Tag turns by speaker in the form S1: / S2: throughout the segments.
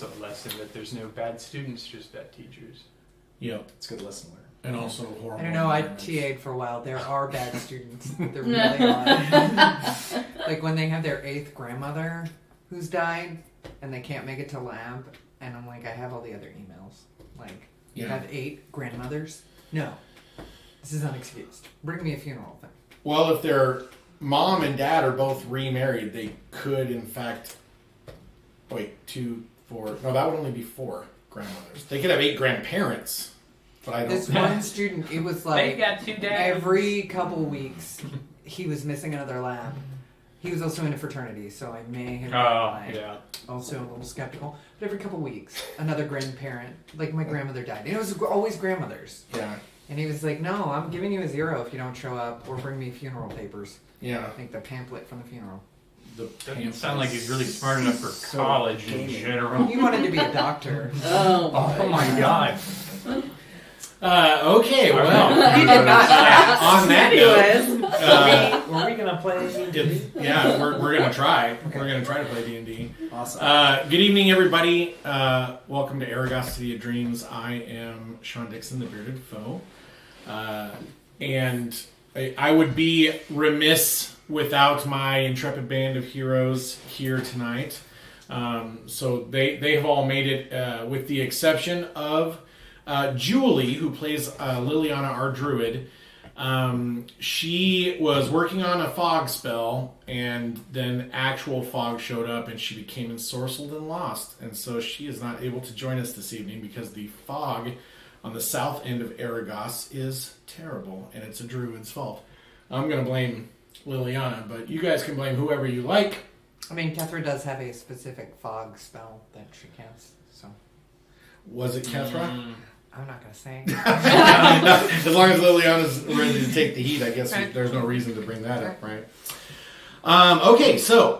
S1: also a lesson that there's no bad students, just bad teachers.
S2: Yep.
S3: It's a good lesson learned.
S2: And also horrible.
S4: I don't know, I
S2: environments.
S4: TA'd for a while. There are bad students. There really are. Like when they have their 8th grandmother who's died and they can't make it to lab, and I'm like, I have all the other emails. Like, you have 8 grandmothers? No. This is unexcused. Bring me a funeral thing.
S2: Well, if their mom and dad are both remarried, they could, in fact... Wait, 2, 4... No, that would only be 4 grandmothers. They could have 8 grandparents, but I don't...
S4: This one student, it was like...
S1: They got 2 dads.
S4: Every couple weeks, he was missing another lab. He was also in a fraternity, so I may have been also a little skeptical. But every couple weeks, another grandparent, like my grandmother died. And it was always grandmothers.
S2: Yeah.
S4: And he was like, no, I'm giving you a 0 if you don't show up or bring me funeral papers.
S2: Yeah.
S4: I think the pamphlet from the funeral.
S1: Doesn't sound like he's really smart enough for college in general.
S4: He wanted to be a doctor.
S1: Oh my god.
S2: Okay, well.
S4: He did not.
S2: On that note,
S3: Were we gonna play D&D?
S2: yeah, we're gonna try. We're gonna try to play D&D.
S3: Awesome.
S2: Good evening, everybody. Welcome to Arragas City of Dreams. I am Sean Dixon, the Bearded Foe, and I would be remiss without my intrepid band of heroes here tonight. So they have all made it, with the exception of Julie, who plays Liliana, our druid. She was working on a fog spell, and then actual fog showed up, and she became ensorcelled and lost. And so she is not able to join us this evening because the fog on the south end of Arragas is terrible, and it's a druid's fault. I'm going to blame Liliana, but you guys can blame whoever you like.
S4: I mean, Kethra does have a specific fog spell that she casts, so...
S2: Was it Kethra?
S4: I'm not going to say.
S2: As long as Liliana's ready to take the heat, I guess there's no reason to bring that up, right? Okay, so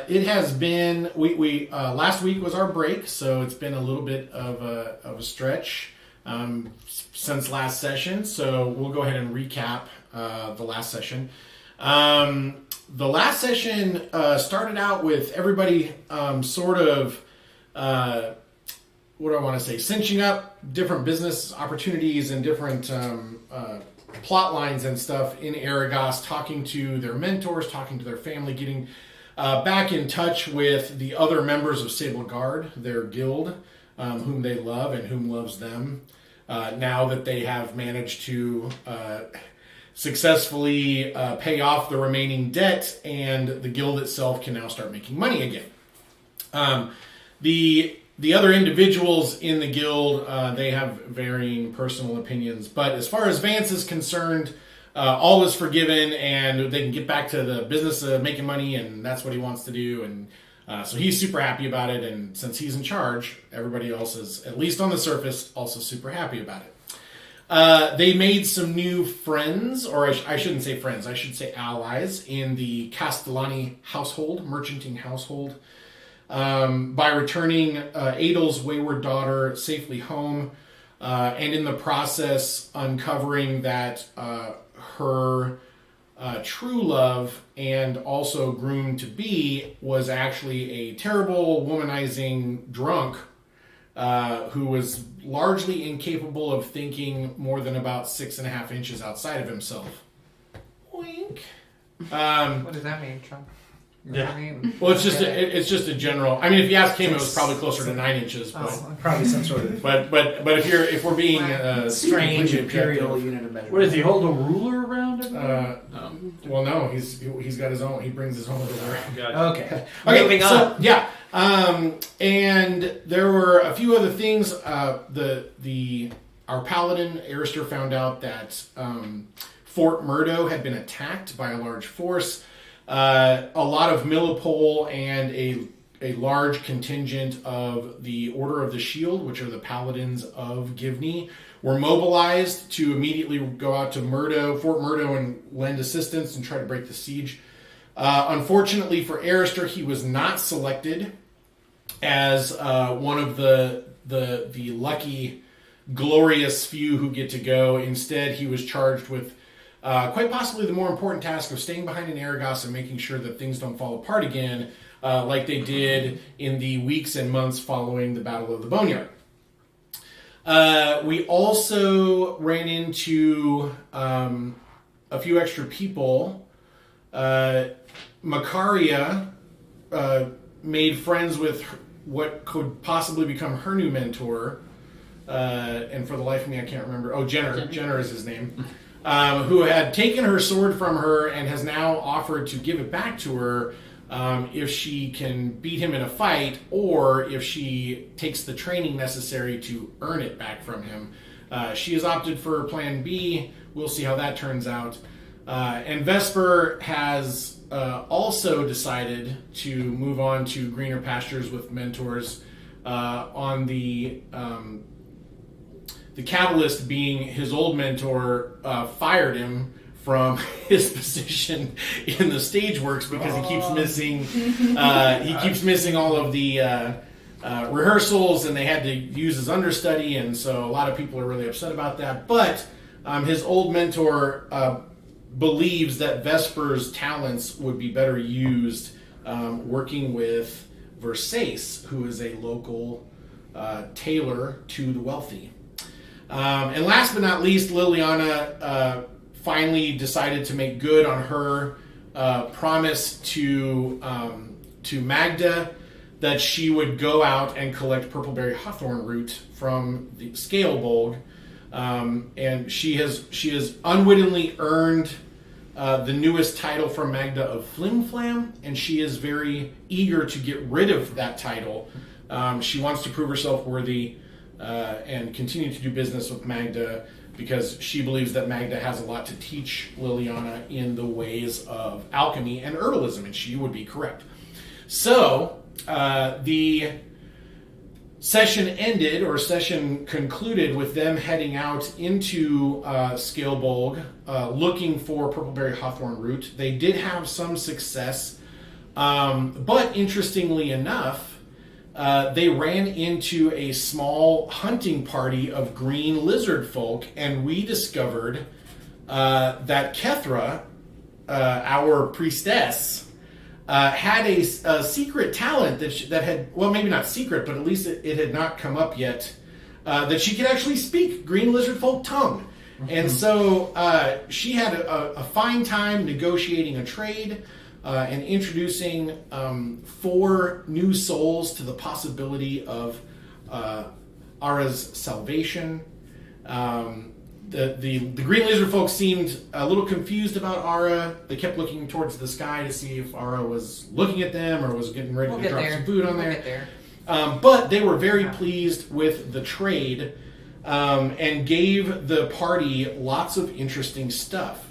S2: it has been... We last week was our break, so it's been a little bit of a stretch since last session, so we'll go ahead and recap the last session. The last session started out with everybody sort of, what do I want to say, cinching up different business opportunities and different plot lines and stuff in Arragas, talking to their mentors, talking to their family, getting back in touch with the other members of Scalbolg, their guild, whom they love and whom loves them, now that they have managed to... successfully pay off the remaining debt, and the guild itself can now start making money again. The other individuals in the guild, they have varying personal opinions, but as far as Vance is concerned, all is forgiven, and they can get back to the business of making money, and that's what he wants to do, and so he's super happy about it, and since he's in charge, everybody else is, at least on the surface, also super happy about it. They made some new friends, or I shouldn't say friends, I should say allies, in the Castellani household, merchanting household, by returning Adel's wayward daughter safely home, and in the process uncovering that her true love and also groom-to-be was actually a terrible, womanizing drunk who was largely incapable of thinking more than about 6.5 inches outside of himself. Wink.
S4: What does that mean, Sean?
S1: Yeah.
S2: Well, it's just a general. I mean, if you ask him, it was probably closer to 9 inches. But
S3: Probably some sort of
S2: but if we're being
S3: strange
S2: completely
S3: imperial
S2: objective,
S3: unit of measurement.
S1: What does he hold a ruler around him?
S2: well, no, he's got his own. He brings his own over.
S3: Okay.
S2: Okay,
S3: Moving on.
S2: so, yeah. And there were a few other things. Our paladin, Arister, found out that Fort Murdo had been attacked by a large force. A lot of Millipole and a large contingent of the Order of the Shield, which are the paladins of Givney, were mobilized to immediately go out to Fort Murdo, and lend assistance and try to break the siege. Unfortunately for Arister, he was not selected as one of the lucky, glorious few who get to go. Instead, he was charged with quite possibly the more important task of staying behind in Arragas and making sure that things don't fall apart again like they did in the weeks and months following the Battle of the Boneyard. We also ran into a few extra people. Macaria made friends with what could possibly become her new mentor, and for the life of me I can't remember. Oh, Jenner is his name. Who had taken her sword from her and has now offered to give it back to her if she can beat him in a fight, or if she takes the training necessary to earn it back from him. She has opted for plan B. We'll see how that turns out. And Vesper has also decided to move on to greener pastures with mentors, on the catalyst being his old mentor fired him from his position in the Stageworks because he keeps missing all of the rehearsals, and they had to use his understudy, and so a lot of people are really upset about that. But his old mentor believes that Vesper's talents would be better used working with Versace, who is a local tailor to the wealthy. And last but not least, Liliana finally decided to make good on her promise to Magda that she would go out and collect Purpleberry Hawthorn Root from the Scalbolg. And she has unwittingly earned the newest title from Magda of Flim Flam, and she is very eager to get rid of that title. She wants to prove herself worthy and continue to do business with Magda, because she believes that Magda has a lot to teach Liliana in the ways of alchemy and herbalism, and she would be correct. So the session concluded with them heading out into Scalbolg, looking for Purpleberry Hawthorn Root. They did have some success, but interestingly enough, they ran into a small hunting party of green lizardfolk, and we discovered that Kethra, our priestess, had a secret talent that had, well, maybe not secret, but at least it had not come up yet, that she could actually speak green lizardfolk tongue. Mm-hmm. And so she had a fine time negotiating a trade, and introducing 4 new souls to the possibility of Ara's salvation. The green lizard folks seemed a little confused about Ara. They kept looking towards the sky to see if Ara was looking at them or was getting ready to drop some food on there. But they were very pleased with the trade, and gave the party lots of interesting stuff.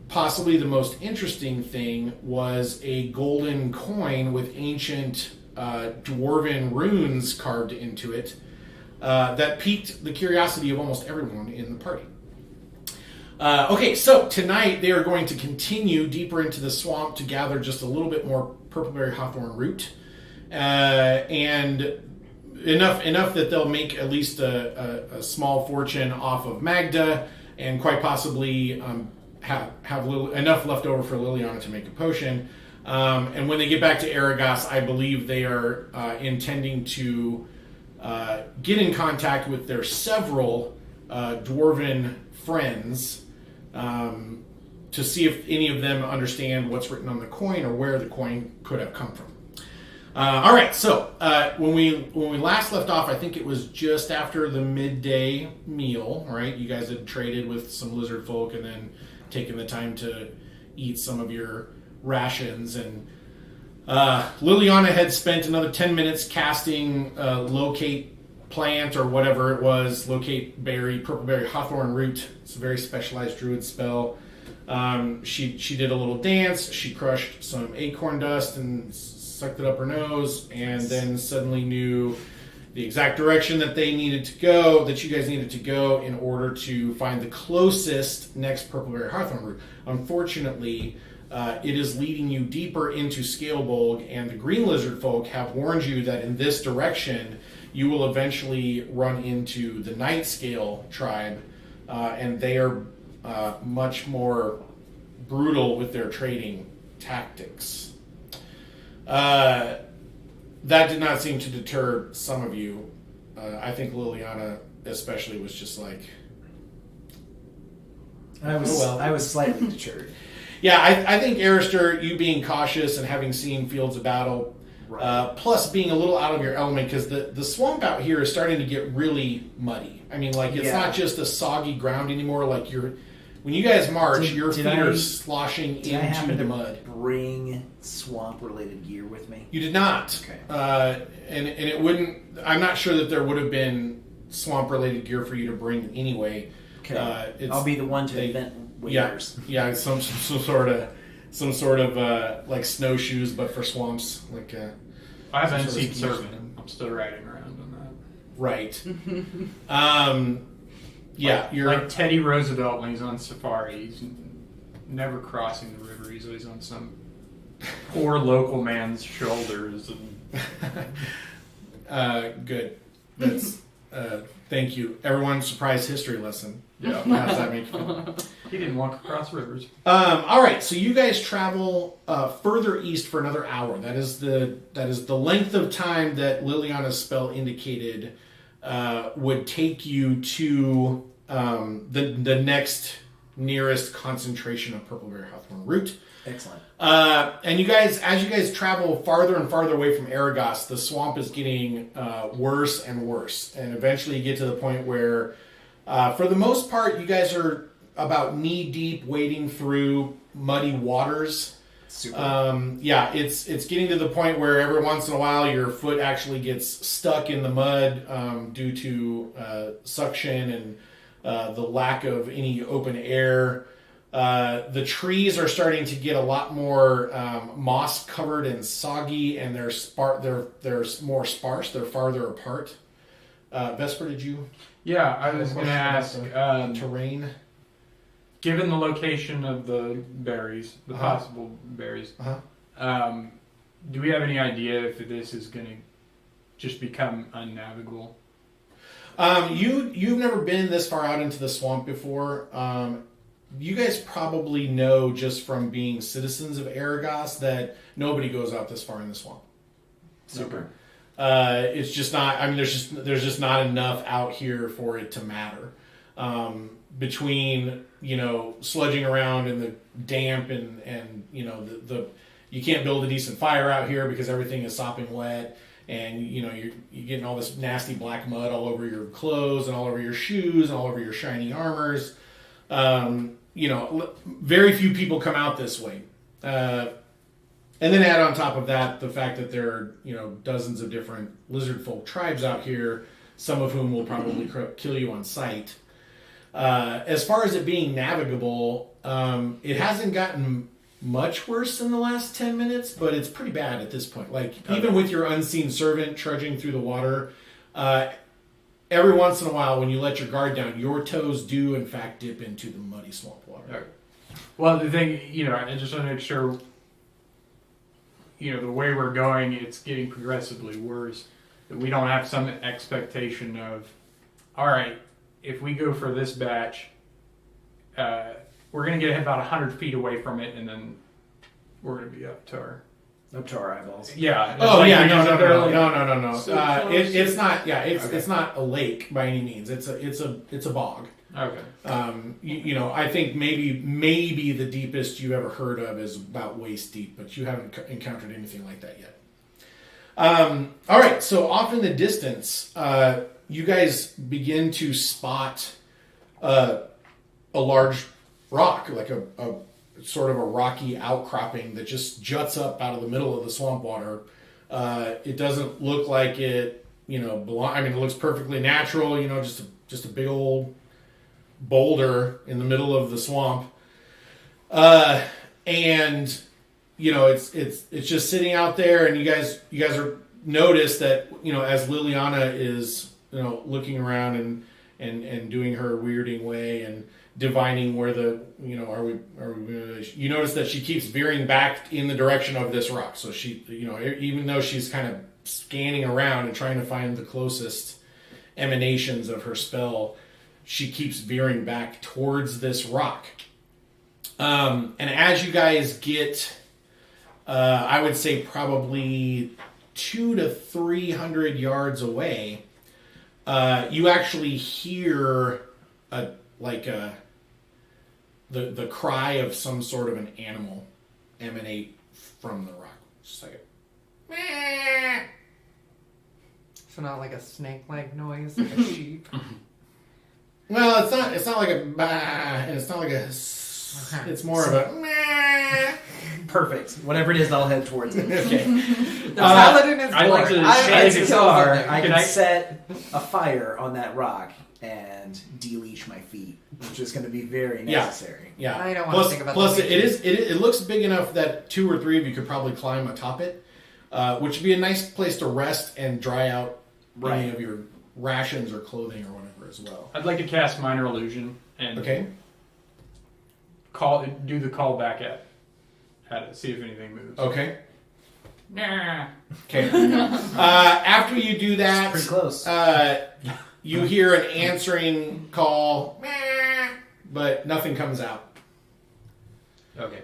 S2: Possibly the most interesting thing was a golden coin with ancient dwarven runes carved into it that piqued the curiosity of almost everyone in the party. Okay, so tonight they are going to continue deeper into the swamp to gather just a little bit more Purpleberry Hawthorn Root, and enough that they'll make at least a small fortune off of Magda, and quite possibly have enough left over for Liliana to make a potion. And when they get back to Arragas, I believe they are intending to get in contact with their several dwarven friends to see if any of them understand what's written on the coin or where the coin could have come from. All right, so when we last left off, I think it was just after the midday meal, right? You guys had traded with some lizard folk and then taken the time to eat some of your rations, and Liliana had spent another 10 minutes casting locate plant or whatever it was, locate berry, Purpleberry Hawthorn Root. It's a very specialized druid spell. She did a little dance. She crushed some acorn dust and sucked it up her nose, and then suddenly knew the exact direction that they needed to go, that you guys needed to go in order to find the closest next Purpleberry Hawthorn Root. Unfortunately, it is leading you deeper into Scalbolg, and the green lizard folk have warned you that in this direction you will eventually run into the Night Scale tribe, and they are much more brutal with their trading tactics. That did not seem to deter some of you. I think Liliana especially was just like,
S3: I was
S2: Oh, well.
S3: I was slightly deterred.
S2: yeah, I think Arister, you being cautious and having seen fields of battle,
S3: Right.
S2: plus being a little out of your element, because the swamp out here is starting to get really muddy. I mean, like, it's
S3: Yeah.
S2: not just a soggy ground anymore. Like, when you guys march,
S3: Did-
S2: your
S3: did
S2: feet
S3: I-
S2: are sloshing
S3: Did I
S2: into
S3: happen
S2: the
S3: to
S2: mud.
S3: bring swamp-related gear with me?
S2: You did not.
S3: Okay.
S2: And it wouldn't. I'm not sure that there would have been swamp-related gear for you to bring anyway.
S3: Okay.
S2: It's-
S3: I'll be the one to
S2: they-
S3: invent
S2: Yeah,
S3: waivers.
S2: yeah, some sort of like snowshoes, but for swamps. Like,
S1: I have
S2: Some sort of
S1: unseen
S2: ski
S1: servant.
S2: system.
S1: I'm still riding around on that.
S2: right. Yeah, you're.
S1: Like Teddy Roosevelt when he's on safari. He's never crossing the river. He's always on some poor local man's shoulders. And
S2: Good. That's. Thank you, everyone. Surprise history lesson.
S1: yeah,
S2: How does that make you feel?
S1: he didn't walk across rivers.
S2: All right, so you guys travel further east for another hour. That is the length of time that Liliana's spell indicated would take you to the next nearest concentration of Purpleberry Hawthorn Root.
S3: Excellent.
S2: And as you guys travel farther and farther away from Arragas, the swamp is getting worse and worse, and eventually you get to the point where, for the most part, you guys are about knee deep wading through muddy waters.
S3: Super.
S2: Yeah, it's getting to the point where every once in a while your foot actually gets stuck in the mud due to suction and the lack of any open air. The trees are starting to get a lot more moss covered and soggy, and they're more sparse. They're farther apart. Vesper, did you?
S1: Yeah, I was going to ask.
S2: Terrain.
S1: Given the location of the berries, the
S2: Uh-huh.
S1: possible berries,
S2: Uh-huh.
S1: do we have any idea if this is going to just become unnavigable?
S2: You've never been this far out into the swamp before. You guys probably know just from being citizens of Arragas that nobody goes out this far in the swamp.
S3: Super.
S2: It's just not. I mean, there's just not enough out here for it to matter. Between sludging around in the damp and the you can't build a decent fire out here because everything is sopping wet, and you're getting all this nasty black mud all over your clothes and all over your shoes and all over your shiny armors. Very few people come out this way. And then add on top of that the fact that there are, dozens of different lizardfolk tribes out here, some of whom will probably kill you on sight. As far as it being navigable, it hasn't gotten much worse in the last 10 minutes, but it's pretty bad at this point. Like, even with your unseen servant trudging through the water, every once in a while when you let your guard down, your toes do in fact dip into the muddy swamp water.
S1: Okay. Well, the thing, I just want to make sure, the way we're going, it's getting progressively worse. That we don't have some expectation of, all right, if we go for this batch, we're going to get about 100 feet away from it, and then we're going to be up to our
S3: eyeballs.
S1: Yeah.
S2: Oh
S1: Like
S2: yeah,
S1: we just barely-
S2: no.
S1: So close.
S2: It's not. Yeah, it's
S1: Okay.
S2: it's not a lake by any means. It's a bog.
S1: Okay.
S2: I think maybe the deepest you ever heard of is about waist deep, but you haven't encountered anything like that yet. All right, so off in the distance, you guys begin to spot a large rock, like a sort of a rocky outcropping that just juts up out of the middle of the swamp water. It doesn't look like it, it looks perfectly natural, just a big old boulder in the middle of the swamp. And it's just sitting out there, and you guys are notice that, as Liliana is, looking around and doing her weirding way and divining where you notice that she keeps veering back in the direction of this rock. So she, even though she's kind of scanning around and trying to find the closest emanations of her spell, she keeps veering back towards this rock. And as you guys get I would say probably 200 to 300 yards away, you actually hear the cry of some sort of an animal emanate from the rock. Just like a
S4: So not like a snake-like noise, like a sheep.
S2: well, it's not like a bah, and it's not like a it's more of a
S3: Perfect. Whatever it is, I'll head towards it.
S2: okay.
S4: The paladin is
S1: I'd like
S4: bored.
S1: to-
S3: Chances are, I
S1: Can
S3: can
S1: I-
S3: set a fire on that rock and de-leash my feet, which is going to be very
S2: Yeah.
S3: necessary.
S2: Yeah.
S4: I don't wanna think about
S2: plus
S4: the
S2: it looks big enough that 2 or 3 of you could probably climb atop it, which would be a nice place to rest and dry out any
S3: Right.
S2: of your rations or clothing or whatever as well.
S1: I'd like to cast minor illusion and
S2: Okay.
S1: do the call back at it. See if anything moves.
S2: Okay.
S1: Nah.
S2: Okay. After you do that,
S3: Pretty close.
S2: you hear an answering call, but nothing comes out.
S1: Okay.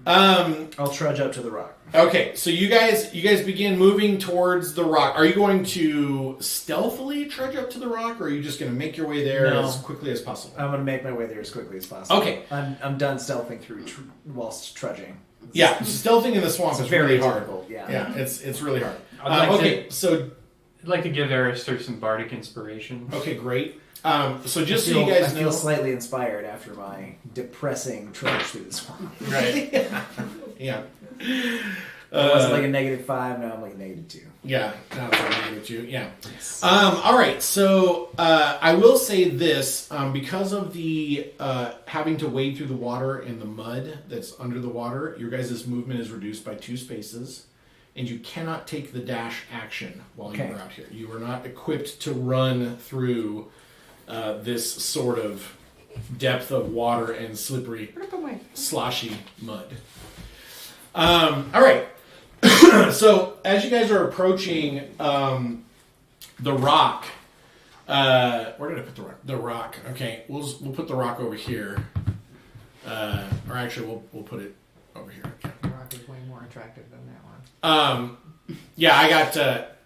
S3: I'll trudge up to the rock.
S2: Okay, so you guys begin moving towards the rock. Are you going to stealthily trudge up to the rock, or are you just going to make your way there
S3: No.
S2: as quickly as possible?
S3: I'm going to make my way there as quickly as possible.
S2: Okay.
S3: I'm done stealthing through whilst trudging.
S2: Yeah, stealthing in the swamp
S3: It's
S2: is really hard.
S3: difficult, yeah.
S2: Yeah, it's really hard.
S1: I'd like
S2: Okay, so
S1: I'd like to give Arister some bardic inspiration.
S2: okay, great. So just
S3: I
S2: so you
S3: feel-
S2: guys
S3: I
S2: know,
S3: feel slightly inspired after my depressing trudge through the swamp.
S2: right? Yeah.
S3: It was like a -5, now I'm like a -2.
S2: Yeah, no, it's really good too. Yeah. All right. So I will say this: because of the having to wade through the water and the mud that's under the water, your guys' movement is reduced by 2 spaces, and you cannot take the dash action while
S3: Okay.
S2: you're out here. You are not equipped to run through this sort of depth of water and slippery, sloshy mud. All right. So as you guys are approaching the rock, where did I put the rock? The rock. Okay, we'll put the rock over here, or actually we'll put it over here. Okay.
S4: The rock is way more attractive than that one.
S2: Yeah, I got.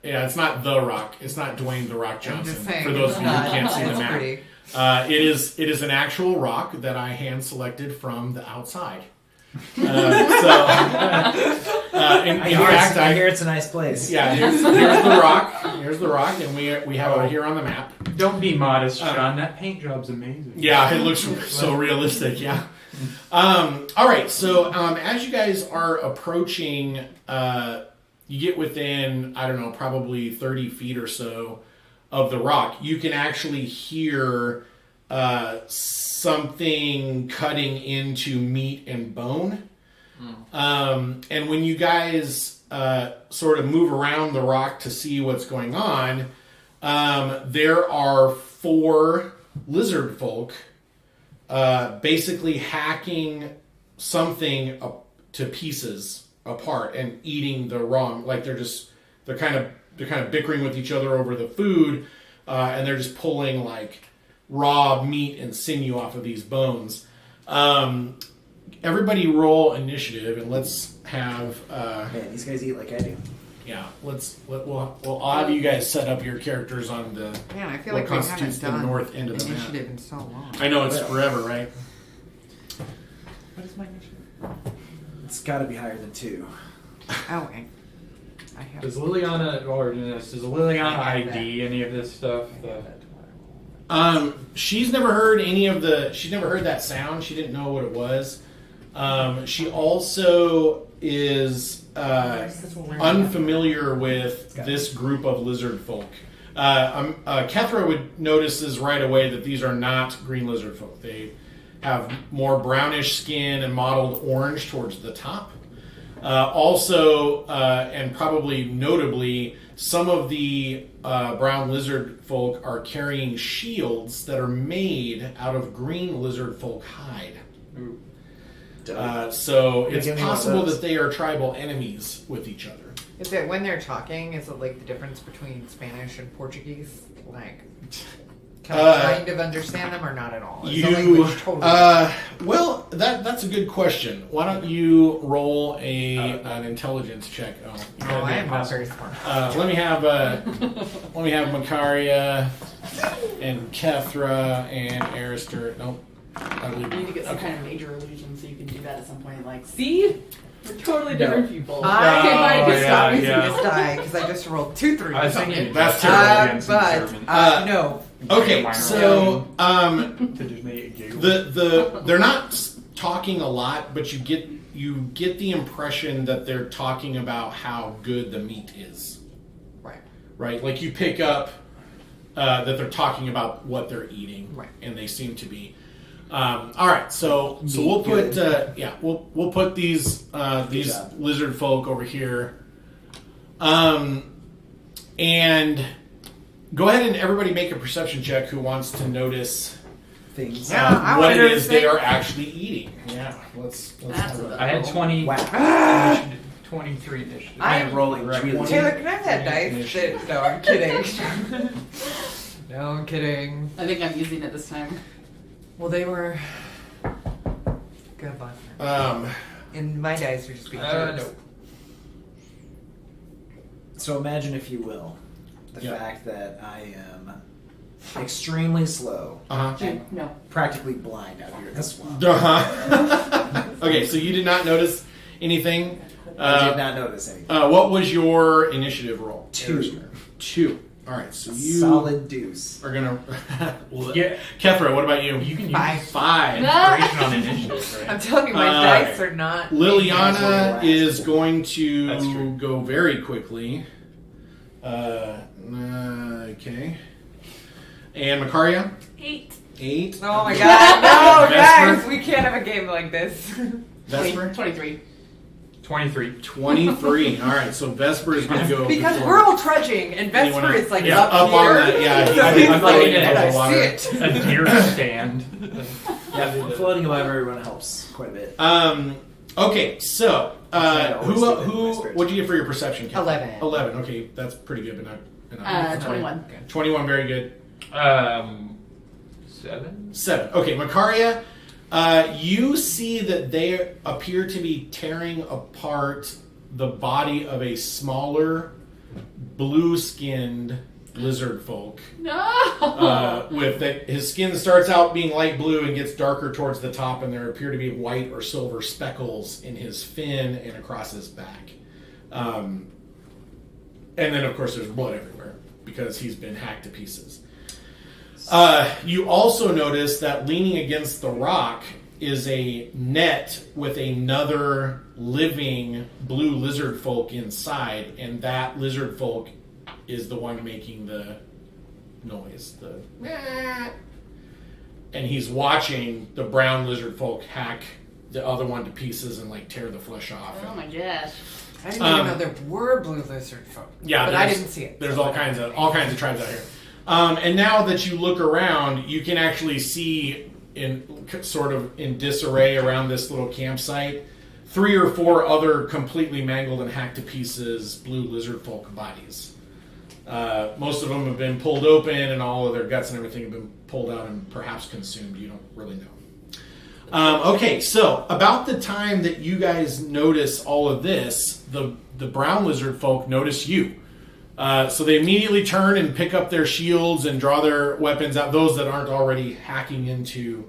S2: Yeah, it's not the Rock. It's not Dwayne the Rock
S4: I'm
S2: Johnson.
S4: just saying.
S2: For those of you who
S4: it's
S2: can't see the
S4: it's
S2: map,
S4: pretty.
S2: it is an actual rock that I hand selected from the outside. In fact,
S3: I hear it's a nice place.
S2: yeah, here's the rock. Here's the rock, and we have it here on the map.
S1: Don't be modest, Sean. That paint job's amazing.
S2: Yeah, it looks so realistic. Yeah. All right. So as you guys are approaching, you get within, I don't know, probably 30 feet or so of the rock. You can actually hear something cutting into meat and bone. And when you guys sort of move around the rock to see what's going on, there are 4 lizard folk basically hacking something up to pieces apart and eating the raw. Like they're kind of bickering with each other over the food, and they're just pulling like raw meat and sinew off of these bones. Everybody roll initiative, and let's have
S3: Man, these guys eat like I do.
S2: yeah. We'll have you guys set up your characters on the
S4: Man, I feel
S2: what
S4: like we
S2: constitutes
S4: haven't
S2: the
S4: done
S2: north end of the map.
S4: initiative in so long.
S2: I know it's forever, right?
S4: What is my initiative?
S3: It's got to be higher than 2.
S4: Oh, I have.
S1: Does Liliana ID any of this stuff?
S2: She's never heard she's never heard that sound. She didn't know what it was. She also is unfamiliar with this group of lizard folk. Kethra would notices right away that these are not green lizard folk. They have more brownish skin and mottled orange towards the top. Also, and probably notably, some of the brown lizard folk are carrying shields that are made out of green lizard folk hide. So it's
S3: Give me one of
S2: possible
S3: those.
S2: that they are tribal enemies with each other.
S4: Is it when they're talking? Is it like the difference between Spanish and Portuguese? Like, Can I kind of understand them or not at all? Is the language totally
S2: well, that's a good question. Why don't you roll an intelligence check?
S4: I am not very smart.
S2: Let me have Makaria and Kethra and Arister. Nope.
S5: You need to get some kind of major illusion so you can do that at some point. Like, see? We're totally different people.
S4: I might
S1: yeah,
S4: stop using
S1: yeah.
S4: this die because I just rolled 2 3s.
S1: I think you
S2: That's
S1: terrible
S4: but no.
S2: Okay, so
S1: to just make it giggle.
S2: they're not talking a lot, but you get the impression that they're talking about how good the meat is. Right? Like you pick up that they're talking about what they're eating, and they seem to be. All right, so we'll put we'll put these lizard folk over here, and go ahead and everybody make a perception check. Who wants to notice
S3: Things.
S2: what it is they are actually eating? Yeah, let's have a,
S1: I had 20.
S3: Wow.
S1: 23 initiative.
S3: I'm rolling really.
S4: Taylor, can I have that dice? No, I'm kidding. No, I'm kidding.
S5: I think I'm using it this time.
S4: Well, they were. Good luck. And my dice are just being jokes.
S1: No.
S3: So imagine, if you will, the
S2: Yeah.
S3: fact that I am extremely slow and
S5: No.
S3: practically blind out here in the swamp.
S2: Okay, so you did not notice anything.
S3: I did not notice anything.
S2: What was your initiative roll?
S3: 2.
S2: 2. All right, so you
S3: Solid deuce.
S2: are gonna.
S1: Yeah.
S2: Kethra, what about you?
S1: You can use
S2: 5.
S1: inspiration on initiative,
S4: I'm
S1: right?
S4: telling you, my dice are not.
S2: Liliana is going
S1: That's
S2: to
S1: true.
S2: go very quickly. Okay. And Makaria?
S5: 8.
S2: 8.
S4: Oh my god, no,
S2: Vesper?
S4: guys, we can't have a game like this.
S2: Vesper?
S5: 23.
S1: 23.
S2: 23. All right, so Vesper is going to go
S4: Because
S2: before.
S4: we're all trudging, and
S2: Anyone
S4: Vesper
S2: else?
S4: is like
S2: Yeah, up
S4: here.
S2: on the- yeah,
S4: so
S2: he's-
S4: he's
S2: I'm
S4: like,
S2: floating
S4: and
S2: above
S4: I
S2: the water.
S4: see it.
S1: A deer stand.
S3: Yeah, floating above everyone helps quite a bit.
S2: Okay, so
S3: I always do that in my
S2: who?
S3: spare
S2: What'd you get for your perception? Kat?
S4: 11.
S2: 11. Okay, that's pretty good, but not
S5: 21.
S2: 21. Very good.
S1: 7.
S2: 7. Okay, Makaria, you see that they appear to be tearing apart the body of a smaller, blue-skinned lizard folk.
S5: No!
S2: His skin starts out being light blue and gets darker towards the top, and there appear to be white or silver speckles in his fin and across his back. And then, of course, there's blood everywhere because he's been hacked to pieces. You also notice that leaning against the rock is a net with another living blue lizard folk inside, and that lizard folk is the one making the noise, the meh. And he's watching the brown lizard folk hack the other one to pieces and like tear the flesh off.
S5: Oh my gosh.
S4: I didn't even know there were blue lizard folk.
S2: Yeah,
S4: but I didn't see it.
S2: There's all kinds of tribes out here. And now that you look around, you can actually see in disarray around this little campsite 3 or 4 other completely mangled and hacked to pieces blue lizard folk bodies. Most of them have been pulled open, and all of their guts and everything have been pulled out and perhaps consumed. You don't really know. Okay, so about the time that you guys notice all of this, the brown lizard folk notice you. So they immediately turn and pick up their shields and draw their weapons out. Those that aren't already hacking into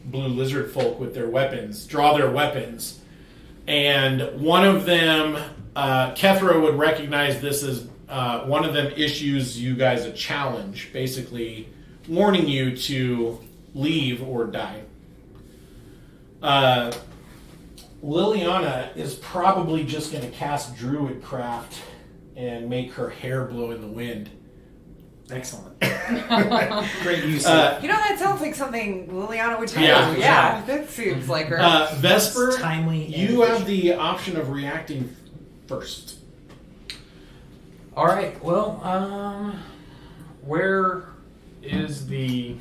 S2: blue lizard folk with their weapons draw their weapons. And one of them, Kethra would recognize this as one of them issues you guys a challenge, basically warning you to leave or die. Liliana is probably just going to cast Druid Craft and make her hair blow in the wind.
S3: Excellent. Great use.
S4: That sounds like something Liliana would do.
S2: Yeah.
S4: That seems like her.
S2: Vesper,
S3: timely. and
S2: you have
S3: efficient.
S2: the option of reacting first.
S1: All right. Well, where is the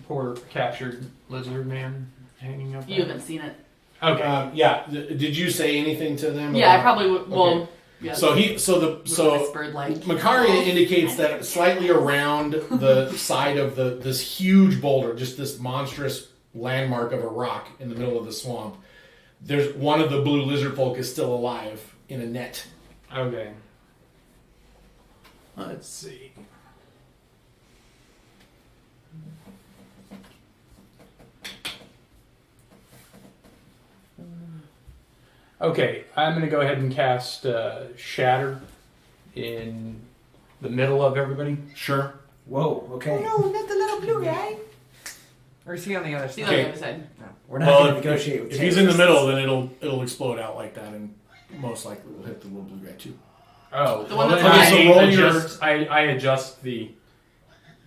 S1: poor captured lizard man hanging up?
S5: You
S1: there?
S5: haven't seen it.
S1: Okay.
S2: Yeah. Did you say anything to them?
S5: Yeah, I
S2: about-
S5: probably would. Well,
S2: Okay.
S5: Yeah,
S2: So
S5: whispered like
S2: Macaria indicates that slightly around the side of this huge boulder, just this monstrous landmark of a rock in the middle of the swamp, there's one of the blue lizard folk is still alive in a net.
S1: Okay. Let's see. Okay, I'm going to go ahead and cast Shatter in the middle of everybody.
S2: Sure.
S3: Whoa. Okay.
S4: No, not the little blue guy. Or is he on the other
S5: See
S4: side?
S5: on
S2: Okay.
S5: the other side.
S3: We're not going to negotiate with
S2: if he's in the
S3: terrorists.
S2: middle, then it'll explode out like that, and most likely will hit the little blue guy too.
S1: Oh,
S5: The one
S1: well,
S5: that's
S1: then
S2: okay, so
S1: I
S2: roll your-
S1: adjust, I adjust the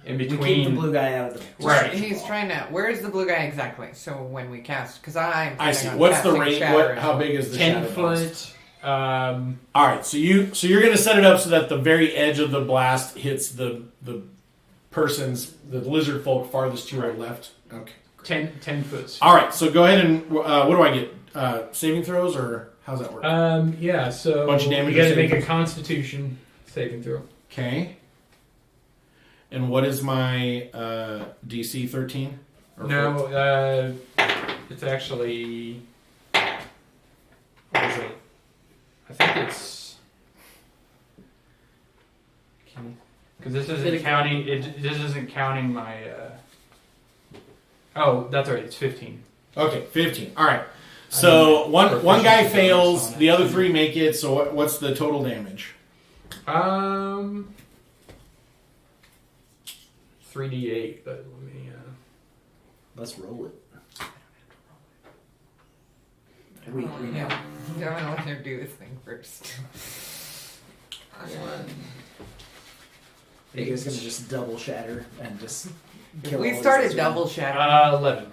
S1: in
S3: We
S1: between.
S3: keep the blue guy out of the
S1: Right.
S4: He's trying to. Where is the blue guy exactly? So when we cast, because I'm.
S2: I see.
S4: planning on
S2: What's the
S4: casting
S2: range?
S4: Shatter
S2: How big is the
S1: 10
S2: shadow blast?
S1: foot.
S2: All right, so you're going to set it up so that the very edge of the blast hits the lizard folk farthest to your left. Okay.
S1: 10 foot.
S2: All right, so go ahead and what do I get? Saving throws or how's that work?
S1: Yeah, so
S2: Bunch of damage
S1: you got
S2: or
S1: to make
S2: saving
S1: a Constitution saving throw.
S2: Okay. And what is my DC 13?
S1: No, it's actually. What is it? I think it's. Because this isn't counting. This isn't counting my. Oh, that's right. It's 15.
S2: Okay, 15. All right. So one guy
S1: proficiency
S2: fails,
S1: bonus on
S2: the
S1: it.
S2: other three make it. So what's the total damage?
S1: 3d8. But let me.
S3: Let's roll it. We know.
S4: Yeah. I'm gonna let him do this thing first.
S3: Are you guys gonna just double shatter and just kill
S4: We
S3: all
S4: started
S3: these
S4: double shatter.
S1: 11.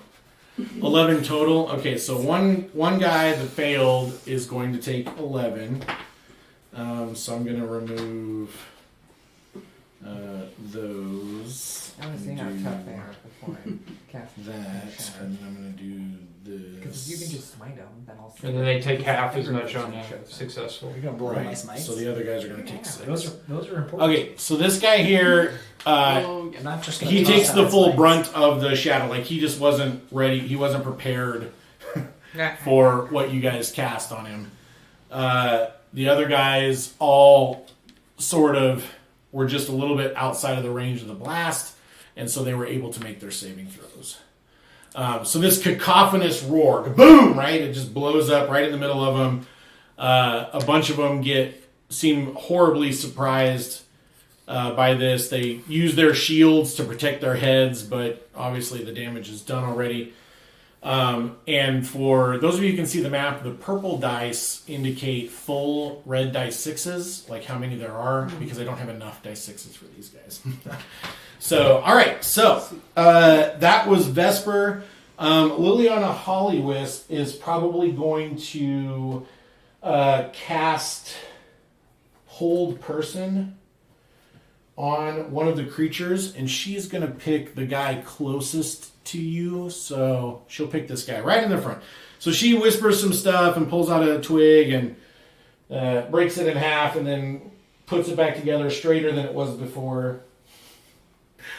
S2: 11 total. Okay, so one guy that failed is going to take 11. So I'm going to remove those.
S4: I want to see how tough they are before I cast
S2: That,
S4: Shatter.
S2: and then I'm going to do
S4: Because
S2: this.
S4: if you can just smite them, then I'll see.
S1: And then they take half as
S4: Finger
S1: much on
S4: shows
S1: a
S4: up.
S1: successful.
S3: You're gonna blow
S2: Right.
S3: my smites.
S2: So the other guys are going to take
S4: Yeah.
S2: 6.
S3: those are important.
S2: Okay, so this guy here,
S5: Oh, yeah.
S3: Not just
S2: he
S3: gonna
S2: takes
S3: toss
S2: the
S3: out
S2: full
S3: smites.
S2: brunt of the shadow. Like he just wasn't ready. He wasn't prepared
S4: Yeah.
S2: for what you guys cast on him. The other guys all sort of were just a little bit outside of the range of the blast, and so they were able to make their saving throws. So this cacophonous roar, boom, right? It just blows up right in the middle of them. A bunch of them seem horribly surprised by this. They use their shields to protect their heads, but obviously the damage is done already. And for those of you who can see the map, the purple dice indicate full red dice 6s, like how many there are, because I don't have enough dice 6s for these guys. So, all right. So that was Vesper. Liliana Hollywisp is probably going to cast Hold Person on one of the creatures, and she's going to pick the guy closest to you. So she'll pick this guy right in the front. So she whispers some stuff and pulls out a twig and breaks it in half, and then puts it back together straighter than it was before.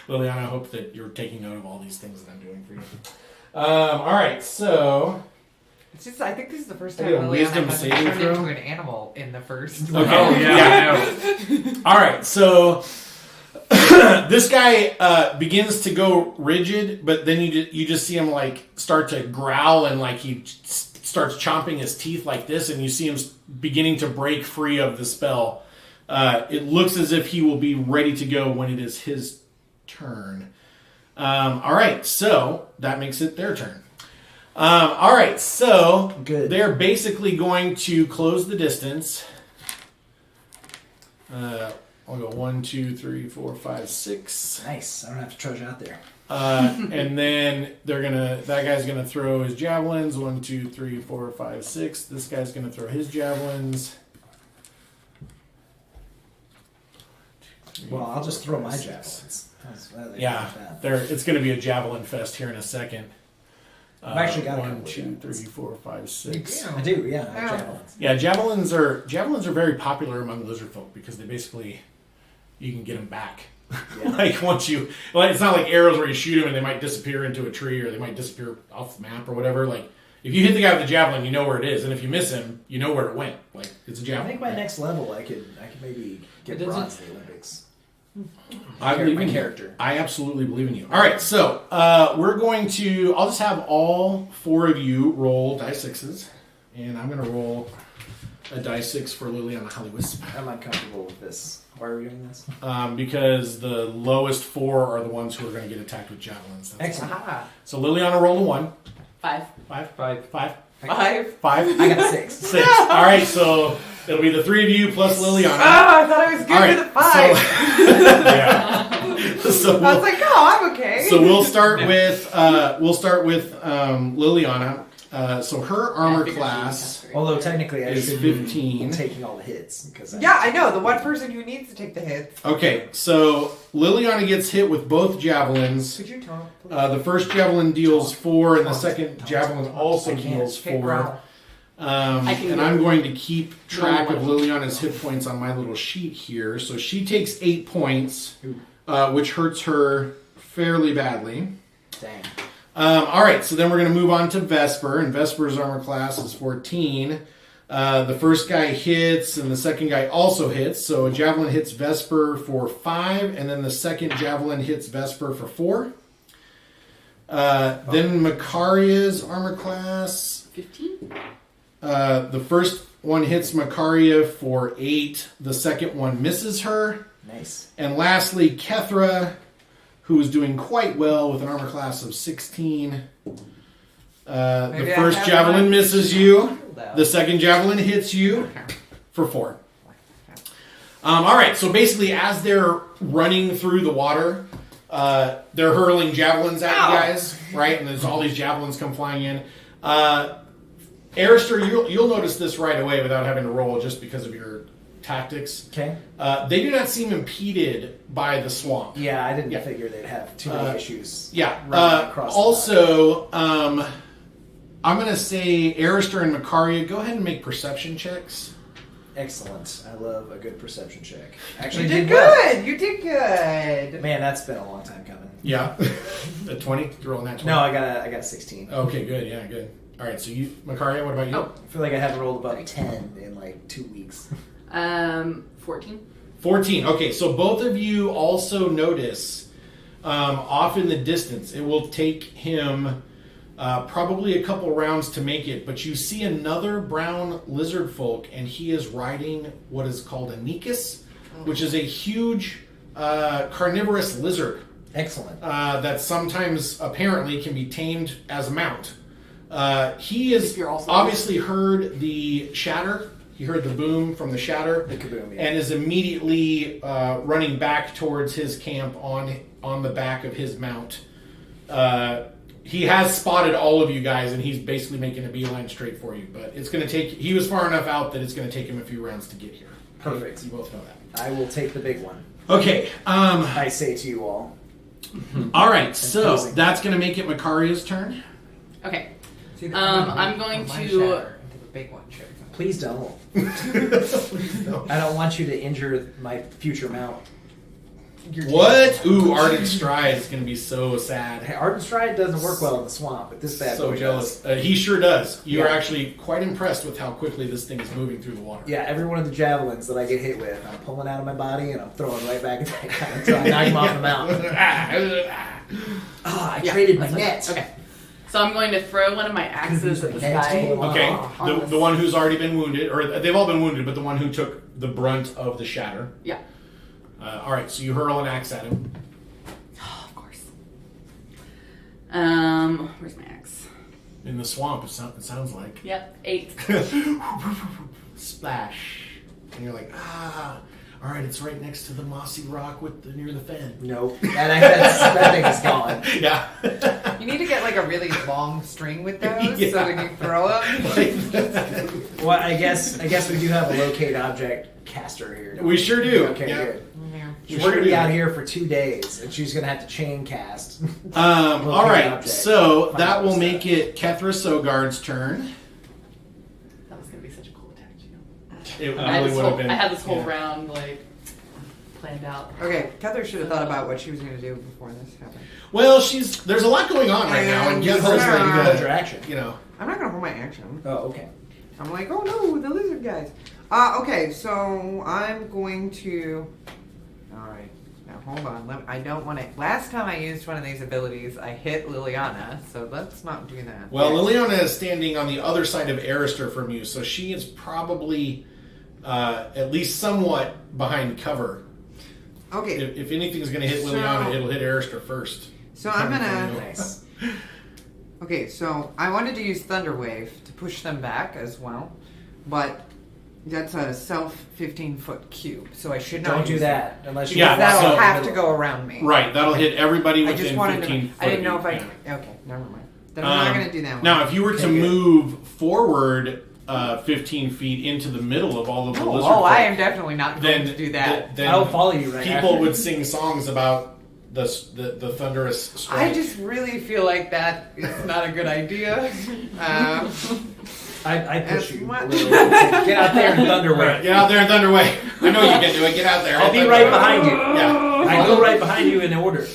S2: Liliana, I hope that you're taking note of all these things that I'm doing for you. All right, so
S4: It's just, I think this is the first
S2: I
S4: time
S2: get a
S4: Liliana
S2: wisdom
S4: has
S2: saving
S4: turned
S2: throw?
S4: into an animal in the first.
S2: Okay.
S1: Oh, yeah, I know.
S2: all right, so this guy begins to go rigid, but then you just see him like start to growl, and like he starts chomping his teeth like this, and you see him beginning to break free of the spell. It looks as if he will be ready to go when it is his turn. All right, so that makes it their turn. All right, so
S3: Good.
S2: they're basically going to close the distance. I'll go 1, 2, 3, 4, 5, 6.
S3: Nice. I don't have to trudge out there.
S2: And then that guy's gonna throw his javelins. 1, 2, 3, 4, 5, 6. This guy's gonna throw his javelins.
S3: Well, I'll just throw my
S2: 6.
S3: javelins.
S2: Yeah, it's gonna be a javelin fest here in a second.
S3: I've actually got a
S2: 1,
S3: couple of
S2: 2,
S3: javelins.
S2: 3, 4, 5, 6.
S3: I do, yeah. I have
S4: Yeah.
S3: javelins.
S2: Yeah, javelins are very popular among lizard folk because they basically you can get them back.
S3: Yeah.
S2: Like once you, well, it's not like arrows where you shoot them and they might disappear into a tree or they might disappear off the map or whatever. Like if you hit the guy with the javelin, you know where it is, and if you miss him, you know where it went. Like it's a
S3: I
S2: javelin.
S3: think my next level, I could maybe get
S5: It doesn't-
S3: bronze in the Olympics.
S2: I believe
S3: my
S2: in you.
S3: character.
S2: I absolutely believe in you. All right, so we're going to. I'll just have all 4 of you roll die 6s, and I'm going to roll a die 6 for Liliana Hollywisp.
S3: I'm uncomfortable with this. Why are we doing this?
S2: Because the lowest 4 are the ones who are going to get attacked with javelins. That's
S3: Excellent.
S4: Aha.
S2: So Liliana rolled a 1.
S5: 5.
S2: 5.
S1: 5.
S2: 5.
S4: 5.
S2: 5.
S3: I got 6.
S2: 6. All right, so it'll be the 3 of you plus Liliana.
S4: Oh, I thought I was good
S2: All right,
S4: with a 5.
S2: So, yeah. So
S4: I was like, oh, I'm okay.
S2: So we'll start with Liliana. So her armor class
S3: Although technically I
S2: is
S3: should
S2: 15.
S3: be taking all the hits. Because
S4: Yeah, I know. The one person who needs to take the hits.
S2: Okay, so Liliana gets hit with both javelins.
S4: Could you talk, please?
S2: The first javelin deals 4, and the second javelin also
S3: I can't.
S2: deals
S4: Hey,
S2: 4.
S4: growl.
S5: I can
S2: And
S5: go.
S2: I'm going to keep track of
S5: No.
S2: Liliana's hit points on my little sheet here. So she takes 8 points,
S3: Ooh.
S2: which hurts her fairly badly.
S3: Dang.
S2: All right, so then we're going to move on to Vesper, and Vesper's armor class is 14. The first guy hits, and the second guy also hits. So a javelin hits Vesper for 5, and then the second javelin hits Vesper for 4. Then Macaria's armor class.
S5: 15?
S2: The first one hits Macaria for 8. The second one misses her.
S3: Nice.
S2: And lastly, Kethra, who is doing quite well with an armor class of 16. The
S4: Maybe I
S2: first
S4: have
S2: javelin
S4: one.
S2: misses you.
S4: No.
S2: The second javelin hits you for 4. All right, so basically as they're running through the water, they're hurling javelins at you guys, right? And there's all these javelins come flying in. Arister, you'll notice this right away without having to roll just because of your tactics.
S3: Okay.
S2: They do not seem impeded by the swamp.
S3: Yeah, I didn't
S2: Yeah.
S3: figure they'd have too many issues.
S2: Yeah.
S3: running across the
S2: Also, I'm going to say Arister and Macaria, go ahead and make perception checks.
S3: Excellent. I love a good perception check.
S4: You
S3: Actually,
S4: did
S3: well.
S4: good. You did good.
S3: Man, that's been a long time coming.
S2: Yeah. A 20? You're rolling that 20?
S3: No, I got a 16.
S2: Okay, good. Yeah, good. All right, so you, Macaria, what about you?
S5: Oh.
S3: I feel like I haven't rolled above 10 in like 2 weeks.
S5: 14.
S2: 14. Okay, so both of you also notice off in the distance, it will take him probably a couple rounds to make it, but you see another brown lizard folk, and he is riding what is called a Nekus, which is a huge carnivorous lizard
S3: Excellent.
S2: that sometimes apparently can be tamed as a mount. He has
S5: If you're also-
S2: obviously heard the shatter. He heard the boom from the shatter.
S3: The kaboom, yeah.
S2: And is immediately running back towards his camp on the back of his mount. He has spotted all of you guys, and he's basically making a beeline straight for you. But it's going to take. He was far enough out that it's going to take him a few rounds to get here.
S3: Perfect.
S2: You both know that.
S3: I will take the big one.
S2: Okay.
S3: I say to you all.
S2: All right. So
S3: Imposing.
S2: that's going to make it Macaria's turn.
S5: Okay.
S4: See,
S5: I'm going
S4: my
S5: to-
S4: shatter into the big one. Sure.
S3: Please don't. I don't want you to injure my future mount.
S2: What? Ooh, Ardent Stride is going to be so sad.
S3: Hey, Ardent Stride doesn't work well in the swamp, but this bad
S2: So
S3: boy
S2: jealous.
S3: does.
S2: He sure does. You are
S3: Yeah.
S2: actually quite impressed with how quickly this thing is moving through the water.
S3: Yeah, every one of the javelins that I get hit with, I'm pulling out of my body and I'm throwing right back at that guy until I knock him off the mount. Ah, I traded my net.
S5: Okay. So I'm going to throw one of my axes at this guy.
S2: Okay,
S5: on
S2: the
S5: this-
S2: one who's already been wounded, or they've all been wounded, but the one who took the brunt of the shatter.
S5: Yeah.
S2: All right, so you hurl an axe at him.
S5: Oh, of course. Where's my axe?
S2: In the swamp, it sounds like.
S5: Yep, 8.
S2: Splash. And you're like, all right, it's right next to the mossy rock near the fen.
S3: Nope. That thing is gone.
S2: Yeah.
S4: You need to get like a really long string with those
S2: Yeah.
S4: so that you can throw them.
S3: Well, I guess we do have a locate object caster here.
S2: We sure do.
S3: Okay,
S2: Yeah.
S3: good.
S4: Yeah.
S2: We
S3: We're
S2: sure
S3: gonna be
S2: do.
S3: out here for 2 days, and she's gonna have to chain cast.
S2: All right,
S3: object.
S2: so
S3: Find
S2: that
S3: out
S2: will
S3: what's
S2: make it Kethra Sogard's turn.
S5: That was gonna be such a cool attack, too.
S2: It
S5: I had
S2: really
S5: this
S2: would
S5: whole,
S2: have been.
S5: I had this whole
S2: yeah.
S5: round planned out.
S4: Okay, Cather should have thought about what she was going to do before this happened.
S2: Well, there's a lot going on right now, and
S4: And
S2: Ketra's
S3: Hold
S4: Sarah-
S3: your-
S2: like,
S3: hold your action.
S2: you know.
S4: I'm not going to hold my action.
S3: Oh, okay.
S4: I'm like, oh no, the lizard guys. Okay, so I'm going to. All right, now hold on. I don't want to. Last time I used one of these abilities, I hit Liliana, so let's not do that.
S2: Well, Liliana is standing on the other side of Arister from you, so she is probably at least somewhat behind cover.
S4: Okay,
S2: If anything's going to hit
S4: So-
S2: Liliana, it'll hit Arister first.
S4: so I'm gonna.
S3: Nice.
S4: Okay, so I wanted to use Thunder Wave to push them back as well, but that's a self 15-foot cube, so I should not
S3: Don't do
S4: use
S3: that unless you.
S2: Yeah,
S4: That'll
S2: so-
S4: have to go around me.
S2: Right, that'll hit everybody
S4: I
S2: within
S4: just wanted
S2: 15
S4: to.
S2: foot
S4: I didn't know
S2: of
S4: if
S2: you.
S4: I.
S2: Yeah.
S4: Okay, never mind. Then I'm not gonna do that one.
S2: Now, if you were to
S3: Okay, good.
S2: move forward 15 feet into the middle of all of the lizard
S4: Oh, I
S2: folk,
S4: am definitely not going to do that.
S2: Then
S3: I'll follow you right
S2: people
S3: after.
S2: would sing songs about the thunderous strike.
S4: I just really feel like that is not a good idea.
S3: I push
S4: As
S3: you.
S4: much-
S3: a little bit. Get out there and thunder wave.
S2: Get out there and thunder wave. I know you can do it. Get out there.
S6: I'll be right behind you.
S2: Yeah.
S6: I go right behind you in order.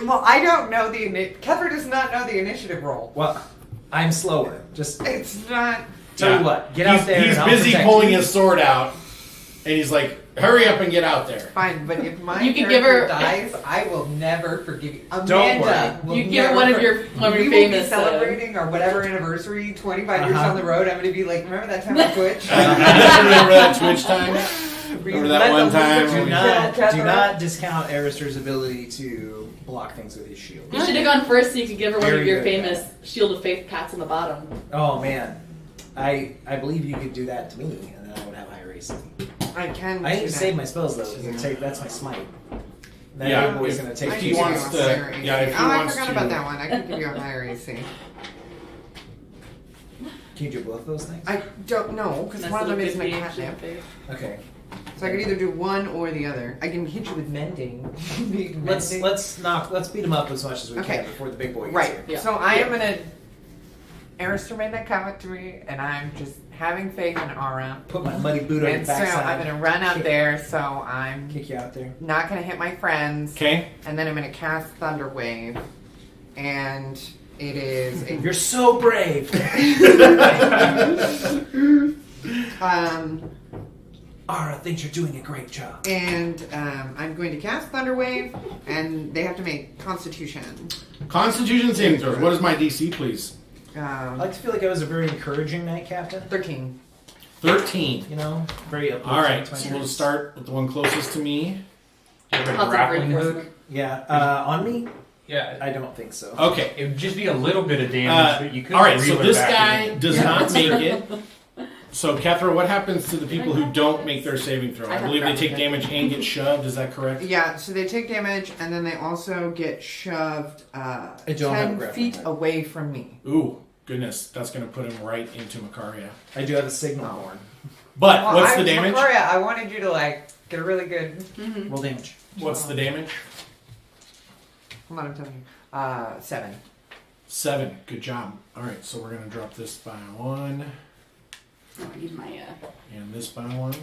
S4: Well, I don't know the. Kefir does not know the initiative roll.
S3: Well, I'm slower. Just
S4: It's not.
S3: tell
S2: Yeah.
S3: you what. Get out
S2: He's,
S3: there.
S2: he's
S3: and I'll
S2: busy
S3: protect
S2: pulling
S3: you.
S2: his sword out, and he's like, "Hurry up and get out there."
S4: Fine, but if my
S5: You can
S4: character
S5: give her-
S4: dies, I will never forgive you.
S3: Don't
S4: Amanda, will
S5: You give her
S4: never
S5: one of
S4: for-
S5: your
S4: we will
S5: famous.
S4: be celebrating our whatever anniversary, 25 years
S3: Uh-huh.
S4: on the road. I'm going to be like, remember that time on Twitch?
S2: Remember that Twitch time? Remember that
S4: Let
S2: one
S4: the
S2: time
S4: lizard
S2: when we-
S4: kill
S3: Do
S4: Kefir.
S3: not discount Arister's ability to block things with his shield.
S5: You should have gone first so you could give her one
S3: Very
S5: of your
S3: good,
S5: famous
S3: yeah.
S5: Shield of Faith pats on the bottom.
S3: Oh man, I believe you could do that to me, and then I would have high AC.
S4: I can.
S3: I need
S4: do
S3: to
S4: that.
S3: save my spells though, because that's my smite. That
S2: Yeah,
S3: big boy's
S2: if-
S3: gonna take
S4: I
S2: if
S4: can
S2: he
S4: give you
S2: wants
S4: a
S2: to-
S4: higher AC.
S2: yeah, if he
S4: Oh, I
S2: wants
S4: forgot
S2: to-
S4: about that one. I can give you a higher AC.
S3: Can you do both those things?
S4: I don't know, because
S5: Nice
S4: one of them
S5: little
S4: isn't a
S5: 15 Shield
S4: catnip.
S5: of Faith.
S3: Okay.
S4: So I could either do one or the other. I can hit you with mending.
S3: Let's beat him up as much as we
S4: Okay.
S3: can before the big boy gets
S4: Right.
S3: here.
S5: Yeah.
S4: So I am gonna. Arister made that comment to me, and I'm just having faith in Aura.
S3: Put my muddy boot on your
S4: And so
S3: backside.
S4: I'm gonna run up there. So I'm
S3: kick you out there.
S4: not gonna hit my friends,
S2: Okay.
S4: and then I'm gonna cast Thunder Wave, and it is a
S3: You're so brave. Ara thinks you're doing a great job.
S4: and I'm going to cast Thunder Wave, and they have to make Constitution.
S2: Constitution saving throws. What is my DC, please?
S3: I like to feel like I was a very encouraging knight captain.
S4: 13.
S2: 13.
S3: You know, very uplifting.
S2: All right.
S3: to my
S2: So we'll
S3: troops.
S2: start with the one closest to me.
S1: You have a
S5: Lots of
S1: grappling hook.
S5: reinforcement.
S3: Yeah, on me?
S1: Yeah,
S3: I don't think so.
S2: Okay.
S1: it would just be a little bit of damage, but you could.
S2: All right. So
S1: reel it
S2: this
S1: back
S2: guy
S1: in.
S2: does not make it. So, Kethra, what happens to the people who don't make their saving throw? I believe they take damage and get shoved. Is that correct?
S4: Yeah, so they take damage, and then they also get shoved
S3: don't have a
S4: 10
S3: grappling
S4: feet
S3: hook.
S4: away from me.
S2: Ooh, goodness. That's going to put him right into Makaria.
S3: I do have a signal horn.
S2: But
S4: Well,
S2: what's the damage?
S4: Victoria, I wanted you to get a really good.
S3: Roll damage.
S2: What's the damage?
S4: Hold on, I'm telling you. 7.
S2: 7. Good job. All right, so we're going to drop this by 1
S5: Oh, I need my
S2: and this by 1.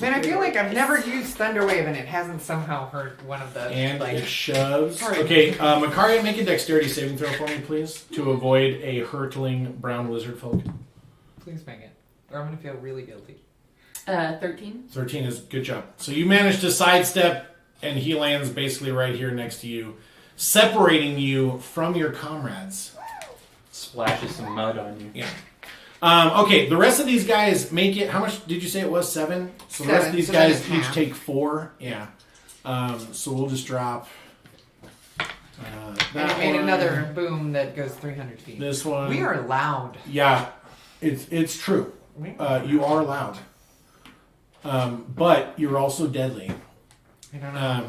S4: Man, I feel like I've never used Thunder Wave, and it hasn't somehow hurt one of the
S2: And it shoves.
S4: Sorry.
S2: Okay, Makaria, make a dexterity saving throw for me, please, to avoid a hurtling brown lizard folk.
S4: Please make it, or I'm gonna feel really guilty.
S5: 13.
S2: 13 is good job. So you manage to sidestep, and he lands basically right here next to you, separating you from your comrades.
S6: Splashes some mud on you.
S2: Yeah. Okay, the rest of these guys make it. How much did you say it was? 7? So the rest of
S4: 7,
S2: these
S4: so then
S2: guys
S4: it's
S2: each
S4: half.
S2: take 4. Yeah. So we'll just drop
S4: And
S2: that
S4: it made
S2: one,
S4: another boom that goes 300 feet.
S2: This one.
S4: We are loud.
S2: Yeah, it's true. You are loud. But you're also deadly.
S4: I don't know.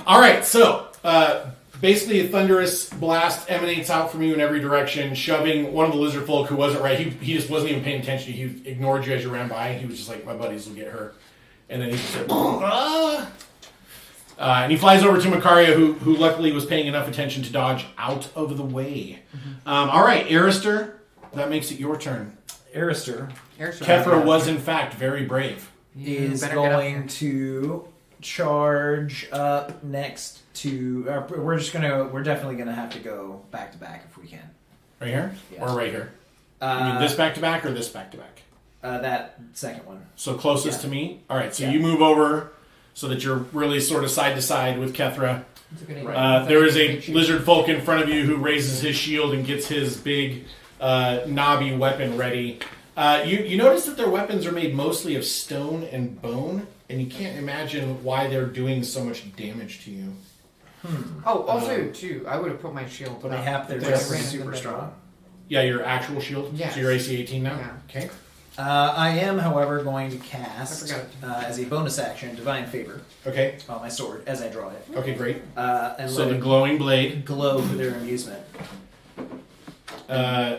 S2: All right, so basically a thunderous blast emanates out from you in every direction, shoving one of the lizard folk who wasn't right. He just wasn't even paying attention. He ignored you as you ran by. He was just like, my buddies will get hurt. And then he just said, ah! And he flies over to Makaria, who luckily was paying enough attention to dodge out of the way. All right, Arister, that makes it your turn.
S3: Arister
S2: Kethra was, in fact, very brave.
S3: is
S4: better get up
S3: going to charge up next to. We're definitely gonna have to go back to back if we can.
S2: Right here?
S3: Yeah.
S2: Or right here? You mean this back-to-back or this back-to-back?
S3: That second one.
S2: So closest
S3: Yeah.
S2: to me? All right, so
S3: Yeah.
S2: you move over so that you're really sort of side to side with Kethra.
S4: That's a good idea.
S2: There is a lizard folk in front of you who raises his shield and gets his big knobby weapon ready. You notice that their weapons are made mostly of stone and bone, and you can't imagine why they're doing so much damage to you.
S4: Oh, also, too, I would have put my shield
S3: But
S4: up.
S3: they have they're
S2: They're
S3: definitely
S4: ran in the
S3: super
S4: middle.
S3: strong.
S2: Yeah, your actual shield?
S4: Yes.
S2: So you're AC 18 now?
S4: Yeah.
S2: Okay.
S3: I am, however, going to cast
S4: I forgot.
S3: as a bonus action Divine Favor
S2: Okay.
S3: on my sword as I draw it,
S2: Okay, great.
S3: and
S2: So
S3: let
S2: the
S3: it
S2: glowing blade.
S3: glow for their amusement.
S2: Uh,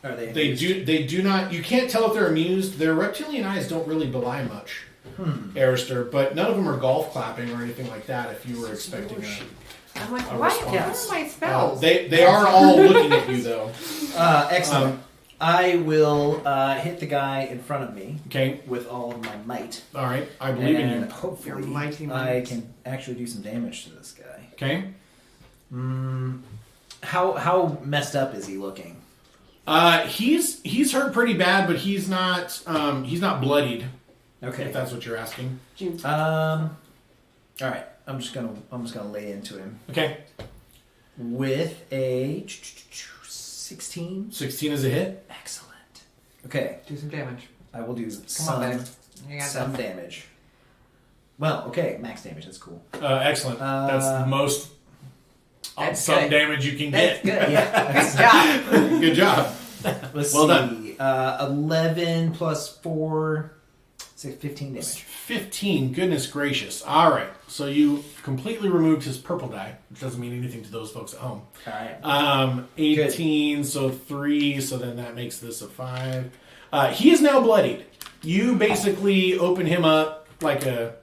S3: Are they?
S2: They
S3: amused?
S2: do not. You can't tell if they're amused. Their reptilian eyes don't really belie much, Arister. But none of them are golf clapping or anything like that. If you were expecting a,
S4: I'm like,
S2: a
S4: why?
S2: response.
S4: What are my spells?
S2: they are all looking at you though.
S3: Excellent. I will hit the guy in front of me
S2: Okay.
S3: with all of my might.
S2: All right. I believe in
S3: and
S2: you.
S3: hopefully
S4: Your mighty
S3: I
S4: might.
S3: can actually do some damage to this guy.
S2: Okay.
S3: How messed up is he looking?
S2: He's hurt pretty bad, but he's not bloodied.
S3: Okay.
S2: If that's what you're asking.
S3: All right. I'm just gonna lay into him
S2: Okay.
S3: with a 16.
S2: 16 is a hit.
S3: Excellent. Okay.
S4: Do some damage.
S3: I will do
S4: Come on,
S3: some
S4: babe. You got
S3: some
S4: that.
S3: damage. Well, okay, max damage. That's cool.
S2: Excellent. That's the most
S4: That's
S2: some
S4: good.
S2: damage you can
S4: That's
S2: get.
S4: good.
S3: Yeah.
S4: Good job.
S2: Good job.
S3: Let's
S2: Well
S3: see. 11 plus 4, 15 damage.
S2: 15. Goodness gracious. All right. So you completely removed his purple die, which doesn't mean anything to those folks at home.
S3: All right.
S2: 18, so 3, so then that makes this a 5. He is now bloodied. You basically open him up like a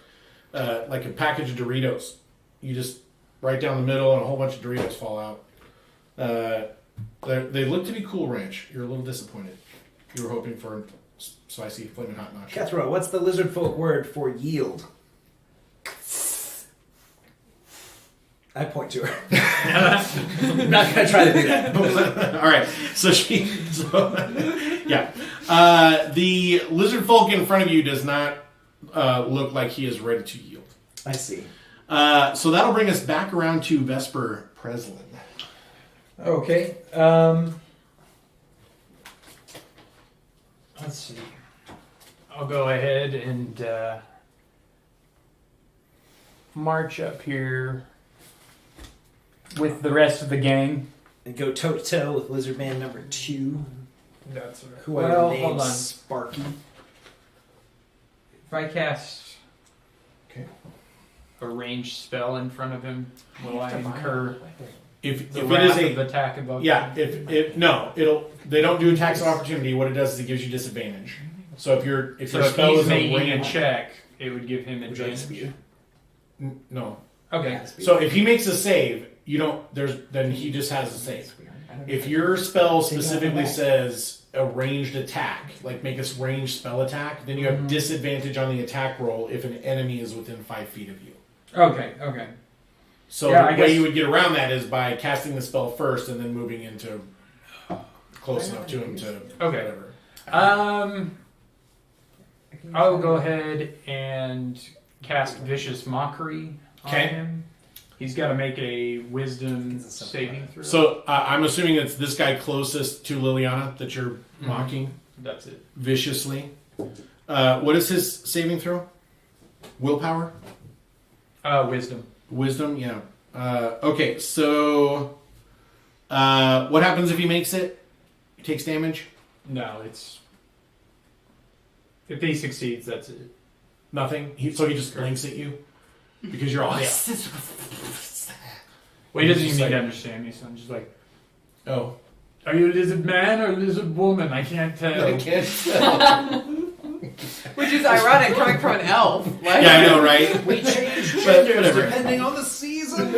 S2: package of Doritos. You just right down the middle, and a whole bunch of Doritos fall out. They look to be Cool Ranch. You're a little disappointed. You were hoping for spicy, flaming hot nacho.
S3: Kethra, what's the lizard folk word for yield? I point to her. I'm not going to try to do that.
S2: All right. So yeah. The lizard folk in front of you does not look like he is ready to yield.
S3: I see.
S2: So that'll bring us back around to Vesper Preslin.
S1: Okay. Let's see. I'll go ahead and march up here with the rest of the gang.
S3: And go toe to toe with lizard man number 2,
S1: That's
S3: who I
S1: well,
S3: named
S1: hold on.
S3: Sparky.
S1: If I cast
S2: Okay.
S1: a ranged spell in front of him, will I incur
S2: If
S1: the
S2: it
S1: wrath
S2: is
S1: of attack above?
S2: yeah, they don't do attacks of opportunity. What it does is it gives you disadvantage. So if your
S1: So
S2: your
S1: if
S2: spell
S1: he's
S2: is a
S1: making a
S2: range,
S1: check, it would give him
S3: Would you like
S1: advantage.
S3: speed?
S2: no.
S1: Okay.
S2: So if he makes a save, you don't. Then he just has a save. If your spell specifically says a ranged attack, like make a ranged spell attack, then you have disadvantage on the attack roll if an enemy is within 5 feet of you.
S1: Okay.
S2: So
S1: Yeah,
S2: the
S1: I
S2: way
S1: guess-
S2: you would get around that is by casting the spell first and then moving into close enough to him to
S1: Okay.
S2: whatever.
S1: I'll go ahead and cast Vicious Mockery on
S2: Okay.
S1: him. He's got to make a Wisdom
S3: Is it something
S1: saving
S3: like
S1: throw.
S2: So I'm assuming it's this guy closest to Liliana that you're mocking
S1: That's it.
S2: viciously. What is his saving throw? Willpower?
S1: Wisdom.
S2: Wisdom? Yeah. Okay, so what happens if he makes it? He takes damage?
S1: No, it's if he succeeds, that's it.
S2: Nothing? So he just blinks at you? Because you're all...
S1: Well, he doesn't
S2: He's
S1: even need
S2: just
S1: to understand me, so I'm just like,
S2: Oh,
S1: are you a lizard man or a lizard woman? I can't tell.
S2: I can't tell.
S4: Which is ironic coming from an elf. Like,
S2: Yeah, I know, right?
S3: We change
S2: But
S3: genders
S2: whatever.
S3: depending on the season.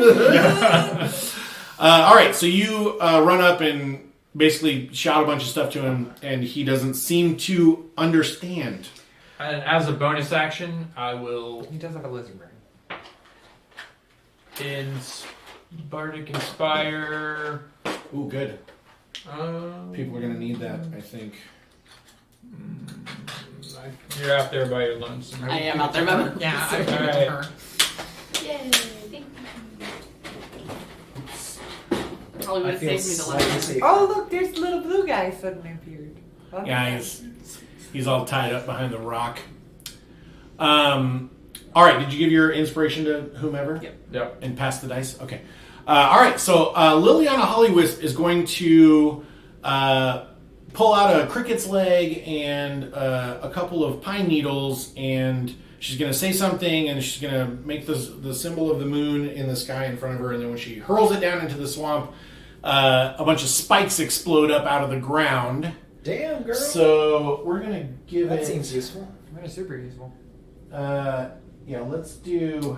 S2: All right, so you run up and basically shout a bunch of stuff to him, and he doesn't seem to understand.
S1: And as a bonus action, I will
S4: He does have a lizard brain.
S1: Bardic Inspire.
S2: Ooh, good. People are going to need that, I think.
S1: You're out there by your lonesome.
S5: I am out there, but
S4: Yeah, I
S1: All
S4: give it
S1: right.
S4: to her.
S5: Yay! Thank you. Probably would
S3: I
S5: have
S3: feel
S5: saved me the
S3: slightly
S5: last
S3: safer.
S4: Oh, look, there's the little blue guy suddenly appeared. That's
S2: Yeah,
S4: nice.
S2: he's all tied up behind the rock. All right, did you give your inspiration to whomever?
S1: Yep.
S2: And pass the dice? Okay. All right, so Liliana Hollywisp is going to pull out a cricket's leg and a couple of pine needles, and she's going to say something, and she's going to make the symbol of the moon in the sky in front of her, and then when she hurls it down into the swamp, a bunch of spikes explode up out of the ground.
S3: Damn, girl.
S2: So we're going to give
S3: that
S2: it...
S3: seems useful.
S4: That is super useful.
S2: Yeah, let's do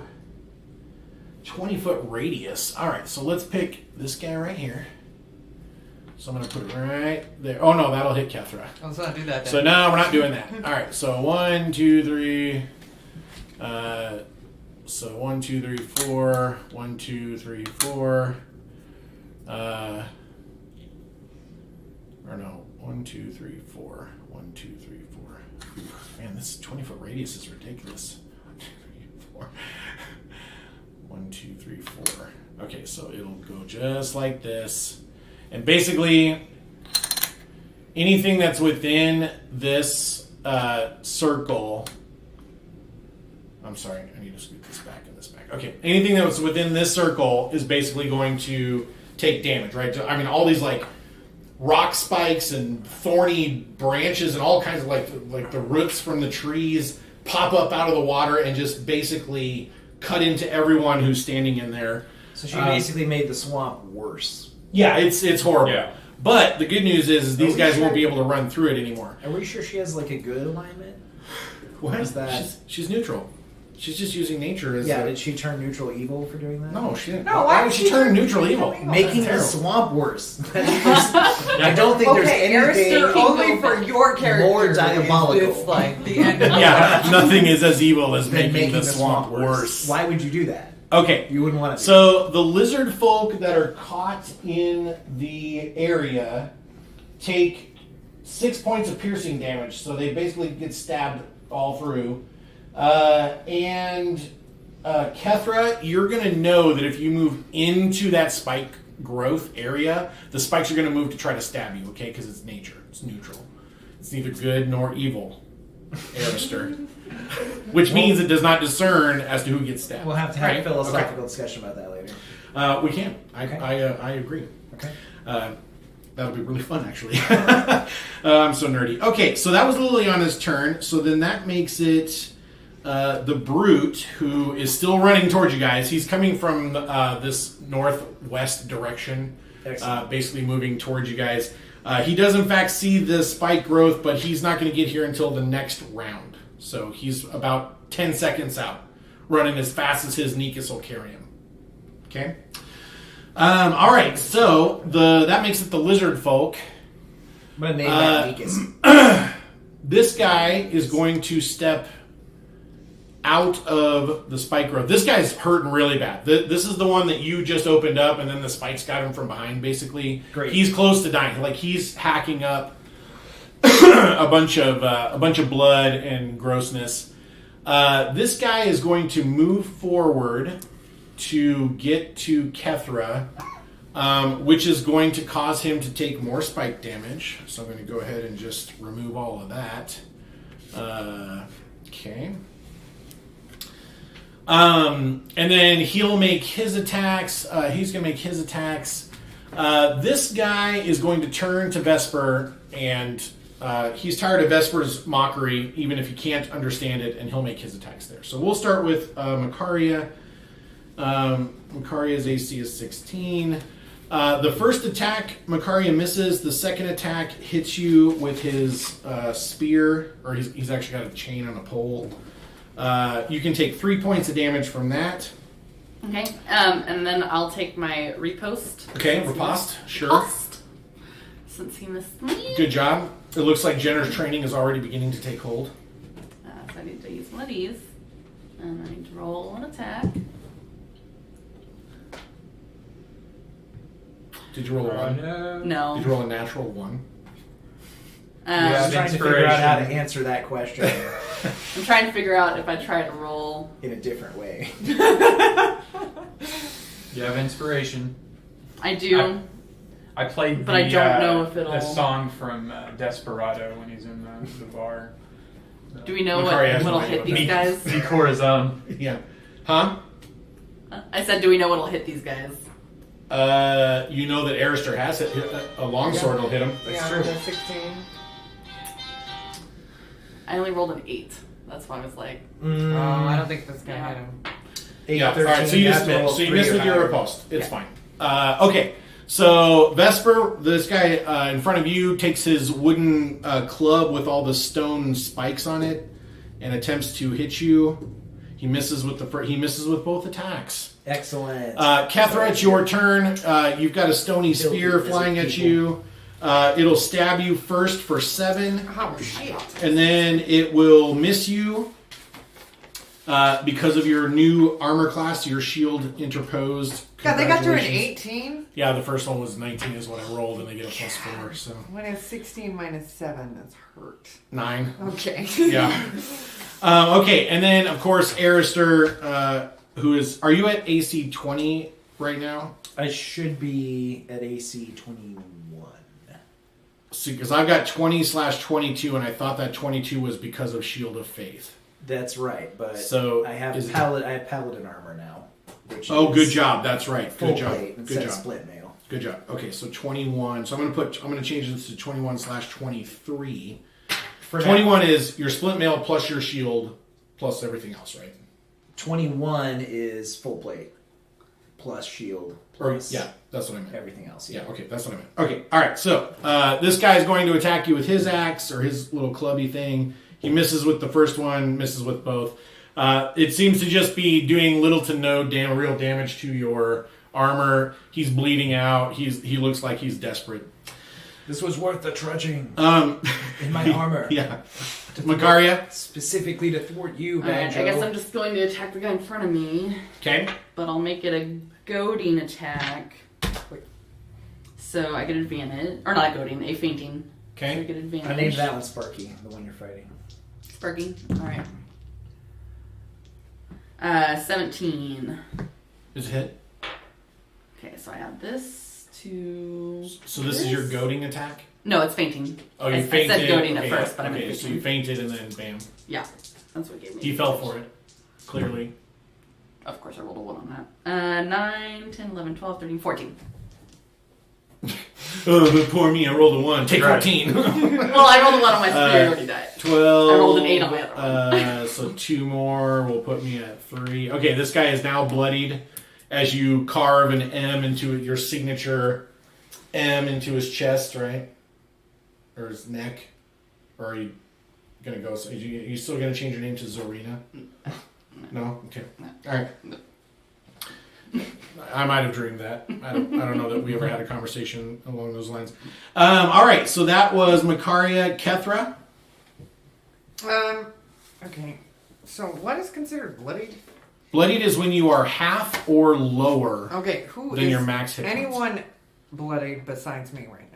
S2: 20-foot radius. All right, so let's pick this guy right here. So I'm going to put it right there. Oh, no, that'll hit Kethra.
S4: Let's not do that then.
S2: So no, we're not doing that. All right, so 1, 2, 3. So 1, 2, 3, 4. 1, 2, 3, 4. Or no, 1, 2, 3, 4. 1, 2, 3, 4. Man, this 20-foot radius is ridiculous. 1, 2, 3, 4. 1, 2, 3, 4. Okay, so it'll go just like this. And basically, anything that's within this circle... I'm sorry, I need to scoot this back and this back. Okay, anything that's within this circle is basically going to take damage, right? So, I mean, all these, like, rock spikes and thorny branches and all kinds of, like the roots from the trees pop up out of the water and just basically cut into everyone who's standing in there.
S3: So she basically made the swamp worse.
S2: Yeah, it's horrible.
S1: Yeah.
S2: But the good news is these
S3: we
S2: guys
S3: sure?
S2: won't be able to run through it anymore.
S3: Are we sure she has like a good alignment?
S2: What
S3: is that?
S2: She's neutral. She's just using nature as
S3: Yeah,
S2: a...
S3: did she turn neutral evil for doing that?
S2: No, she didn't.
S4: No,
S2: why would she turn neutral evil?
S3: Making the
S2: That's
S3: swamp worse. I don't think there's
S4: Okay,
S3: anything
S4: Arister, only for your character
S3: more diabolical.
S4: is this, like, the end of
S2: Yeah, nothing is as evil as
S3: than
S2: making the swamp worse.
S3: Why would you do that?
S2: Okay,
S3: You wouldn't want to.
S2: so the lizard folk that are caught in the area take 6 points of piercing damage, so they basically get stabbed all through. Kethra, you're going to know that if you move into that spike growth area, the spikes are going to move to try to stab you, okay? Because it's nature. It's neutral. It's neither good nor evil, Arister. Which means it does not discern as to who gets stabbed.
S3: We'll have to have
S2: Right?
S3: a philosophical discussion about that later.
S2: We can.
S3: Okay.
S2: I agree.
S3: Okay.
S2: That'll be really fun, actually. I'm so nerdy. Okay, so that was Liliana's turn. So then that makes it the Brute, who is still running towards you guys. He's coming from this northwest direction, basically moving towards you guys. He does, in fact, see the spike growth, but he's not going to get here until the next round. So he's about 10 seconds out, running as fast as his Nikus will carry him. Okay? All right, so that makes it the lizard folk.
S3: I'm going to name that Nikus.
S2: This guy is going to step out of the spike growth. This guy's hurting really bad. This is the one that you just opened up, and then the spikes got him from behind, basically.
S3: Great.
S2: He's close to dying. Like, he's hacking up a bunch of blood and grossness. This guy is going to move forward to get to Kethra, which is going to cause him to take more spike damage. So I'm going to go ahead and just remove all of that. Okay. And then he'll make his attacks. He's going to make his attacks. This guy is going to turn to Vesper, and he's tired of Vesper's mockery, even if he can't understand it, and he'll make his attacks there. So we'll start with Makaria. Macaria's AC is 16. The first attack, Macaria misses. The second attack hits you with his spear, or he's actually got a chain on a pole. You can take 3 points of damage from that.
S5: Okay. And then I'll take my repost.
S2: Okay, riposte, sure.
S5: Riposte. Since he missed me.
S2: Good job. It looks like Jenner's training is already beginning to take hold.
S5: So I need to use one of these. And I need to roll an attack.
S2: Did you roll a 1?
S1: no.
S5: No.
S2: Did you roll a natural 1?
S3: I'm
S1: Yeah,
S3: just trying to figure out how to
S1: inspiration.
S3: answer that question
S5: I'm trying to figure out if I try to roll.
S3: in a different way.
S1: You have inspiration.
S5: I do.
S1: I played
S5: But I don't know if it'll-
S1: the song from Desperado when he's in the bar.
S5: Do we know
S2: Macari has
S5: what'll
S2: no idea
S5: hit
S2: what
S5: these guys?
S1: The Corazon.
S2: Yeah. Huh?
S5: I said, do we know what'll hit these guys?
S2: You know that Arister has it. A longsword will hit him.
S3: That's true.
S4: That's 16.
S5: I only rolled an 8. That's why I was like,
S4: I don't think this guy
S5: Yeah.
S4: hit him.
S2: Yeah. All right. So you just missed. So you missed with your riposte. It's fine. Okay. So Vesper, this guy in front of you, takes his wooden club with all the stone spikes on it and attempts to hit you. He misses with he misses with both attacks.
S3: Excellent.
S2: Kethra, it's your turn. You've got a stony spear
S3: Filthy
S2: flying at
S3: lizard
S2: you. It'll stab you first for 7,
S4: Oh, shit.
S2: and then it will miss you because of your new armor class. Your shield interposed.
S4: God, they got through an
S2: Congratulations.
S4: 18?
S2: Yeah, the first one was 19 is what I rolled, and they get a +4, so
S4: When it's 16 minus 7, that's hurt.
S2: 9.
S4: Okay.
S2: Yeah. Okay, and then of course Arister, who is? Are you at AC 20 right now?
S3: I should be at AC 21.
S2: Because I've got 20/22, and I thought that 22 was because of Shield of Faith.
S3: That's right, but
S2: So
S3: I have
S2: is it-
S3: paladin armor now. Which
S2: Oh,
S3: is
S2: good job. That's right.
S3: Full
S2: Good job.
S3: plate
S2: Good
S3: instead of
S2: job.
S3: split mail.
S2: Good job. Okay, so 21. So I'm gonna change this to 21/23.
S3: For now,
S2: 21 is your split mail plus your shield plus everything else, right?
S3: 21 is full plate plus shield
S2: Or
S3: plus
S2: yeah, that's what I meant.
S3: everything else.
S2: Yeah, okay, that's what I meant. Okay, all right. So this guy is going to attack you with his axe or his little clubby thing. He misses with the first one, misses with both. It seems to just be doing little to no real damage to your armor. He's bleeding out. He looks like he's desperate.
S3: This was worth the trudging
S2: Um,
S3: in my armor.
S2: yeah, Macaria.
S3: Specifically to thwart you,
S5: alright,
S3: Banjo.
S5: I guess I'm just going to attack the guy in front of me,
S2: Okay.
S5: but I'll make it a goading attack. So I get advantage, or not goading, a fainting. So I
S2: Okay.
S5: get advantage.
S3: I named that one Sparky, the one you're fighting.
S5: Sparky. Alright. 17.
S2: Is it hit?
S5: Okay, so I add this to.
S2: So this is your goading attack.
S5: No, it's fainting.
S2: Oh, you
S5: I
S2: fainted.
S5: said goading
S2: okay,
S5: at first, but I meant
S2: okay. So
S5: fainting.
S2: you fainted and then bam.
S5: Yeah, that's what gave me.
S2: He fell for it. Clearly.
S5: Of course, I rolled a 1 on that. 9, 10, 11, 12, 13, 14.
S2: Oh, but poor me. I rolled a 1. Take
S1: Right.
S2: 14.
S5: Well, I rolled a 1 on my spear when he died.
S2: 12.
S5: I rolled an 8 on my other one.
S2: So 2 more will put me at 3. Okay, this guy is now bloodied as you carve an M into your signature M into his chest, right? Or his neck. Or are you gonna go? Are you still gonna change your name to Zorina? No. Okay. All right. I might have dreamed that. I don't know that we ever had a conversation along those lines. All right. So that was Macaria. Kethra.
S4: Okay. So what is considered bloodied?
S2: Bloodied is when you are half or lower
S4: Okay, who
S2: than
S4: is
S2: your max hit points.
S4: anyone bloodied besides me right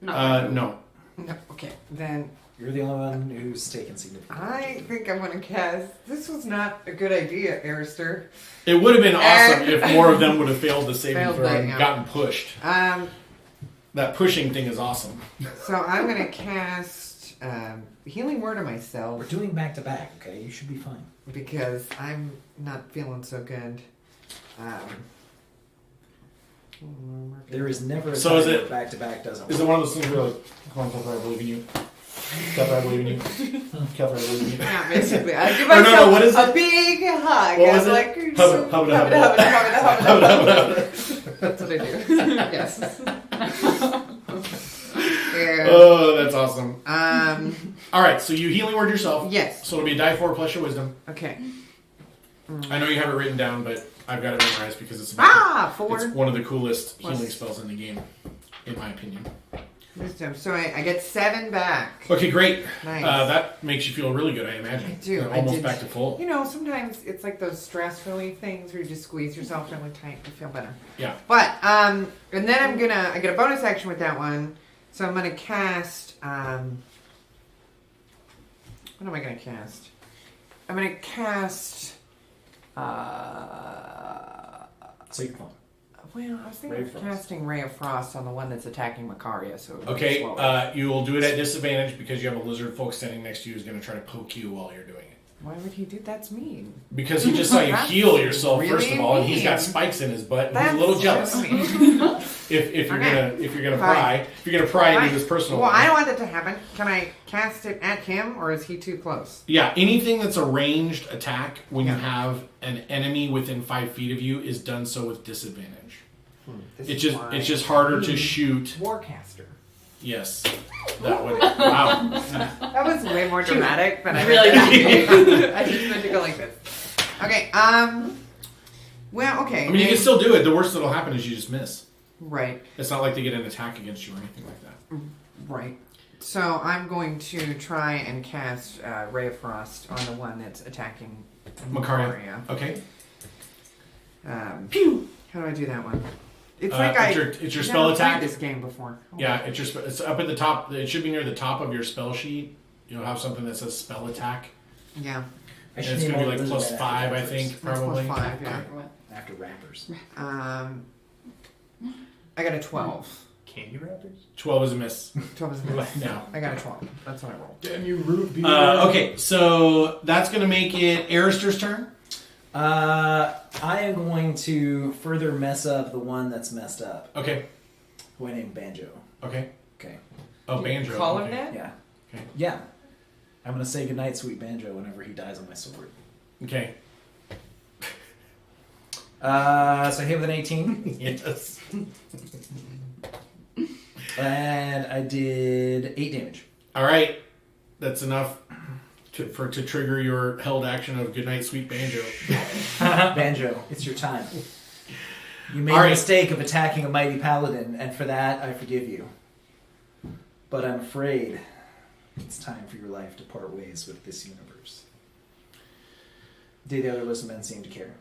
S4: now?
S2: No.
S4: No. Okay, then
S3: You're the only one who's taken significant.
S4: I think I'm gonna cast. This was not a good idea, Arister.
S2: It would have been awesome if more of them would have failed the saving
S4: Failed
S2: throw
S4: that,
S2: and
S4: yeah.
S2: gotten pushed. That pushing thing is awesome.
S4: So I'm gonna cast healing word on
S3: We're
S4: myself
S3: doing back to back, okay? You should be fine.
S4: because I'm not feeling so good.
S3: There is never a
S2: So
S3: time
S2: is it-
S3: where back to back doesn't
S2: Is it
S3: work.
S2: one of those things where like, come on, I believe in you? Catherine, I believe in you. Catherine, I believe in you.
S4: Yeah, basically. I give
S2: Or no,
S4: myself
S2: what is
S4: a
S2: it?
S4: big hug.
S2: What was
S4: I'm
S2: it?
S4: like,
S2: Hubba, hubba, hubba,
S4: That's what I do. Yes. Yeah.
S2: Oh, that's awesome.
S4: Um.
S2: All right, so you healing word yourself.
S4: Yes.
S2: So it'll be a die 4 plus your wisdom.
S4: Okay.
S2: I know you have it written down, but I've got it memorized because it's
S4: 4
S2: it's one of the coolest
S4: Plus-
S2: healing spells in the game, in my opinion.
S4: wisdom. So I get 7 back.
S2: Okay, great.
S4: Nice.
S2: That makes you feel really good, I imagine.
S4: I do,
S2: You're
S4: I
S2: almost
S4: did.
S2: back to full.
S4: You know, sometimes it's like those stress relief things where you just squeeze yourself really tight and feel better.
S2: Yeah.
S4: But and then I get a bonus action with that one. So I'm gonna cast what am I gonna cast? I'm gonna cast
S3: So you're fine.
S4: well, I was thinking
S3: Ray
S4: of
S3: of Frost.
S4: casting Ray of Frost on the one that's attacking Macaria, so it would
S2: Okay,
S4: slow it.
S2: you will do it at disadvantage because you have a lizard folk standing next to you who's going to try to poke you while you're doing it.
S4: Why would he do that's mean?
S2: Because he just saw you
S4: That's
S2: heal yourself
S4: really
S2: first of all, and he's got
S4: mean.
S2: spikes in his butt, and
S4: That's
S2: he's a little jealous.
S4: so mean.
S2: If you're
S4: Okay.
S2: gonna
S4: Fine.
S2: pry into
S4: Fine.
S2: this personal.
S4: Well,
S2: one.
S4: I don't want that to happen. Can I cast it at him, or is he too close?
S2: Yeah, anything that's a ranged attack when
S4: Yeah.
S2: you have an enemy within 5 feet of you is done so with disadvantage.
S4: This
S2: It's
S4: is
S2: just
S4: why-
S2: it's just harder to shoot.
S4: Warcaster.
S2: Yes, that would. Wow.
S4: That was way more dramatic than I
S5: Really
S4: meant. I just meant to go like this. Okay. Well, okay.
S2: I mean, you can still do it. The worst that'll happen is you just miss.
S4: Right.
S2: It's not like they get an attack against you or anything like that.
S4: Right. So I'm going to try and cast Ray of Frost on the one that's attacking
S2: Macaria. Okay.
S4: Pew! How do I do that one? It's like
S2: it's your
S4: I've
S2: spell
S4: never played
S2: attack.
S4: this game before. Oh,
S2: Yeah, it's up at the top. It should be near the top of your spell sheet. You'll have something that says spell attack.
S4: Yeah.
S2: And it's going to be like plus 5, I think,
S4: That's
S2: probably.
S4: plus 5. Yeah.
S3: After rappers.
S4: I got a 12.
S6: Candy wrappers?
S2: 12 is a miss.
S4: 12 is a miss.
S2: No.
S4: I got a 12. That's what I rolled.
S6: Damn you, root beer.
S2: Okay, so that's going to make it Arister's turn.
S3: I am going to further mess up the one that's messed up.
S2: Okay.
S3: Who I named Banjo.
S2: Okay.
S3: Okay.
S2: Oh, Banjo.
S4: Call him
S2: okay.
S4: that?
S3: Yeah.
S2: Okay.
S3: Yeah. I'm gonna say goodnight, sweet Banjo, whenever he dies on my sword.
S2: Okay.
S3: So I hit with an 18,
S2: Yes.
S3: and I did 8 damage.
S2: All right. That's enough to trigger your held action of goodnight, sweet Banjo.
S3: Banjo, it's your time. You made
S2: All
S3: the
S2: right.
S3: mistake of attacking a mighty paladin, and for that I forgive you. But I'm afraid it's time for your life to part ways with this universe. Did the other lizardmen seem to care?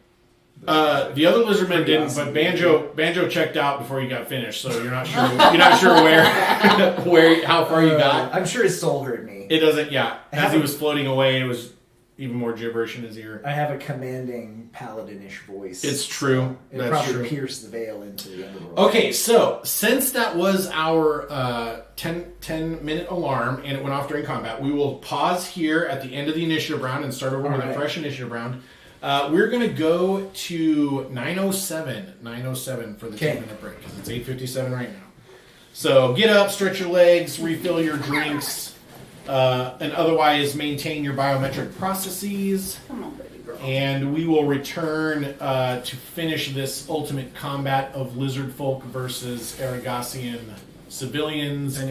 S2: The other lizardmen didn't, but Banjo checked out before you got finished, so you're not sure where how far you got.
S3: I'm sure his soul heard me.
S2: It doesn't. Yeah, as he was floating away, it was even more gibberish in his ear.
S3: I have a commanding paladinish voice.
S2: It's true.
S3: It
S2: That's
S3: probably
S2: true.
S3: pierced the veil into the underworld.
S2: Okay, so since that was our 10-minute alarm and it went off during combat, we will pause here at the end of the initiative round and start over with a
S3: Alright.
S2: fresh initiative round. We're going to go to 9:07 for the
S3: Okay.
S2: 10-minute break because it's 8:57 right now. So get up, stretch your legs, refill your drinks, and otherwise maintain your biometric processes.
S5: Come on, baby girl.
S2: And we will return to finish this ultimate combat of lizard folk versus Arragassian civilians and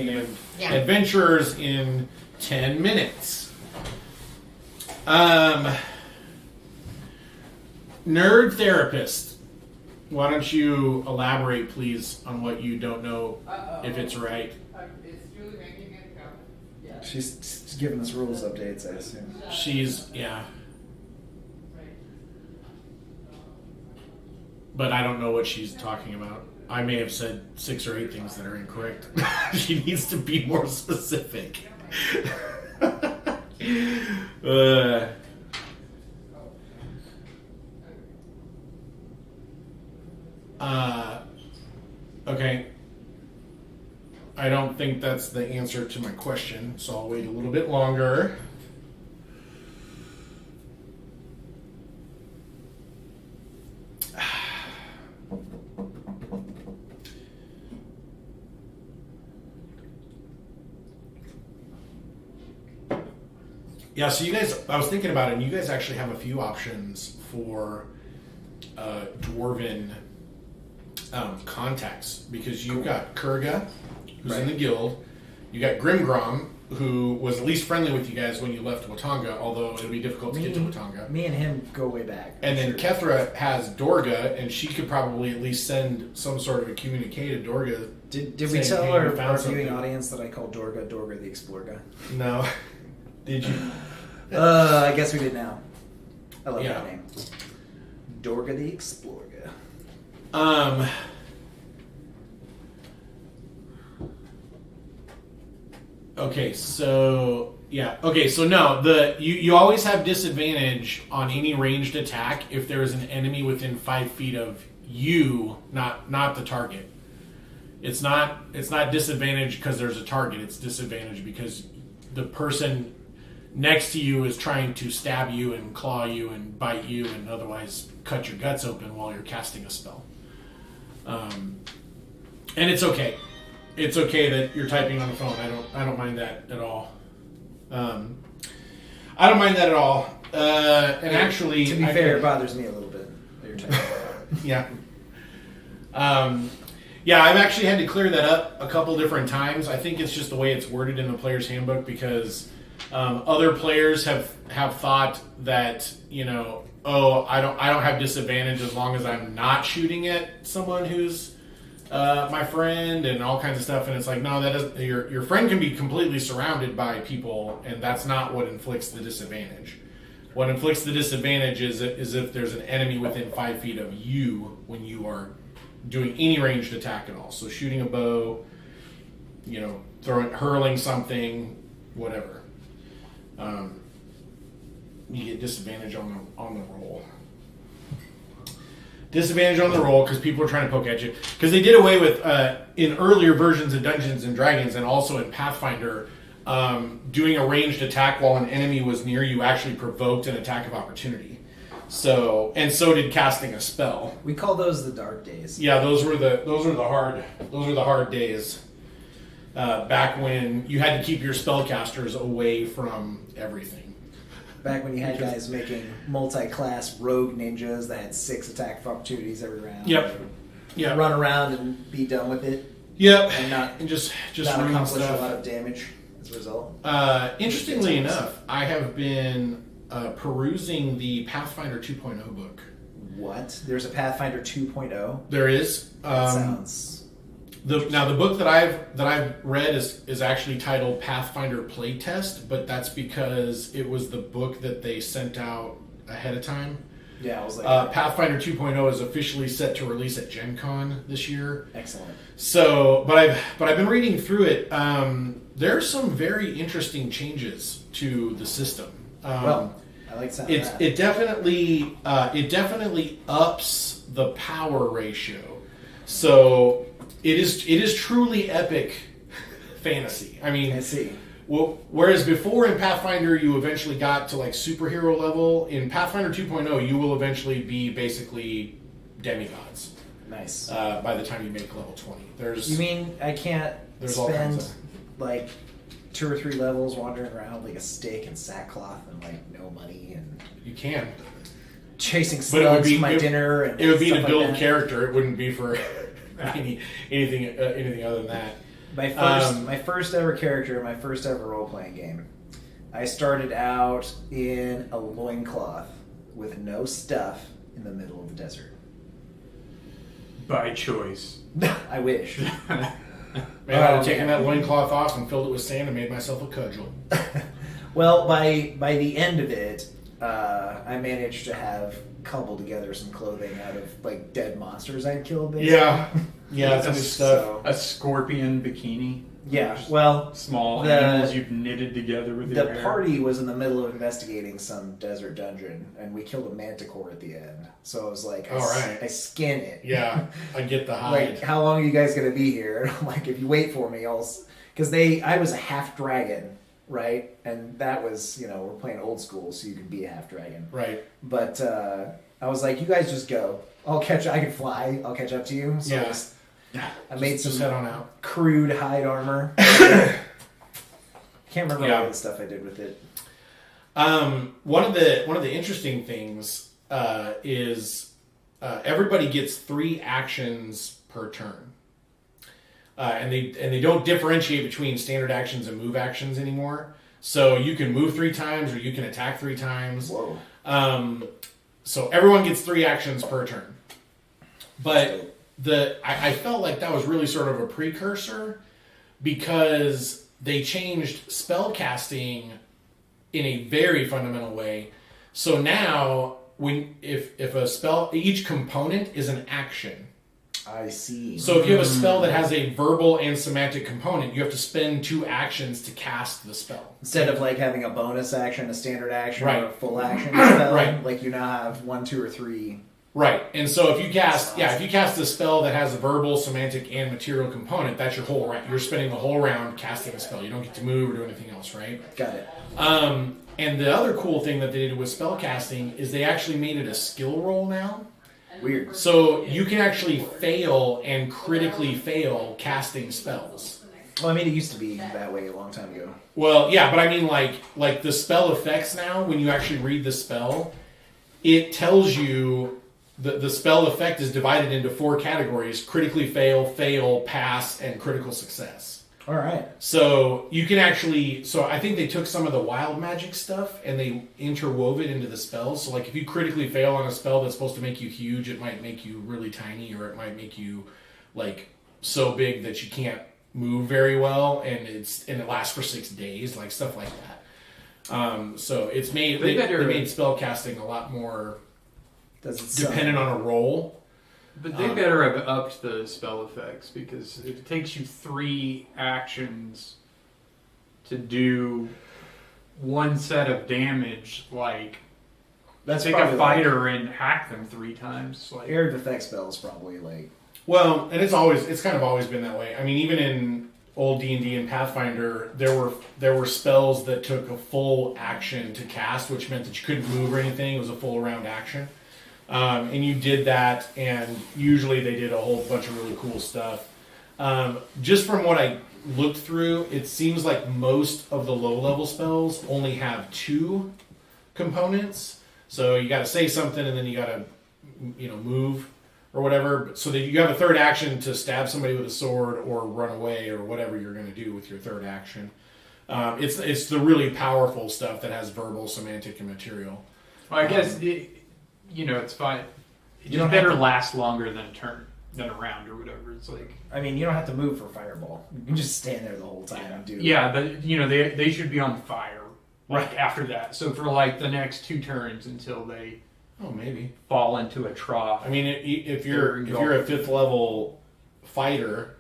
S2: adventurers in 10 minutes. Nerd therapist, why don't you elaborate, please, on what you don't know if it's right?
S4: Is Julie making it go? Yeah.
S3: She's giving us rules updates, I assume.
S2: Yeah. But I don't know what she's talking about. I may have said 6 or 8 things that are incorrect. She needs to be more specific. Okay. I don't think that's the answer to my question, so I'll wait a little bit longer. Yeah, so you guys, I was thinking about it, and you guys actually have a few options for dwarven contacts, because you've got Kurga, who's in the guild. You got Grimgrom, who was at least friendly with you guys when you left Watanga, although it'll be difficult to get to Watanga.
S3: Me and him go way back.
S2: And then
S3: Sure.
S2: Kethra has Dorga, and she could probably at least send some sort of a communique to Dorga.
S3: Did we
S2: saying,
S3: tell
S2: "Hey,
S3: our
S2: we found
S3: viewing
S2: something."
S3: audience that I called Dorga the Explorga?
S2: No. Did you?
S3: I guess we did now. I love
S2: Yeah.
S3: that name. Dorga the Explorga.
S2: Okay, so yeah. Okay, so no, you always have disadvantage on any ranged attack if there is an enemy within 5 feet of you, not the target. It's not disadvantage because there's a target. It's disadvantage because the person next to you is trying to stab you and claw you and bite you and otherwise cut your guts open while you're casting a spell. And it's okay. It's okay that you're typing on the phone. I don't mind that at all. I don't mind that at all. And actually,
S3: To be fair, it bothers me a little bit that you're typing.
S2: yeah. Yeah, I've actually had to clear that up a couple different times. I think it's just the way it's worded in the player's handbook, because other players have thought that, I don't have disadvantage as long as I'm not shooting at someone who's my friend and all kinds of stuff. And it's like, no, that doesn't. Your friend can be completely surrounded by people, and that's not what inflicts the disadvantage. What inflicts the disadvantage is if there's an enemy within 5 feet of you when you are doing any ranged attack at all. So shooting a bow, hurling something, whatever. You get disadvantage on the roll. Disadvantage on the roll because people are trying to poke at you. Because they did away with, in earlier versions of Dungeons and Dragons and also in Pathfinder, doing a ranged attack while an enemy was near you actually provoked an attack of opportunity. So did casting a spell.
S3: We call those the dark days.
S2: Yeah, those were the hard days. Back when you had to keep your spellcasters away from everything.
S3: Back when you had guys making multi-class rogue ninjas that had 6 attack of opportunities every round.
S2: Yep. Yeah.
S3: Run around and be done with it.
S2: Yep.
S3: And
S2: just
S3: not
S2: ruin
S3: accomplish
S2: stuff.
S3: a lot of damage as a result.
S2: Interestingly enough, I have been perusing the Pathfinder 2.0 book.
S3: What? There's a Pathfinder 2.0?
S2: There is.
S3: That sounds...
S2: The book that I've read is actually titled Pathfinder Playtest, but that's because it was the book that they sent out ahead of time.
S3: Yeah, I was like...
S2: Pathfinder 2.0 is officially set to release at Gen Con this year.
S3: Excellent.
S2: So, but I've been reading through it. There's some very interesting changes to the system.
S3: Well, I like sound of that.
S2: It definitely ups the power ratio. So it is truly epic fantasy. I mean,
S3: I see.
S2: Well, whereas before in Pathfinder you eventually got to like superhero level, in Pathfinder 2.0 you will eventually be basically demigods.
S3: Nice.
S2: By the time you make level 20.
S3: You mean I can't
S2: There's all kinds
S3: spend like 2 or 3 levels wandering around like a stick and sackcloth and like no money and
S2: You can.
S3: chasing
S2: But it would
S3: slugs
S2: be
S3: for my dinner and
S2: It would be
S3: stuff
S2: to
S3: like
S2: build
S3: that.
S2: character. It wouldn't be for anything other than that.
S3: My first ever character, my first ever role playing game. I started out in a loincloth with no stuff in the middle of the desert.
S1: By choice.
S3: I wish.
S2: Man, I had taken that loincloth off and filled it with sand and made myself a cudgel.
S3: Well, by the end of it, I managed to have cobbled together some clothing out of like dead monsters I'd killed. Basically.
S2: Yeah, that's good stuff.
S3: So,
S1: A scorpion bikini.
S3: yeah, well,
S1: Small
S3: The-
S1: animals you've knitted together with your
S3: the
S1: hair.
S3: party was in the middle of investigating some desert dungeon, and we killed a manticore at the end. So I was like,
S2: All right.
S3: I skin it.
S2: Yeah, I get the hide.
S3: Like, how long are you guys gonna be here? And I'm like, if you wait for me, because I was a half dragon, right? And that was, we're playing old school, so you can be a half dragon.
S2: Right.
S3: But I was like, you guys just go. I can fly. I'll catch up to you. So
S2: Yeah.
S3: I made
S2: Just
S3: some
S2: head on out.
S3: crude hide armor. Can't remember
S2: Yeah.
S3: all the stuff I did with it.
S2: One of the interesting things is everybody gets 3 actions per turn, and they don't differentiate between standard actions and move actions anymore. So you can move 3 times, or you can attack 3 times.
S3: Whoa.
S2: So everyone gets 3 actions per turn. But I felt like that was really sort of a precursor, because they changed spell casting in a very fundamental way. So now, if a spell, each component is an action.
S3: I see.
S2: So if you have a spell that has a verbal and semantic component, you have to spend 2 actions to cast the spell.
S3: Instead of like having a bonus action, a standard action,
S2: Right.
S3: or a full action spell,
S2: Right.
S3: like you now have 1, 2, or 3.
S2: Right, and so if you cast a spell that has a verbal, semantic, and material component, that's your whole round. You're spending the whole round casting a spell. You don't get to move or do anything else, right?
S3: Got it.
S2: And the other cool thing that they did with spell casting is they actually made it a skill roll now.
S3: Weird.
S2: So you can actually fail and critically fail casting spells.
S3: Well, I mean, it used to be that way a long time ago.
S2: Well, yeah, but I mean, like the spell effects now, when you actually read the spell, it tells you the spell effect is divided into 4 categories: critically fail, pass, and critical success.
S3: All right.
S2: So you can actually, so I think they took some of the wild magic stuff and they interwove it into the spells. So like if you critically fail on a spell that's supposed to make you huge, it might make you really tiny, or it might make you like so big that you can't move very well, and it lasts for 6 days, like stuff like that. So it's made they made spell casting a lot more dependent on a roll.
S1: But they better have upped the spell effects, because if it takes you 3 actions to do 1 set of damage, like
S3: That's
S1: take
S3: probably
S1: a fighter and hack them 3 times. Like,
S3: air defect spells probably like.
S2: Well, and it's kind of always been that way. I mean, even in old D&D and Pathfinder, there were spells that took a full action to cast, which meant that you couldn't move or anything. It was a full round action. And you did that, and usually they did a whole bunch of really cool stuff. Just from what I looked through, it seems like most of the low-level spells only have 2 components. So you got to say something, and then you got to, move or whatever. So that you have a third action to stab somebody with a sword or run away or whatever you're going to do with your third action. It's the really powerful stuff that has verbal, semantic, and material.
S1: well, I guess it's fine. It
S3: You
S1: just
S3: don't
S1: better
S3: have to-
S1: last longer than a round or whatever. It's like,
S3: I mean, you don't have to move for fireball. You can just stand there the whole time and do.
S1: yeah, they should be on fire like after that. So for like the next 2 turns until they
S2: Maybe.
S1: fall into a trough.
S2: I mean, if you're a 5th level fighter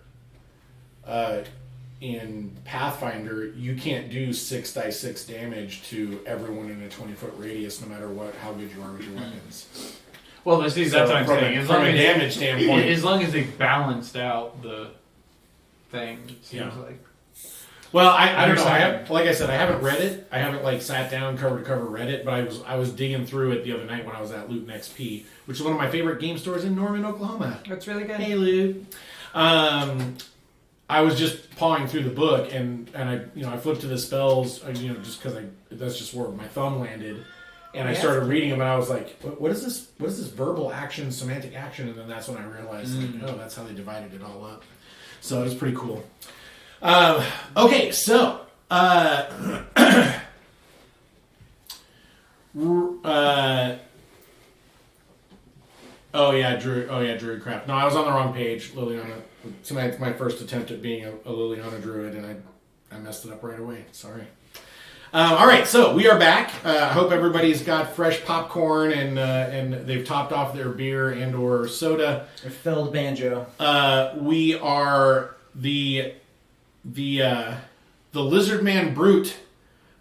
S2: in Pathfinder, you can't do 6d6 damage to everyone in a 20-foot radius, no matter how good you are with your weapons.
S1: Well, that's what I'm saying.
S2: From a damage standpoint,
S1: as long as they balanced out the thing, it seems like.
S2: Well, I don't know.
S1: Understand.
S2: Like I said, I haven't read it. I haven't sat down cover to cover read it, but I was digging through it the other night when I was at Loot and XP, which is one of my favorite game stores in Norman, Oklahoma.
S4: That's really good.
S2: Hey, Loot. I was just pawing through the book, and I flipped to the spells, just because that's just where my thumb landed, and I started reading them, and I was like, what is this? What is this verbal action, semantic action? And then that's when I realized, that's how they divided it all up. So it was pretty cool. Okay, so Druid crap. No, I was on the wrong page, Liliana. Tonight's my first attempt at being a Liliana Druid, and I messed it up right away. Sorry. All right, so we are back. I hope everybody's got fresh popcorn and they've topped off their beer and or soda.
S3: A filled banjo.
S2: We are the lizard man brute,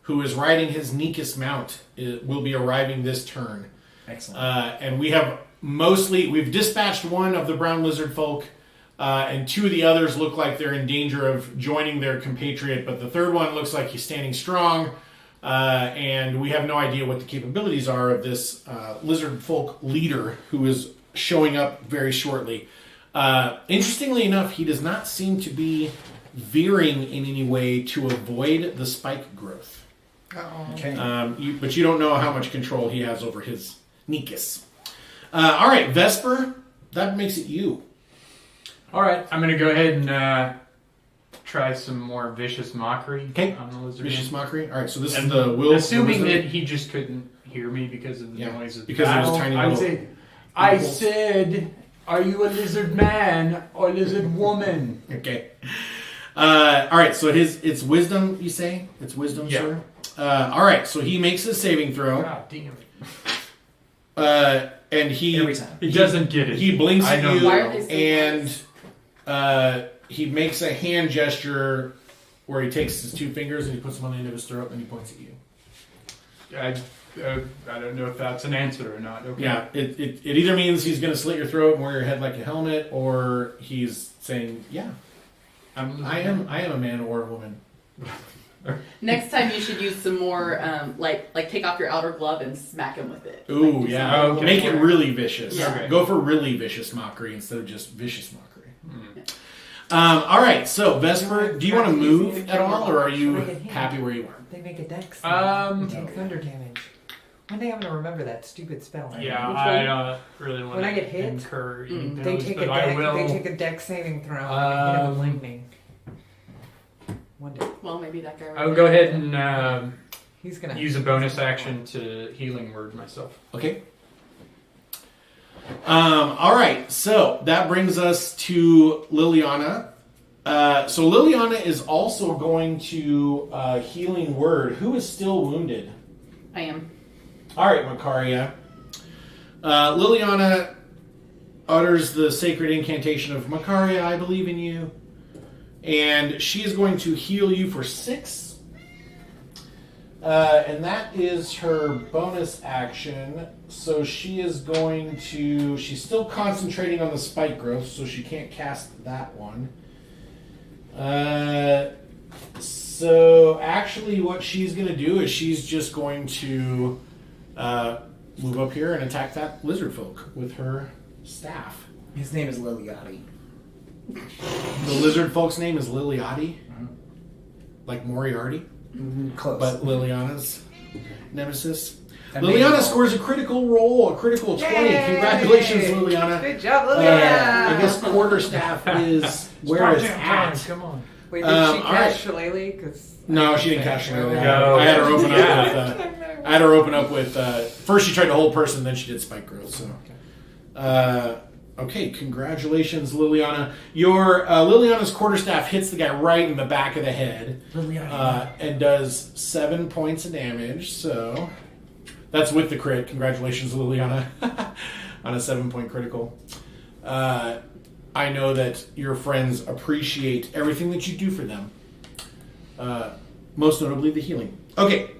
S2: who is riding his Nekus mount, will be arriving this turn.
S3: Excellent.
S2: And we've dispatched one of the brown lizard folk, and 2 of the others look like they're in danger of joining their compatriot, but the third one looks like he's standing strong, and we have no idea what the capabilities are of this lizard folk leader who is showing up very shortly. Interestingly enough, he does not seem to be veering in any way to avoid the spike growth.
S3: Okay.
S2: But you don't know how much control he has over his Nikus. All right, Vesper, that makes it you.
S1: All right, I'm gonna go ahead and try some more vicious mockery
S2: Okay.
S1: on the lizard.
S2: Vicious mockery. All right, so this
S1: And
S2: is the will.
S1: assuming
S2: the
S1: that
S2: wisdom.
S1: he just couldn't hear me because of the
S2: Yeah,
S1: noise of the
S2: because of his
S1: battle,
S2: tiny
S1: I would
S2: little
S1: say, I
S2: nipples.
S1: said, are you a lizard man or lizard woman?
S2: Okay. All right, so it's wisdom. You say it's wisdom,
S1: Yeah.
S2: sir. All right, so he makes a saving throw,
S1: God damn it.
S2: and he
S3: Every time.
S1: He doesn't get it.
S2: He blinks
S1: I
S2: at
S1: know
S2: you,
S5: Why are they so
S2: and he makes a hand gesture where he takes his two fingers and he puts them on the end of his throat, and he points at you.
S1: I don't know if that's an answer or not. Okay.
S2: Yeah, it either means he's going to slit your throat and wear your head like a helmet, or he's saying, "Yeah, I am a man or a woman."
S5: Next time you should use some more, like take off your outer glove and smack him with it.
S2: Ooh,
S5: Like, do
S2: yeah.
S1: Oh,
S5: something
S1: okay.
S2: Make it
S5: more-
S2: really vicious.
S5: Yeah.
S1: Okay.
S2: Go for really vicious mockery instead of just vicious mockery.
S1: Hmm.
S2: All right, so Vesper, do you want to move at all, or are you
S4: Right in here.
S2: happy where you are?
S4: They make a dex.
S1: Um,
S4: They take thunder damage. One day I'm gonna remember that stupid spell.
S1: Yeah,
S5: Which
S1: I
S5: one?
S1: don't really want
S4: When
S1: to
S4: I get hit,
S1: incur any
S4: They
S1: penalties,
S4: take
S1: but
S4: a
S1: I
S4: deck.
S1: will.
S4: They take a deck saving throw. And hit him with
S1: Um,
S4: lightning. One day
S5: Well, maybe that guy. right
S1: I will
S5: there.
S1: go ahead and
S4: he's gonna
S1: use a bonus action to healing word myself.
S2: Okay. All right, so that brings us to Liliana. So Liliana is also going to healing word. Who is still wounded?
S5: I am.
S2: All right, Makaria. Liliana utters the sacred incantation of Makaria, I believe in you. And she is going to heal you for 6. And that is her bonus action. So she is going to... She's still concentrating on the spike growth, so she can't cast that one. So actually what she's going to do is she's just going to move up here and attack that lizard folk with her staff.
S3: His name is Liliati.
S2: The lizard folk's name is Liliati, like Moriarty,
S3: Close.
S2: but Liliana's nemesis.
S3: That
S2: Liliana
S3: made-
S2: scores a critical roll, a critical 20.
S4: Yay!
S2: Congratulations, Liliana.
S4: Good job, Liliana.
S2: I guess quarterstaff is where it's at.
S1: Come on.
S4: Wait, did
S2: all
S4: she
S2: right.
S4: catch Shillelagh? Because
S2: No, she didn't catch Liliana.
S1: No.
S2: I had her open
S1: Yeah.
S2: up with. I had her open up with. First, she tried to hold person, then she did spike growth. So, okay, congratulations, Liliana. Your Liliana's quarterstaff hits the guy right in the back of the head, and does 7 points of damage. So that's with the crit. Congratulations, Liliana, on a 7-point critical. I know that your friends appreciate everything that you do for them. Most notably the healing. Okay,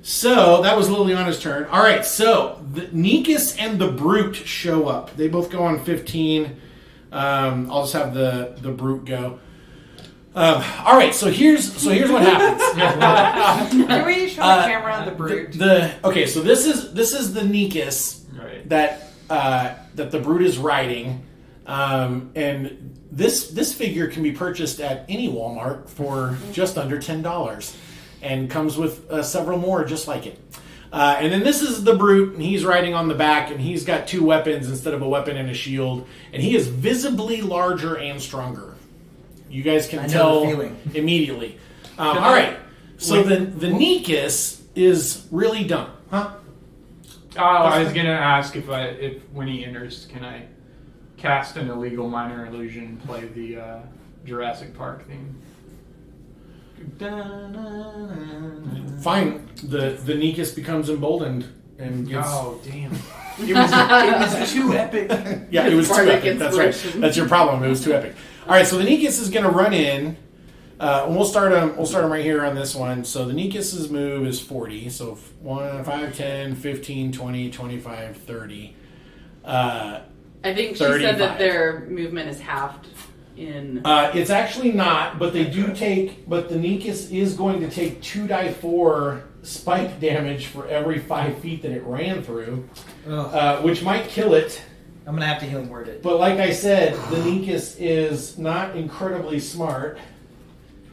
S2: so that was Liliana's turn. All right, so the Nikus and the Brute show up. They both go on 15. I'll just have the Brute go. All right, so here's what happens.
S4: can we show the camera on the brute?
S2: Okay, so this is the Nikus
S1: Right.
S2: that the Brute is riding, and this figure can be purchased at any Walmart for just under $10, and comes with several more just like it. And then this is the Brute, and he's riding on the back, and he's got 2 weapons instead of a weapon and a shield, and he is visibly larger and stronger. You guys can
S3: I know
S2: tell
S3: the feeling.
S2: immediately. All right, so the Nikus is really dumb, huh?
S1: Oh, I was gonna ask if when he enters, can I cast an illegal minor illusion and play the Jurassic Park theme?
S2: Fine. The Nikus becomes emboldened and gets.
S1: Oh damn! It was too epic.
S2: Yeah, it was too
S5: Bardic
S2: epic. That's right.
S5: inspiration.
S2: That's your problem. It was too epic. All right, so the Nikus is going to run in. And we'll start him. We'll start him right here on this one. So the Nikus's move is 40. So 1, 5, 10, 15, 20, 25, 30.
S5: I think she
S2: 35.
S5: said that their movement is halved in.
S2: It's actually not, but they do take. But the Nikus is going to take 2d4 spike damage for every 5 feet that it ran through, which might kill it.
S3: I'm gonna have to healing word it.
S2: But like I said, the Nikus is not incredibly smart.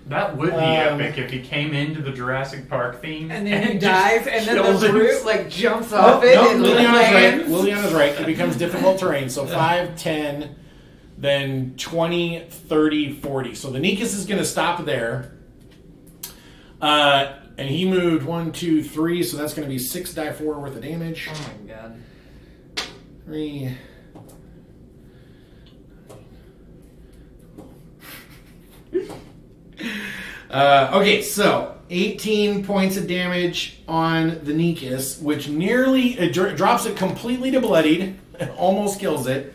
S1: That would be epic if he came into the Jurassic Park theme
S4: And then he
S1: just
S4: dies, and then
S1: kills
S4: the
S1: it.
S4: brute like jumps off it and lands.
S2: Liliana's right. It becomes difficult terrain. So 5, 10, then 20, 30, 40. So the Nikus is going to stop there. And he moved 1, 2, 3. So that's going to be 6 die 4 worth of damage.
S4: Oh my god.
S2: 3. Okay, so 18 points of damage on the Nikus, which nearly drops it completely to bloodied and almost kills it.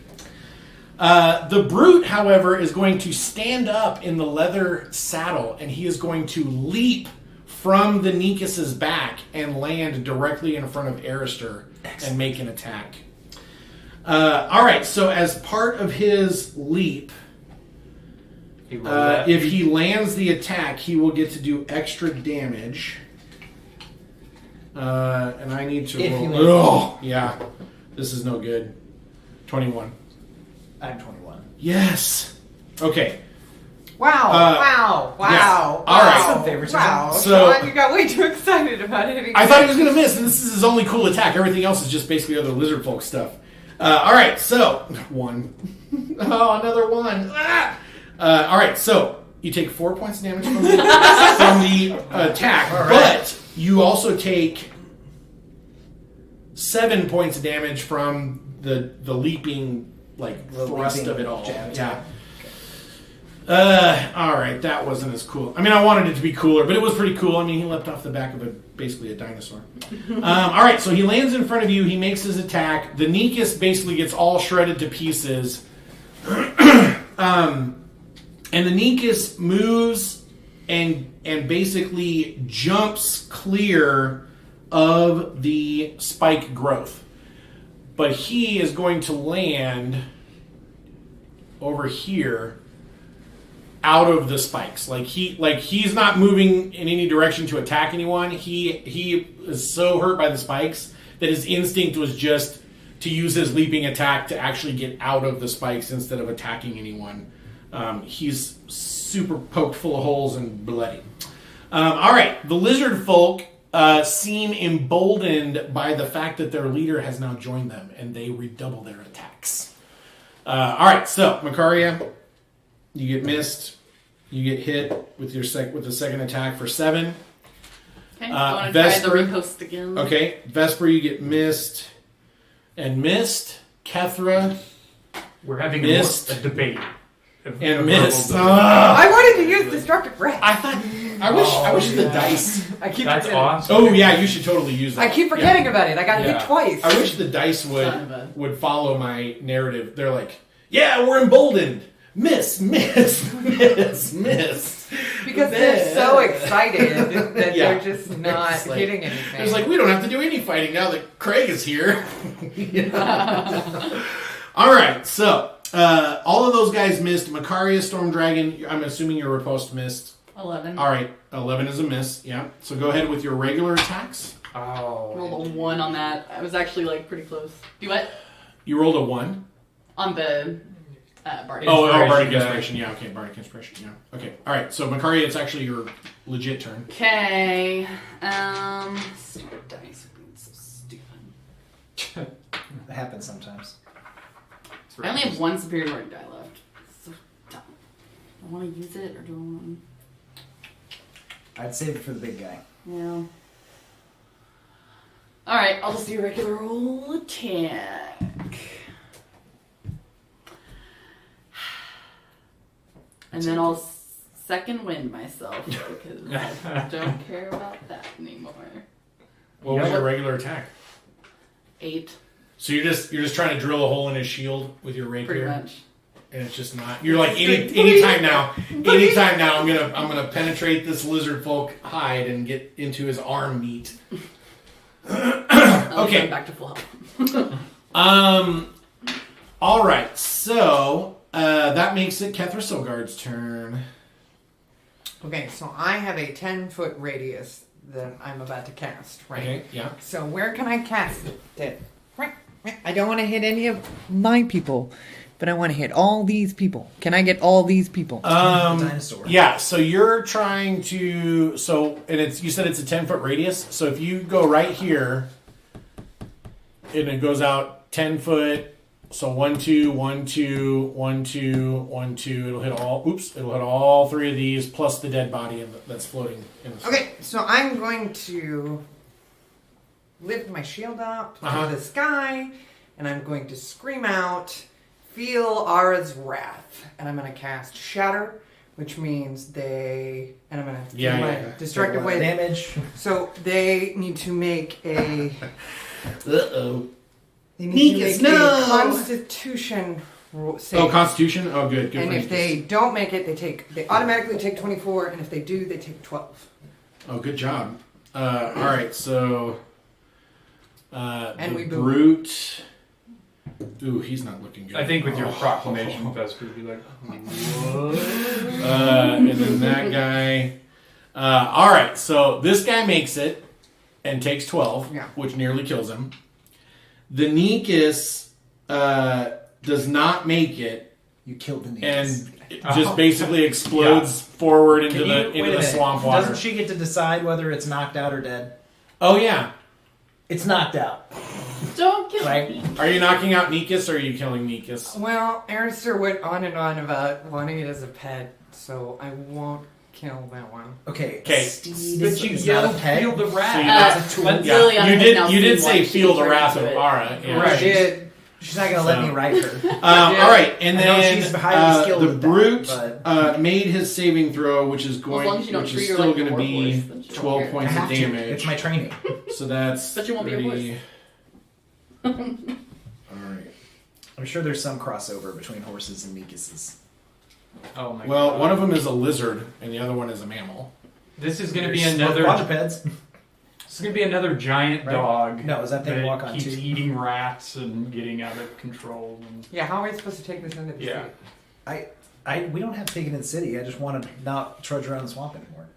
S2: The brute, however, is going to stand up in the leather saddle, and he is going to leap from the Nikus's back and land directly in front of Arister and make an attack. All right, so as part of his leap, if he lands the attack, he will get to do extra damage. And I need to roll. Oh, yeah. This is no good. 21.
S3: I'm 21.
S2: Yes. Okay.
S4: Wow! Wow!
S2: All
S4: Wow!
S2: right.
S3: Some favoritism.
S4: Wow!
S2: So-
S4: Sean, you got way too excited about it.
S2: I thought he was going to miss, and this is his only cool attack. Everything else is just basically other lizard folk stuff. All right, so 1. Oh, another 1. All right, so you take 4 points of damage from the attack, but you also take 7 points of damage from the leaping thrust
S3: leaping
S2: of it all.
S3: jab.
S2: Yeah. All right, that wasn't as cool. I mean, I wanted it to be cooler, but it was pretty cool. I mean, he leapt off the back of basically a dinosaur. All right, so he lands in front of you. He makes his attack. The Nikus basically gets all shredded to pieces. And the Nikus moves and basically jumps clear of the spike growth. But he is going to land over here out of the spikes. He's not moving in any direction to attack anyone. He is so hurt by the spikes that his instinct was just to use his leaping attack to actually get out of the spikes instead of attacking anyone. He's super poked full of holes and bloody. All right, the lizard folk seem emboldened by the fact that their leader has now joined them, and they redouble their attacks. All right, so Makaria, you get missed. You get hit with the second attack for 7.
S5: Okay, I want to try the
S2: Vesper.
S5: riposte again.
S2: Okay, Vesper, you get missed and missed. Kethra
S1: We're having
S2: Missed.
S1: a debate.
S2: and missed.
S4: I wanted to use destructive breath.
S2: I wish the dice.
S4: I keep
S1: That's
S4: forgetting.
S1: awesome.
S2: Oh yeah, you should totally use that.
S4: I keep forgetting about it. I got
S1: Yeah.
S4: hit twice.
S2: I wish the dice
S5: Son of a-
S2: would follow my narrative. They're like, yeah, we're emboldened. Miss.
S4: Because they're so excited that
S2: Yeah.
S4: they're just not
S2: It's like-
S4: hitting anything.
S2: It's like, we don't have to do any fighting now that Craig is here. All right, so all of those guys missed. Makaria, Storm Dragon, I'm assuming your riposte missed.
S5: 11.
S2: All right, 11 is a miss. Yeah, so go ahead with your regular attacks.
S1: Oh.
S5: Rolled a 1 on that. I was actually pretty close. Do what?
S2: You rolled a 1.
S5: On the Bardic.
S2: Bardic
S1: yeah.
S2: Inspiration. Yeah, okay, Bardic Inspiration. Yeah, okay. All right, so Makaria, it's actually your legit turn.
S5: Okay. Stupid dice are being so stupid.
S3: It happens sometimes.
S5: I only have 1 superiority die left. So dumb. Do I want to use it or do I want
S3: I'd save it for the big guy.
S5: to? Yeah. Alright, I'll just do a regular roll attack. And then I'll second wind myself because I don't care about that anymore.
S2: What was your regular attack?
S5: 8,
S2: So you're just trying to drill a hole in his shield with your rapier,
S5: pretty much.
S2: and it's just not. You're like anytime now I'm gonna penetrate this lizard folk hide and get into his arm meat. Okay.
S5: Back to full health.
S2: All right. So that makes it Kethra Sogard's turn.
S4: Okay, so I have a 10-foot radius that I'm about to cast, right?
S2: Okay. Yeah.
S4: So where can I cast it? I don't want to hit any of my people. but I want to hit all these people. Can I get all these people?
S3: Dinosaur.
S2: Yeah, so you're trying to you said it's a 10-foot radius. So if you go right here, and it goes out 10 foot. So 1, 2, 1, 2, 1, 2, 1, 2. It'll hit all 3 of these plus the dead body that's floating in the
S4: Okay, so I'm going to lift my shield up to the sky, and I'm going to scream out, "Feel Ara's wrath!" And I'm going to cast Shatter, which means and I'm going to do my destructive wave
S3: damage.
S4: So they need to make a. They need
S2: Negus,
S4: to make
S2: no!
S4: a Constitution save.
S2: Oh, Constitution. Oh, good.
S4: And
S2: for
S4: if they don't make it, they automatically take 24, and if they do, they take 12.
S2: Oh, good job. All right, so
S4: And
S2: the
S4: we boom.
S2: brute. Ooh, he's not looking good.
S1: I think with your proclamation, Vesper would be like, what?
S2: And then that guy. All right, so this guy makes it and takes 12, which nearly kills him. The Nekus does not make it.
S3: You killed the Nekus.
S2: And it just basically explodes forward into the swamp water.
S3: Doesn't she get to decide whether it's knocked out or dead?
S2: Oh, yeah.
S3: It's knocked out.
S5: Don't kill
S3: Right?
S5: me.
S2: Are you knocking out Nekus or are you killing Nekus?
S4: Well, Arister went on and on about wanting it as a pet, so I won't kill that one.
S3: Okay.
S2: Okay.
S3: Steed
S1: But
S3: is,
S1: you
S3: is not a
S1: yelled,
S3: pet.
S1: feel the wrath.
S2: So
S3: That's a tool.
S5: But
S2: Yeah,
S5: Liliana has now
S2: you did
S5: seen
S2: say
S5: why she
S2: feel the
S5: turned
S2: wrath
S5: into
S2: of
S5: it.
S2: Ara. Yeah.
S3: Right.
S4: She did.
S3: She's not going to let me write her.
S2: All right, and
S3: I know
S2: then
S3: she's highly skilled
S2: the
S3: at that,
S2: brute
S3: but-
S2: made his saving throw, which is
S5: Well, as long as you don't
S2: which is
S5: treat her
S2: still
S5: like a
S2: going to be
S5: warhorse, then she won't
S2: 12
S5: care.
S2: points
S3: I
S2: of
S3: have to.
S2: damage.
S3: It's my training.
S2: So that's
S5: But you won't be a horse.
S2: 30. All right.
S3: I'm sure there's some crossover between horses and Nekuses.
S1: Oh my
S2: Well,
S1: god.
S2: one of them is a lizard, and the other one is a mammal.
S1: This is going to be
S3: There's
S1: another.
S3: quadrupeds.
S1: This is going to be another giant
S3: Right?
S1: dog.
S3: No, is that thing walk on
S1: keeps
S3: two?
S1: eating rats and getting out of control. And
S4: Yeah, how are we supposed to take this into the
S1: Yeah.
S4: city?
S3: We don't have to take it in the city. I just want to not trudge around the swamp anymore.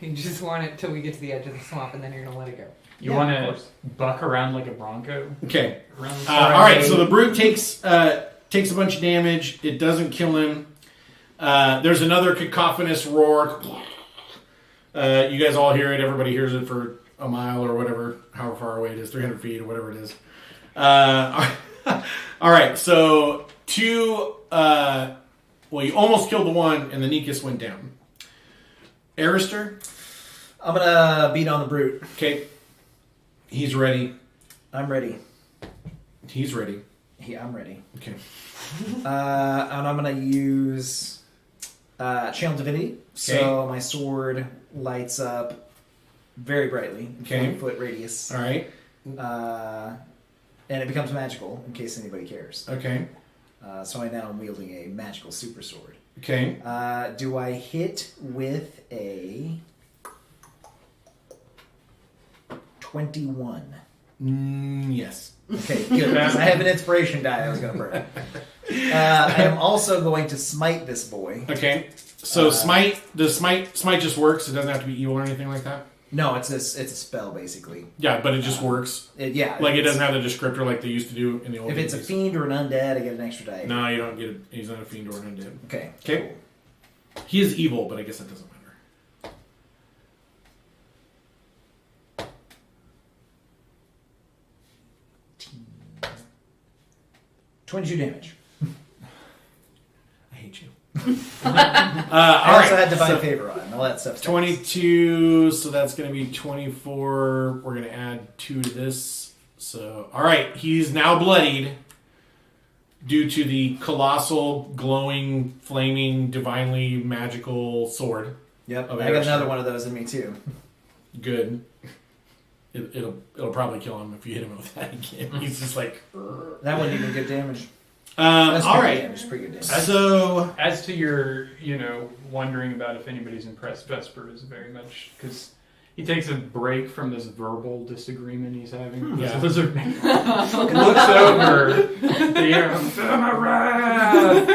S4: You just want it till we get to the edge of the swamp, and then you're gonna let it go.
S1: you
S3: Yeah,
S1: want
S3: of
S1: to
S3: course.
S1: buck around like a bronco.
S2: Okay.
S1: Around the
S2: All right, so the brute takes a bunch of damage. It doesn't kill him. There's another cacophonous roar. You guys all hear it. Everybody hears it for a mile or whatever, however far away it is, 300 feet or whatever it is. All right, so two. Well, you almost killed the one, and the Nekus went down. Arister,
S3: I'm going to beat on the brute.
S2: okay. He's ready.
S3: I'm ready.
S2: He's ready.
S3: Yeah, I'm ready.
S2: Okay.
S3: And I'm going to use Channel Divinity. So my sword lights up very brightly.
S2: Okay.
S3: 40-foot radius.
S2: All right.
S3: And it becomes magical, in case anybody cares.
S2: Okay.
S3: So I now am wielding a magical super sword.
S2: Okay.
S3: Do I hit with a 21?
S2: Yes.
S3: Okay, good. 'Cause I have an inspiration die I was going to burn. I am also going to smite this boy.
S2: Okay. So smite just works. It doesn't have to be evil or anything like that.
S3: No, it's a spell, basically.
S2: Yeah, but it just works. Like it doesn't have the descriptor like they used to do in the old
S3: If it's a
S2: days.
S3: fiend or an undead, I get an extra die.
S2: No, you don't get it. He's not a fiend or an undead.
S3: Okay.
S2: Okay. He is evil, but I guess that doesn't matter.
S3: Cool. 22 damage.
S2: I hate you.
S3: I also had Divine Favor on. All that stuff.
S2: 22, so that's going to be 24. We're going to add 2 to this. So, all right, he's now bloodied due to the colossal, glowing, flaming, divinely magical sword.
S3: Yep.
S2: of
S3: I got
S2: Arister.
S3: another one of those in me too.
S2: Good. It'll probably kill him if you hit him with that again. He's just like.
S3: That wasn't even good damage.
S2: All
S3: That's pretty
S2: right.
S3: good damage. Pretty good damage.
S2: So
S1: As to your, wondering about if anybody's impressed, Vesper is very much, because he takes a break from this verbal disagreement he's having. This
S2: Yeah.
S1: lizard man looks over,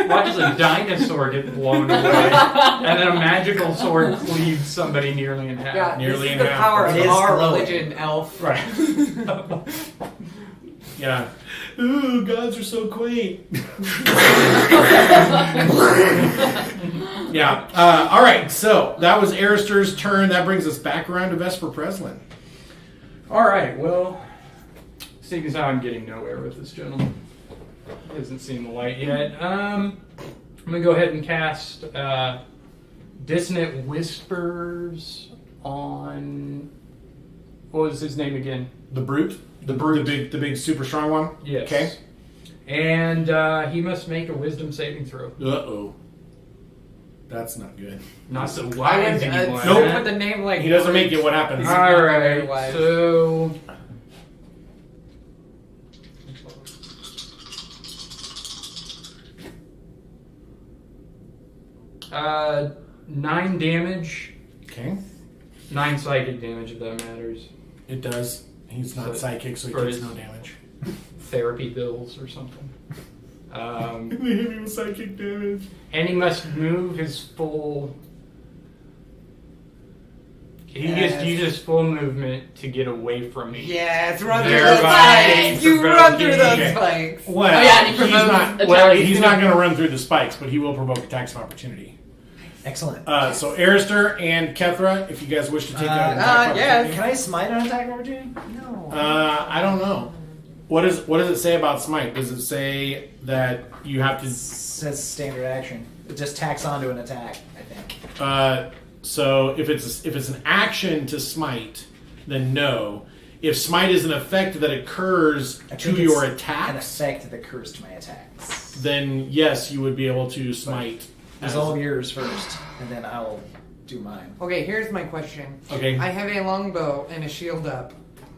S1: watches a dinosaur get blown away, and then a magical sword cleaves somebody nearly in half.
S4: Yeah,
S2: Nearly
S4: this
S2: in
S4: is the
S2: half.
S4: power
S3: It
S4: of
S3: is
S4: our
S3: glowing.
S4: religion, elf.
S2: right. Yeah. Ooh, gods are so quaint. Yeah. All right. So that was Arister's turn. That brings us back around to Vesper Preslin.
S1: All right. Well, seeing as how I'm getting nowhere with this gentleman, he hasn't seen the light yet. I'm gonna go ahead and cast Dissonant Whispers on. What was his name again?
S2: The brute. The big, super strong one.
S1: Yes.
S2: Okay.
S1: And he must make a Wisdom saving throw.
S2: Uh-oh. That's not good.
S1: Not so
S4: I
S1: wise
S4: would
S1: anymore.
S2: Nope.
S4: with the name like
S2: He doesn't make it. What happens?
S4: He's-
S1: All
S4: not
S1: right.
S4: very wise.
S1: So. Uh, 9 damage,
S2: Okay.
S1: 9 psychic damage if that matters.
S2: It does. He's not
S1: So-
S2: psychic, so he
S1: for
S2: takes
S1: his-
S2: no damage.
S1: Therapy bills or something.
S2: They hit me with psychic damage.
S1: And he must move his full. He just uses full movement to get away from me.
S4: Yes, run through
S1: There
S4: those
S1: by
S4: spikes. You run through those
S2: Okay.
S4: spikes.
S2: Well,
S5: Oh, yeah, and he
S2: he's
S5: provokes
S2: not.
S5: attacks.
S2: Well, he's not going to run through the spikes, but he will provoke attacks of opportunity.
S3: Excellent.
S2: So Arister and Kethra, if you guys wish to take that attack of
S4: yes.
S2: opportunity.
S3: Can I smite on attack of opportunity?
S4: No.
S2: I don't know. What does it say about smite? Does it say that you have to?
S3: It says standard action. It just tacks onto an attack, I think.
S2: So if it's an action to smite, then no. If smite is an effect that occurs
S3: I
S2: to
S3: think
S2: your
S3: it's
S2: attacks,
S3: an effect that occurs to my attacks.
S2: then yes, you would be able to smite.
S3: Resolve yours first, and then I'll do mine.
S4: Okay, here's my question.
S2: Okay.
S4: I have a longbow and a shield up.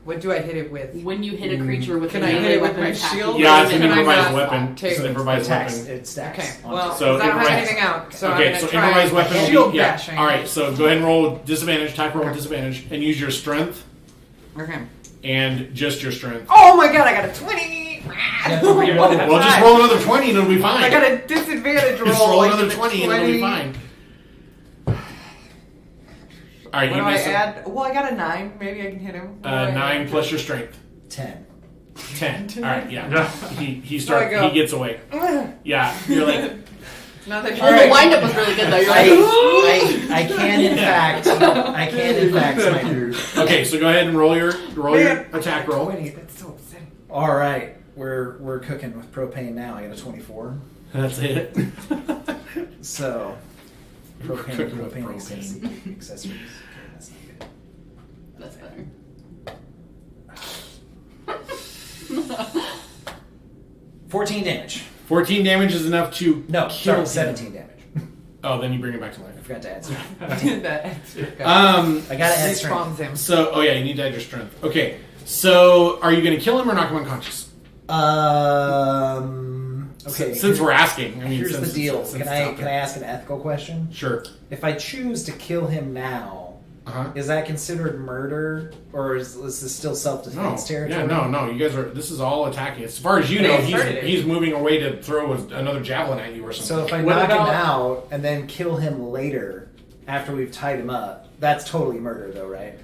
S4: What do I hit it with?
S5: When you hit a creature with
S4: Can
S5: a
S4: I hit
S5: melee
S4: it with
S5: weapon
S4: my
S5: attack,
S4: shield?
S2: Yeah, it's an
S4: Can I
S2: improvised
S4: not
S2: weapon.
S4: take
S2: It's an
S4: it?
S2: improvised
S3: Attacks,
S2: weapon.
S3: it stacks.
S4: Okay,
S3: onto
S4: well,
S3: it.
S2: So
S4: I don't have
S2: improvised-
S4: anything out, so
S2: Okay,
S4: I'm
S2: so
S4: gonna try
S2: improvised weapon will
S4: shield
S2: be, yeah.
S4: bashing.
S2: All right, so go ahead and roll disadvantage. Attack roll with disadvantage, and use your strength
S4: Okay.
S2: and just your strength.
S4: Oh my god, I got a 20!
S3: have to re-roll.
S2: Well, just roll another 20 and it'll be fine.
S4: I got a disadvantage roll.
S2: Just roll
S4: like
S2: another
S4: the
S2: 20 and it'll be fine. All right,
S4: What
S2: you
S4: do I
S2: miss
S4: add? Well, I got a 9. Maybe I can hit him. What do I
S2: 9
S4: add?
S2: plus your strength.
S3: 10.
S2: 10. All right, yeah. He starts.
S4: There I go.
S2: He gets away. Yeah, you're like.
S4: Now that
S5: Well, the windup was really good though. You're like,
S3: I can in fact smite through.
S2: Okay, so go ahead and roll your
S4: Man.
S2: attack roll.
S4: 20, that's so upsetting.
S3: All right, we're cooking with propane now. I got a 24.
S2: That's it.
S3: So propane,
S2: Cooking with
S3: propane,
S2: propane.
S3: accessories. Okay, that's not good.
S5: that's better.
S3: 14 damage.
S2: 14 damage is enough to
S3: No,
S2: kill
S3: sorry,
S2: him.
S3: 17 damage.
S2: Oh, then you bring it back to life.
S3: I forgot to add strength.
S4: That extra guy.
S3: I gotta add strength.
S4: Respawns him.
S2: So, oh yeah, you need to add your strength. Okay, so are you going to kill him or knock him unconscious?
S3: Okay.
S2: Since we're asking, I mean,
S3: Here's
S2: since
S3: the deal.
S2: since
S3: Can
S2: it's
S3: I
S2: out there.
S3: ask an ethical question?
S2: Sure.
S3: If I choose to kill him now,
S2: Uh-huh.
S3: is that considered murder, or is this still
S2: No,
S3: self-defense territory?
S2: yeah, no. You guys are. This is all attacking. As far as you
S4: They
S2: know,
S4: started it.
S2: he's moving away to throw another javelin at you or something.
S3: So if I
S1: What
S3: knock him
S1: about-
S3: out and then kill him later after we've tied him up, that's totally murder, though, right?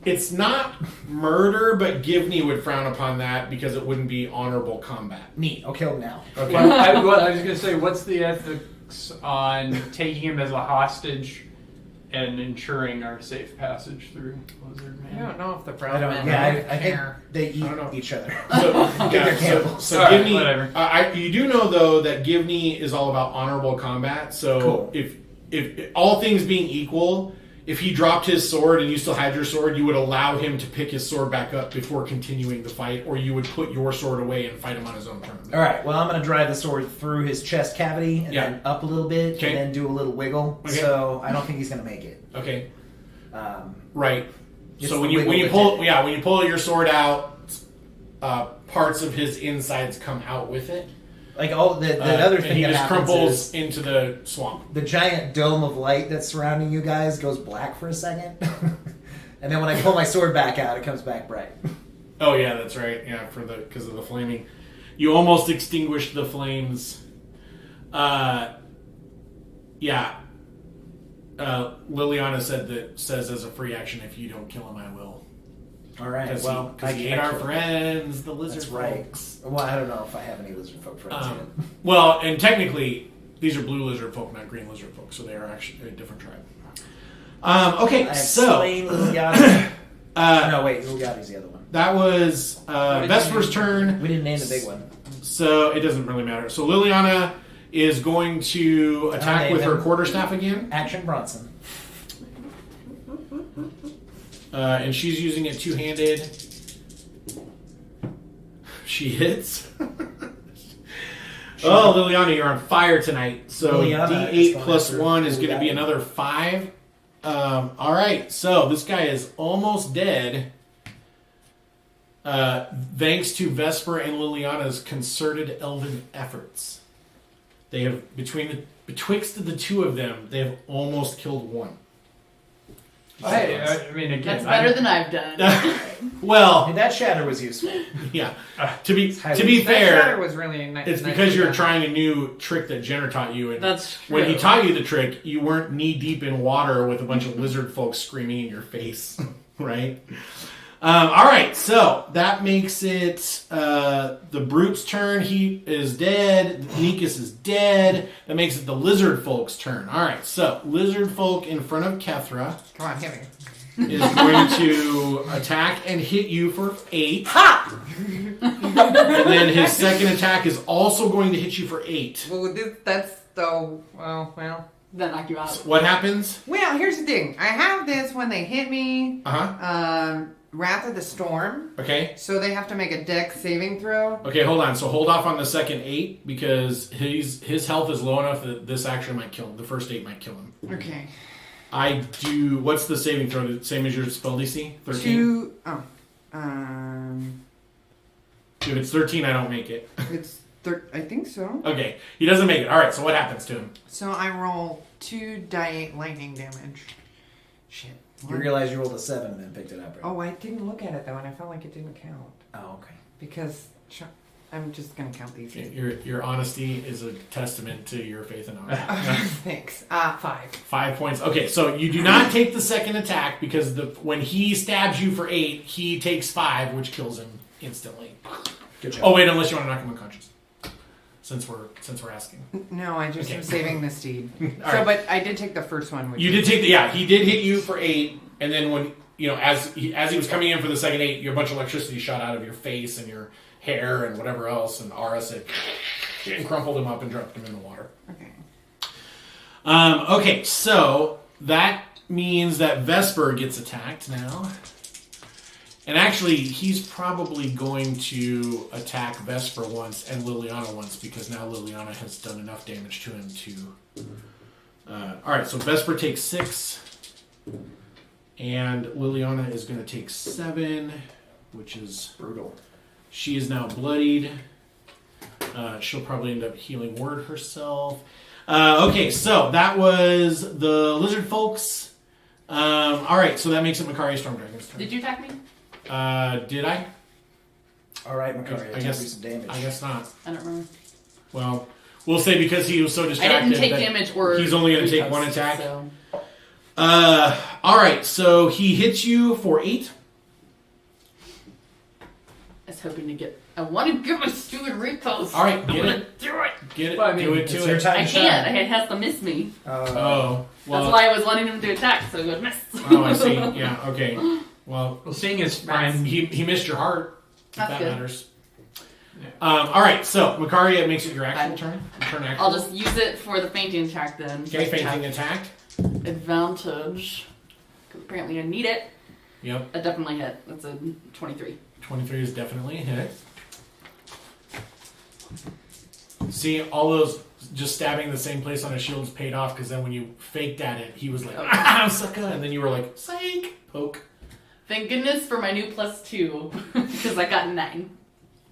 S2: It's not murder, but Givney would frown upon that because it wouldn't be honorable combat.
S3: Neat. I'll kill him now.
S2: Okay.
S1: Well, I was going to say, what's the ethics on taking him as a hostage and ensuring our safe passage through Lizard
S4: I
S1: Man?
S4: don't know if the
S3: I
S4: brown
S3: don't.
S4: men
S3: Yeah, I think
S4: care.
S3: they eat
S2: I don't know.
S3: each other.
S2: So,
S3: They're cannibals.
S2: so
S1: All right,
S2: Givney,
S1: whatever.
S2: you do know though that Givney is all about honorable combat. So
S3: Cool.
S2: if all things being equal, if he dropped his sword and you still had your sword, you would allow him to pick his sword back up before continuing the fight, or you would put your sword away and fight him on his own terms.
S3: All right. Well, I'm going to drive the sword through his chest cavity and
S2: Yeah.
S3: then up a little bit
S2: Okay.
S3: and then do a little wiggle.
S2: Okay.
S3: So I don't think he's going to make it.
S2: Okay,
S3: Um,
S2: right.
S3: It's
S2: So
S3: the
S2: when you
S3: wiggle
S2: pull your sword out, parts of his insides come out with it.
S3: like the other
S2: and
S3: thing
S2: he
S3: that
S2: just
S3: happens
S2: crumples
S3: is
S2: into the swamp.
S3: the giant dome of light that's surrounding you guys goes black for a second, and then when I pull my sword back out, it comes back bright.
S2: Oh yeah, that's right. Yeah, because of the flaming, you almost extinguished the flames. Yeah. Liliana says as a free action, if you don't kill him, I will.
S3: All right.
S2: Because
S3: Well,
S2: he ate our friends, the lizard
S3: That's right.
S2: folks.
S3: Well, I don't know if I have any lizard folk friends yet.
S2: Well, and technically, these are blue lizard folk, not green lizard folk, so they are actually a different tribe. Okay,
S3: I have
S2: so
S3: slain Liliana. No, wait, Liliana's the other one.
S2: that was Vesper's turn.
S3: We didn't name the big one.
S2: So it doesn't really matter. So Liliana is going to attack
S3: name
S2: with her
S3: him.
S2: quarterstaff again,
S3: Action Bronson.
S2: and she's using it two-handed. She hits. Oh, Liliana, you're on fire tonight. So
S3: Liliana is
S2: D8
S3: going
S2: plus
S3: after
S2: 1 is going to be
S3: Liliana.
S2: another 5. All right, so this guy is almost dead. Thanks to Vesper and Liliana's concerted elven efforts. They have, betwixt the two of them, they have almost killed one.
S1: I mean, again,
S5: That's better than I've done.
S2: Well,
S3: And that shatter was useful.
S2: yeah. To be
S4: That shatter
S2: fair,
S4: was really nice.
S2: it's because you're trying a new trick that Jenner taught you, and
S5: That's true.
S2: when he taught you the trick, you weren't knee deep in water with a bunch of lizard folks screaming in your face, right? All right, so that makes it the Brute's turn. He is dead. Nikus is dead. That makes it the lizard folk's turn. All right, so lizard folk in front of Kethra
S4: Come on, hit me.
S2: is going to attack and hit you for 8.
S5: Ha!
S2: And then his second attack is also going to hit you for 8.
S4: Well, that's so. Well.
S5: Then knock you out.
S2: What happens?
S4: Well, here's the thing. I have this when they hit me.
S2: Uh-huh.
S4: Wrath of the Storm.
S2: Okay.
S4: So they have to make a dex saving throw.
S2: Okay, hold on. So hold off on the second 8 because his health is low enough that this actually might kill him. The first 8 might kill him.
S4: Okay.
S2: I do. What's the saving throw? Same as your spell DC? 13? If it's 13, I don't make it.
S4: I think so.
S2: Okay, he doesn't make it. All right, so what happens to him?
S4: So I roll 2 die lightning damage. Shit.
S3: You realize you rolled a 7 and then picked it up, right?
S4: Oh, I didn't look at it though, and I felt like it didn't count
S3: Oh, okay.
S4: because I'm just gonna count these.
S2: Your honesty is a testament to your faith in honor.
S4: Thanks. 5.
S2: 5 points. Okay, so you do not take the second attack because when he stabs you for 8, he takes 5, which kills him instantly.
S3: Good job.
S2: Oh wait, unless you want to knock him unconscious. Since we're asking.
S4: No, I just
S2: Okay.
S4: am saving the steed.
S2: All right.
S4: But I did take the first one. Which
S2: You did take he did hit you for 8, and then when as he was coming in for the second 8, your bunch of electricity shot out of your face and your hair and whatever else, and Ara said and crumpled him up and dropped him in the water.
S4: Okay.
S2: Okay, so that means that Vesper gets attacked now. And actually, he's probably going to attack Vesper once and Liliana once because now Liliana has done enough damage to him to... Alright, so Vesper takes 6. And Liliana is going to take 7, which is...
S3: Brutal.
S2: She is now bloodied. She'll probably end up healing word herself. Okay, so that was the lizard folks. Alright, so that makes it Makari Stormdragon's turn.
S5: Did you attack me?
S2: Did I?
S3: All right, Makari,
S2: I guess-
S3: do some damage.
S2: I guess not.
S5: I don't remember.
S2: Well, we'll say because he was so
S5: I
S2: distracted.
S5: didn't take
S2: that
S5: damage or.
S2: he's only going to take
S5: reflex,
S2: one attack.
S5: So.
S2: Alright, so he hits you for 8.
S5: I was hoping to get. I want to get my stupid repulse.
S2: All right,
S5: I'm
S2: get
S5: gonna
S2: it.
S5: do it.
S2: Get it.
S1: Well, I mean,
S2: do it
S3: it's
S2: to
S3: your
S2: it.
S3: time.
S5: I can't. It has to miss me.
S2: Oh, well.
S5: That's why I was wanting him to attack, so it would miss.
S2: Oh, I see. Yeah, okay. Well,
S1: Well, seeing his friend,
S2: he missed your heart. If
S5: That's
S2: that
S5: good.
S2: matters. Alright, so Makari, it makes it your actual turn. Turn actual.
S5: I'll just use it for the fainting attack then.
S2: Okay, fainting attack.
S5: Advantage. 'Cause apparently I need it.
S2: Yep.
S5: I definitely hit. That's a 23.
S2: 23 is definitely a hit. See, all those just stabbing the same place on his shield's paid off because then when you faked at it, he was like, ah, sucker. And then you were like, psych, poke.
S5: Thank goodness for my new +2 because I got 9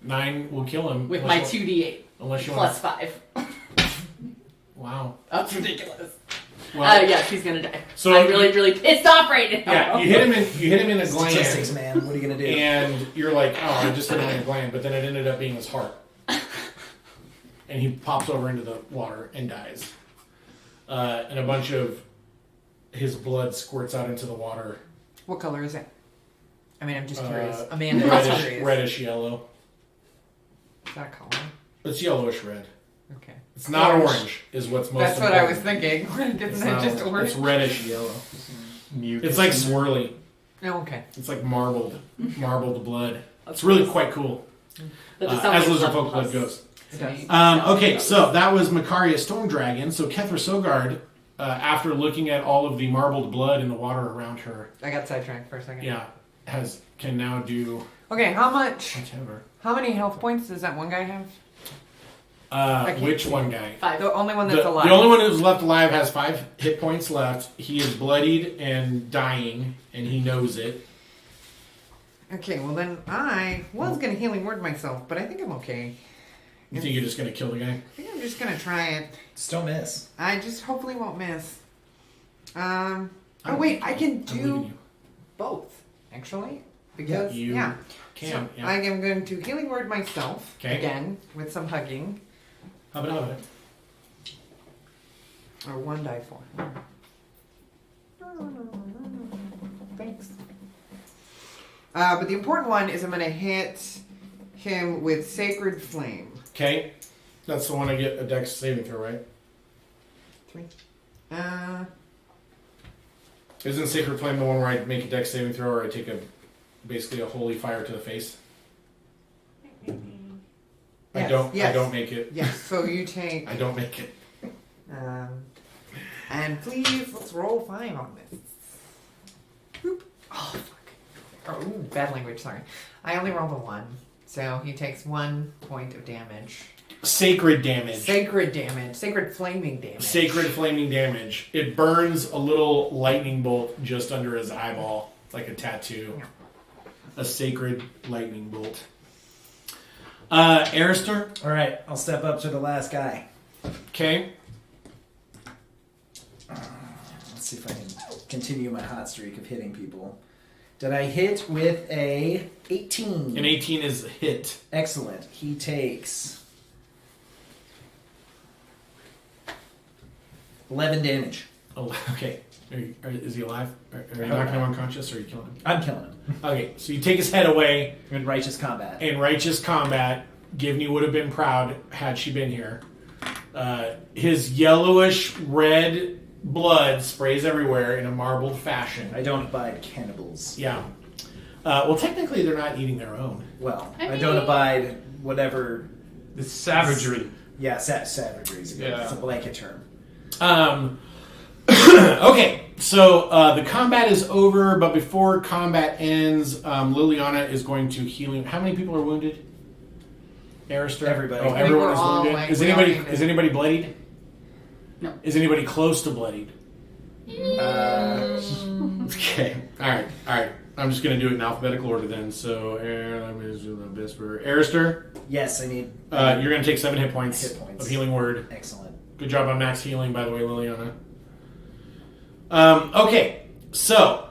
S2: 9 will kill him.
S5: with my
S2: unless you-
S5: 2d8
S2: Unless you
S5: plus
S2: want
S5: 5.
S2: Wow.
S5: That's ridiculous.
S2: Well,
S5: Yeah, she's gonna die.
S2: so
S5: I'm really pissed off right now.
S2: yeah, you hit him in a
S3: Statistics,
S2: gland,
S3: man. What are you gonna do?
S2: and you're like, oh, I just hit him in a gland, but then it ended up being his heart. And he pops over into the water and dies. And a bunch of his blood squirts out into the water.
S4: What color is it? I mean, I'm just curious. Amanda is curious.
S2: reddish yellow.
S4: Is that color?
S2: It's yellowish red.
S4: Okay.
S2: It's not orange, is what's most
S4: That's what I was
S2: important.
S4: thinking.
S2: It's
S4: Isn't that
S2: not
S4: just
S2: orange.
S4: orange?
S2: It's reddish yellow.
S6: Mucus
S2: It's like
S6: in there.
S2: swirly.
S4: Oh, okay.
S2: It's like marbled blood. It's really quite cool. As lizardfolk blood goes.
S4: It does.
S2: Okay, so that was Makaria Storm Dragon. So Kethra Sogard, after looking at all of the marbled blood in the water around her,
S4: I got sidetracked for a second.
S2: can now do
S4: Okay, how
S2: whatever.
S4: many health points does that one guy have? can't
S2: Which
S4: see
S2: one
S4: it.
S2: guy?
S5: 5.
S4: The only one
S2: The,
S4: that's alive.
S2: the only one who's left alive has 5 hit points left. He is bloodied and dying, and he knows it.
S4: Okay, well then I was gonna healing word myself, but I think I'm okay.
S2: You think you're just gonna kill the guy?
S4: I think I'm just gonna try it.
S3: Still miss.
S4: I just hopefully won't miss. Oh
S2: I'm-
S4: wait, I can
S2: I'm leaving
S4: do
S2: you.
S4: both actually because
S2: You
S4: yeah.
S2: can.
S4: So I am going to healing word myself
S2: Okay.
S4: again with some hugging.
S2: How about it?
S4: Or 1 die 4. Thanks. But the important one is I'm going to hit him with Sacred Flame.
S2: Okay, that's the one I get a dex saving throw, right?
S4: 3.
S2: Isn't Sacred Flame the one where I make a dex saving throw, or I take basically a holy fire to the face? I don't make it.
S4: Yes, so you take...
S2: I don't make it.
S4: And please, let's roll 5 on this. Boop. Oh, fuck. Oh, ooh, bad language, sorry. I only rolled a 1, so he takes 1 point of damage.
S2: Sacred damage.
S4: Sacred damage. Sacred flaming damage.
S2: Sacred flaming damage. It burns a little lightning bolt just under his eyeball, like a tattoo.
S4: Yeah.
S2: A sacred lightning bolt. Arister?
S3: All right, I'll step up to the last guy.
S2: Okay.
S3: Let's see if I can continue my hot streak of hitting people. Did I hit with a 18?
S2: An 18 is a hit.
S3: Excellent. He takes 11 damage.
S2: Oh, okay. Is he alive? Are you knocking him unconscious, or are you killing him?
S3: I'm killing him.
S2: Okay, so you take his head away.
S3: In righteous combat.
S2: In righteous combat, Givney would have been proud had she been here. His yellowish red blood sprays everywhere in a marbled fashion.
S3: I don't abide cannibals.
S2: Yeah. Well, technically, they're not eating their own.
S3: Well,
S5: I
S3: I don't
S5: mean-
S3: abide whatever.
S1: The savagery.
S3: Yeah, savagery is
S1: Yeah.
S3: It's a blanket term.
S2: Okay, so the combat is over, but before combat ends, Liliana is going to heal him. How many people are wounded? Arister?
S3: Everybody.
S2: Oh,
S3: I think
S2: everyone
S4: we're
S2: is
S4: all,
S2: wounded.
S4: like,
S2: Is
S4: we all
S2: anybody
S4: need to-
S2: is anybody bloodied?
S5: No.
S2: Is anybody close to bloodied?
S5: Mm.
S2: Okay. All right. I'm just going to do it in alphabetical order then. So, let me do the best for Arister.
S3: Yes, I need.
S2: You're going to take 7 hit points,
S3: Hit points.
S2: of healing word.
S3: Excellent.
S2: Good job on max healing, by the way, Liliana. Okay, so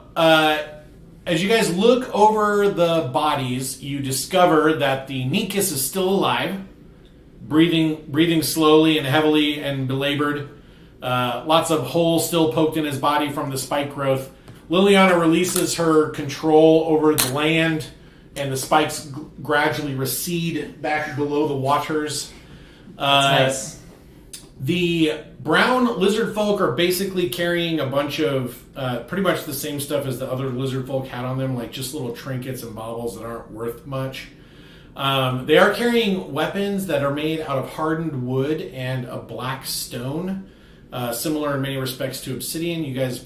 S2: as you guys look over the bodies, you discover that the Nikus is still alive, breathing slowly and heavily and belabored. Lots of holes still poked in his body from the spike growth. Liliana releases her control over the land, and the spikes gradually recede back below the waters.
S3: That's nice.
S2: The brown lizard folk are basically carrying a bunch of pretty much the same stuff as the other lizard folk had on them, like just little trinkets and baubles that aren't worth much. They are carrying weapons that are made out of hardened wood and a black stone, similar in many respects to obsidian. You guys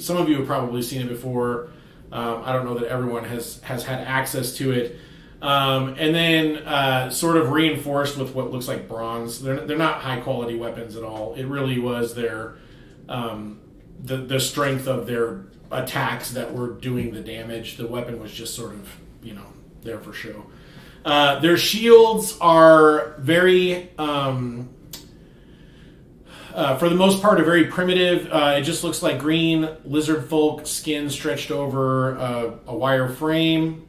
S2: some of you have probably seen it before. I don't know that everyone has had access to it. And then sort of reinforced with what looks like bronze. They're not high quality weapons at all. It really was their the strength of their attacks that were doing the damage. The weapon was just sort of there for show. Their shields are very for the most part, are very primitive. It just looks like green lizard folk skin stretched over a wire frame.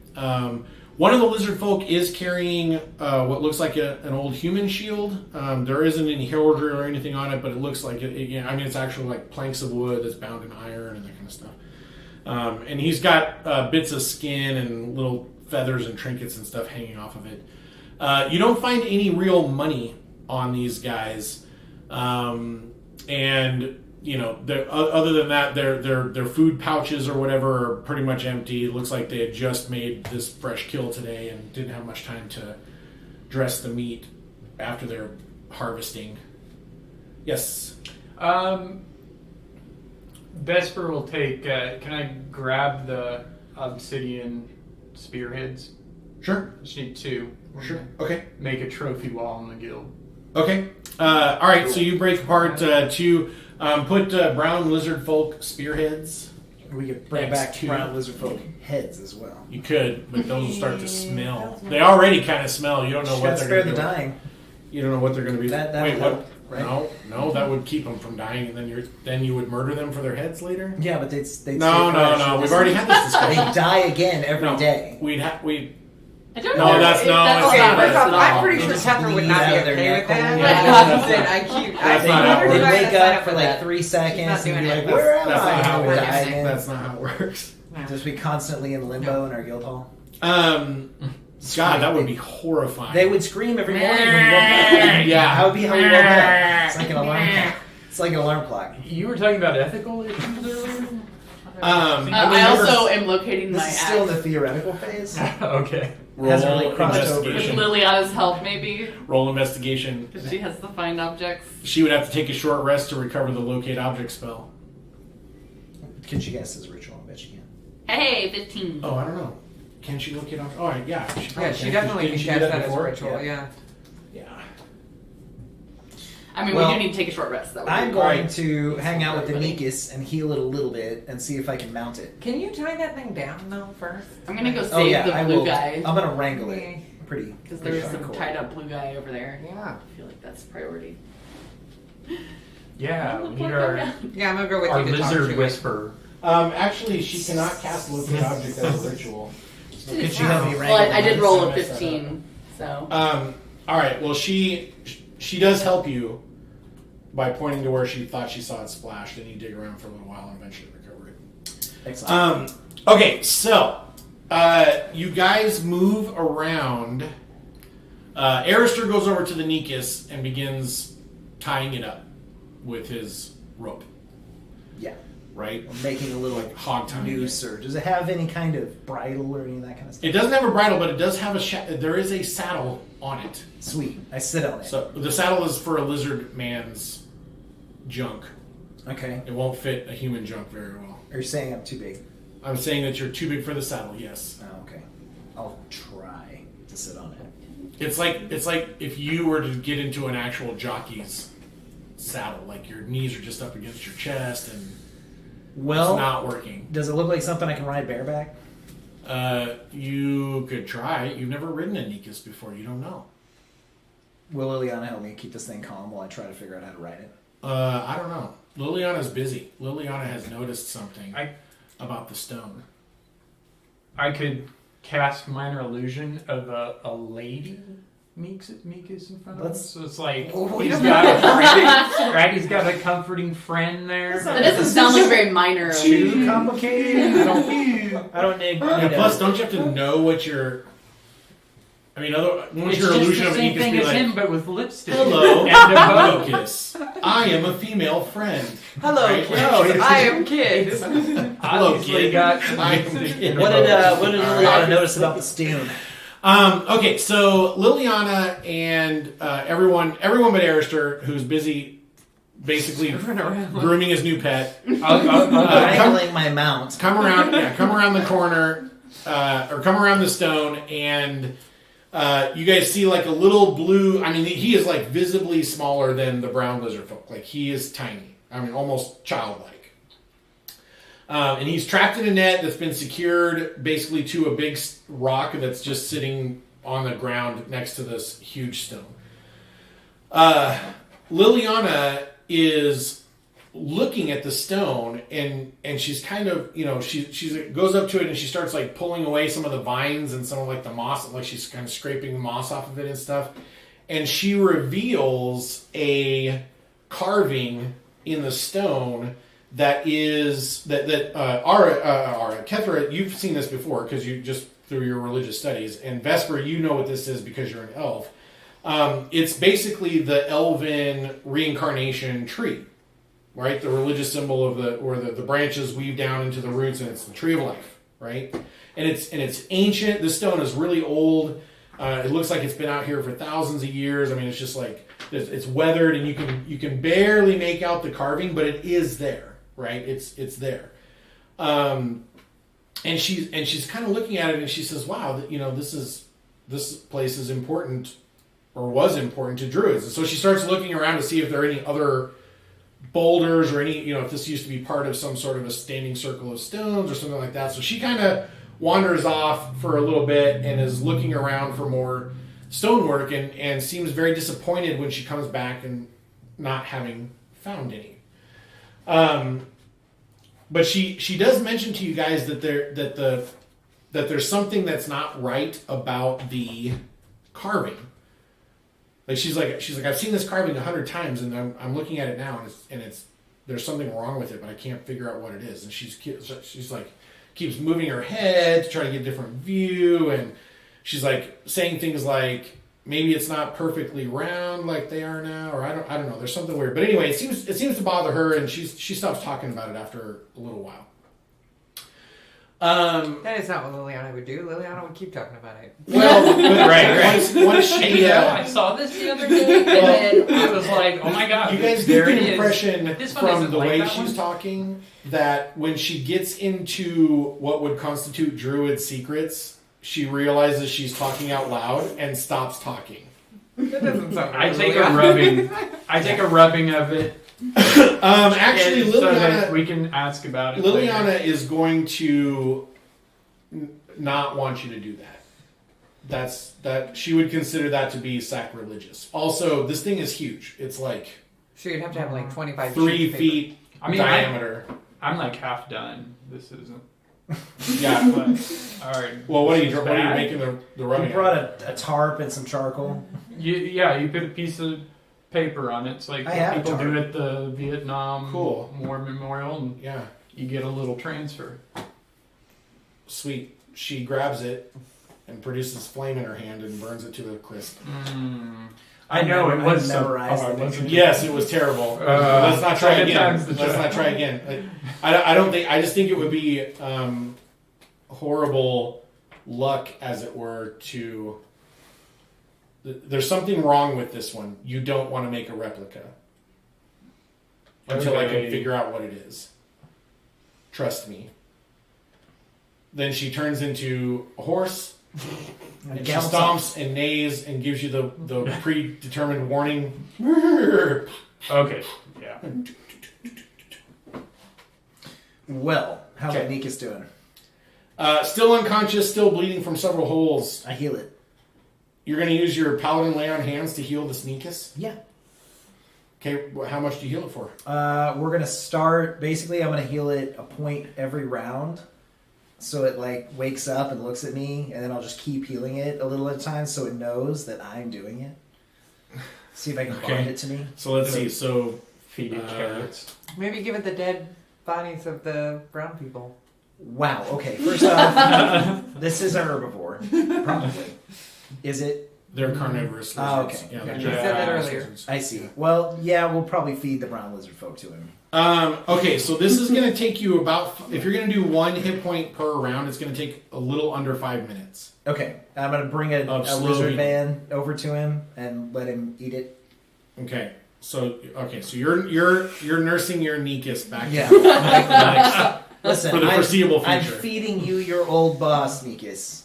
S2: One of the lizard folk is carrying what looks like an old human shield. There isn't any heraldry or anything on it, but it looks like it's actually like planks of wood that's bound in iron and that kind of stuff. And he's got bits of skin and little feathers and trinkets and stuff hanging off of it. You don't find any real money on these guys, and other than that, their food pouches or whatever are pretty much empty. It looks like they had just made this fresh kill today and didn't have much time to dress the meat after their harvesting. Yes.
S1: Vesper will take. Can I grab the obsidian spearheads?
S2: Sure.
S1: Just need 2.
S2: Sure. Okay.
S1: Make a trophy wall in the guild.
S2: Okay. All right. So you break apart 2. Put brown lizardfolk spearheads.
S3: We could bring
S2: Thanks,
S3: back
S2: too.
S3: brown lizardfolk heads as well.
S2: You could, but those will start to smell. They already kind of smell. You don't know
S3: Just
S2: what
S3: gotta
S2: they're
S3: spare
S2: going
S3: the
S2: to do.
S3: dying.
S2: You don't know what they're going to be.
S3: That
S2: Wait,
S3: would
S2: what?
S3: help, right?
S2: No, that would keep them from dying, and then you would murder them for their heads later.
S3: Yeah, but they'd
S2: No.
S3: stay fresh.
S2: We've already had this
S3: They
S2: discussion.
S3: die again every day.
S2: We'd
S5: I don't
S2: No,
S5: know.
S2: that's
S5: if
S2: no,
S5: that's
S2: it's
S4: Okay,
S2: not
S4: first
S2: that.
S4: off,
S2: No.
S4: I'm pretty
S3: They
S4: sure
S3: just
S4: Teffer would
S3: bleed
S4: not be
S3: out of their
S4: okay
S3: neck
S4: with that.
S3: hole.
S2: Yeah,
S4: Then
S2: that's not how it
S3: They
S2: works.
S3: wake up for like 3 seconds
S4: Not
S3: and be
S4: doing
S3: like,
S4: it.
S3: "Where am
S2: That's
S3: I?"
S2: not how it
S3: And we
S2: works.
S3: die again.
S2: That's not how it works.
S3: Just be constantly in limbo in our guild hall.
S2: God, that would be horrifying.
S3: They would scream every morning when we woke up.
S2: Yeah.
S3: That would be how we woke up. It's like an alarm clock. It's like an alarm clock.
S1: You were talking about ethical issues earlier.
S5: I also am locating
S3: This
S5: my
S3: is still in
S5: axe
S3: the theoretical phase.
S1: Okay.
S3: Hasn't really
S2: Roll
S3: crossed over.
S5: with
S2: investigation.
S5: Liliana's help, maybe,
S2: Roll investigation.
S5: because she has to find objects.
S2: She would have to take a short rest to recover the locate object spell.
S3: Can she guess his ritual? I bet she can.
S5: Hey, 15.
S2: Oh, I don't know. Can she locate object? Oh, yeah.
S4: Yeah, she definitely
S2: Didn't
S4: can
S2: she
S4: catch
S2: do
S4: that as a
S2: before?
S4: ritual, yeah.
S2: Yeah.
S5: I mean,
S3: Well,
S5: we do need to take a short rest, though.
S3: I'm
S5: We-
S3: going to hang out with the Nikus and heal it a little bit and see if I can mount it.
S4: Can you tie that thing down, though, first?
S5: I'm gonna go save
S3: Oh yeah,
S5: the
S3: I
S5: blue
S3: will.
S5: guy.
S3: I'm gonna wrangle it. Pretty.
S5: Because there's some
S3: cool.
S5: tied up blue guy over there.
S4: Yeah.
S5: I feel like that's priority.
S1: Yeah,
S5: Oh,
S1: we
S5: poor
S1: need our,
S5: guy.
S4: Yeah, I'm gonna go with
S1: our
S4: you to talk
S1: lizard
S4: to it.
S1: whisperer.
S2: Actually, she cannot cast locate object as a ritual.
S3: Could she help me
S5: Well,
S3: wrangle
S5: I did
S3: it?
S5: roll a
S2: I messed that
S5: 15, so.
S2: All right. Well, she does help you by pointing to where she thought she saw it splashed, and you dig around for a little while and eventually recover it.
S3: Excellent.
S2: Okay, so you guys move around. Arister goes over to the Nikus and begins tying it up with his rope.
S3: Yeah.
S2: Right?
S3: I'm making a little
S2: Like hog tying.
S3: noose, or does it have any kind of bridle or any of that kind of stuff?
S2: It doesn't have a bridle, but it does have there is a saddle on it.
S3: Sweet. I sit on it.
S2: So the saddle is for a lizard man's junk.
S3: Okay.
S2: It won't fit a human junk very well.
S3: Are you saying I'm too big?
S2: I'm saying that you're too big for the saddle. Yes.
S3: Oh, okay. I'll try to sit on it.
S2: It's like if you were to get into an actual jockey's saddle, like your knees are just up against your chest and
S3: Well,
S2: it's not working.
S3: does it look like something I can ride bareback?
S2: You could try. You've never ridden a Nikus before. You don't know.
S3: Will Liliana help me keep this thing calm while I try to figure out how to ride it?
S2: I don't know. Liliana's busy. Liliana has noticed something
S1: I-
S2: about the stone.
S1: I could cast minor illusion of a lady Meeks in front of us. So it's like he's got a friend, right? He's got a comforting friend there.
S5: That doesn't sound like very minor.
S3: Too complicated. I don't need.
S2: And plus, don't you have to know what your... I mean, once
S1: It's
S2: your
S1: just
S2: illusion
S1: the
S2: of
S1: same
S2: Meek
S1: thing
S2: be
S1: as
S2: like,
S1: him, but with lipstick.
S2: hello,
S1: And a bow.
S2: Nikus. I am a female friend.
S4: Hello,
S2: Right?
S4: kid.
S3: No,
S4: I am kid.
S2: Hello,
S1: Obviously
S2: kid.
S1: got some
S2: I am
S1: lipstick
S2: kid.
S1: and a
S3: What
S1: bow.
S3: did Liliana notice about the stone?
S2: Okay, so Liliana and everyone but Arister, who's busy basically grooming his new pet,
S3: Wrangling my mount.
S2: come around the corner, or come around the stone, and you guys see like a little blue. I mean, he is like visibly smaller than the brown lizardfolk. Like he is tiny. I mean, almost childlike. And he's trapped in a net that's been secured basically to a big rock that's just sitting on the ground next to this huge stone. Liliana is looking at the stone, and she's kind of, she goes up to it and she starts like pulling away some of the vines and some of like the moss, like she's kind of scraping the moss off of it and stuff. And she reveals a carving in the stone that Kethra, you've seen this before because you just through your religious studies, and Vesper, you know what this is because you're an elf. It's basically the elven reincarnation tree, right? The religious symbol of the branches weave down into the roots, and it's the tree of life, right? And it's ancient. The stone is really old. It looks like it's been out here for thousands of years. I mean, it's just like it's weathered, and you can barely make out the carving, but it is there, right? It's there. And she's kind of looking at it, and she says, "Wow, this place is important, or was important to druids." And so she starts looking around to see if there are any other boulders or any, if this used to be part of some sort of a standing circle of stones or something like that. So she kind of wanders off for a little bit and is looking around for more stonework, and seems very disappointed when she comes back and not having found any. But she does mention to you guys that there's something that's not right about the carving. Like she's like I've seen this carving 100 times, and I'm looking at it now, and it's there's something wrong with it, but I can't figure out what it is. And she's like keeps moving her head to try to get a different view, and she's like saying things like maybe it's not perfectly round like they are now, or I don't know. There's something weird, but anyway, it seems to bother her, and she stops talking about it after a little while.
S4: That is not what Liliana would do. Liliana would keep talking about it.
S2: Well, right. Once she,
S6: I saw this the other day, and then I was like, "Oh my god!"
S2: You guys
S6: there
S2: get
S6: it
S2: the
S6: is.
S2: impression
S6: This one
S2: from
S6: isn't
S2: the
S6: like
S2: way
S6: that
S2: she's
S6: one?
S2: talking that when she gets into what would constitute druid secrets, she realizes she's talking out loud and stops talking.
S4: That doesn't sound
S1: I
S4: right,
S1: take a
S4: Liliana.
S1: rubbing. I take a rubbing of it.
S2: Actually,
S1: and so that
S2: Liliana,
S1: we can ask about it. later.
S2: Liliana is going to not want you to do that. That she would consider that to be sacrilegious. Also, this thing is huge. It's like
S4: So you'd have to have like 25
S2: 3
S4: sheets of paper.
S2: feet
S1: I mean,
S2: diameter.
S1: I'm like half done. This isn't.
S2: Yeah.
S1: But, all right.
S2: Well, what are you
S1: Bad.
S2: making the
S3: You
S2: rubbing?
S3: brought
S2: out of?
S3: a tarp and some charcoal.
S1: You put a piece of paper on it. It's like
S3: I have
S1: what people
S3: a
S1: do
S3: tarp.
S1: at the Vietnam
S2: Cool.
S1: War Memorial, and
S2: Yeah.
S1: you get a little transfer.
S2: Sweet. She grabs it and produces flame in her hand and burns it to a crisp.
S1: I know it was
S3: I memorized the picture.
S2: Yes, it was terrible. Let's not try
S1: second
S2: again.
S1: time's the
S2: Let's
S1: charm.
S2: not try again. I don't think. I just think it would be horrible luck, as it were, to. There's something wrong with this one. You don't want to make a replica until I
S1: Okay.
S2: can figure out what it is. Trust me. Then she turns into a horse. And she
S3: gallops
S2: stomps and neighs and gives you the predetermined warning.
S1: Okay. Yeah.
S3: Well, how's
S2: Okay.
S3: Nikas doing?
S2: Still unconscious, still bleeding from several holes.
S3: I heal it.
S2: You're going to use your paladin lay on hands to heal the sneakus?
S3: Yeah.
S2: Okay, how much do you heal it for?
S3: We're gonna start. Basically, I'm gonna heal it a point every round, so it like wakes up and looks at me, and then I'll just keep healing it a little at a time, so it knows that I'm doing it. See if I can
S2: Okay.
S3: bind it to me.
S2: So let's see. So
S1: Feed it carrots.
S4: Maybe give it the dead bodies of the brown people.
S3: Wow. Okay. First off, this is a herbivore. Probably. Is it?
S2: they're carnivorous
S3: Oh,
S2: lizards.
S3: okay.
S2: Yeah,
S3: Okay.
S2: they're
S4: You
S1: Yeah.
S4: said that
S2: carnivorous
S4: earlier.
S2: lizards.
S3: I see. Well, yeah, we'll probably feed the brown lizard folk to him.
S2: Okay, so this is going to take you about, if you're going to do 1 hit point per round, it's going to take a little under 5 minutes.
S3: Okay. I'm gonna bring a
S2: Of
S3: lizard
S2: slowly-
S3: man over to him and let him eat it.
S2: Okay, so you're nursing your Nikas back
S3: Yeah.
S2: to life
S3: Listen,
S2: for the foreseeable
S3: I'm
S2: future.
S3: feeding you your old boss, Nikas.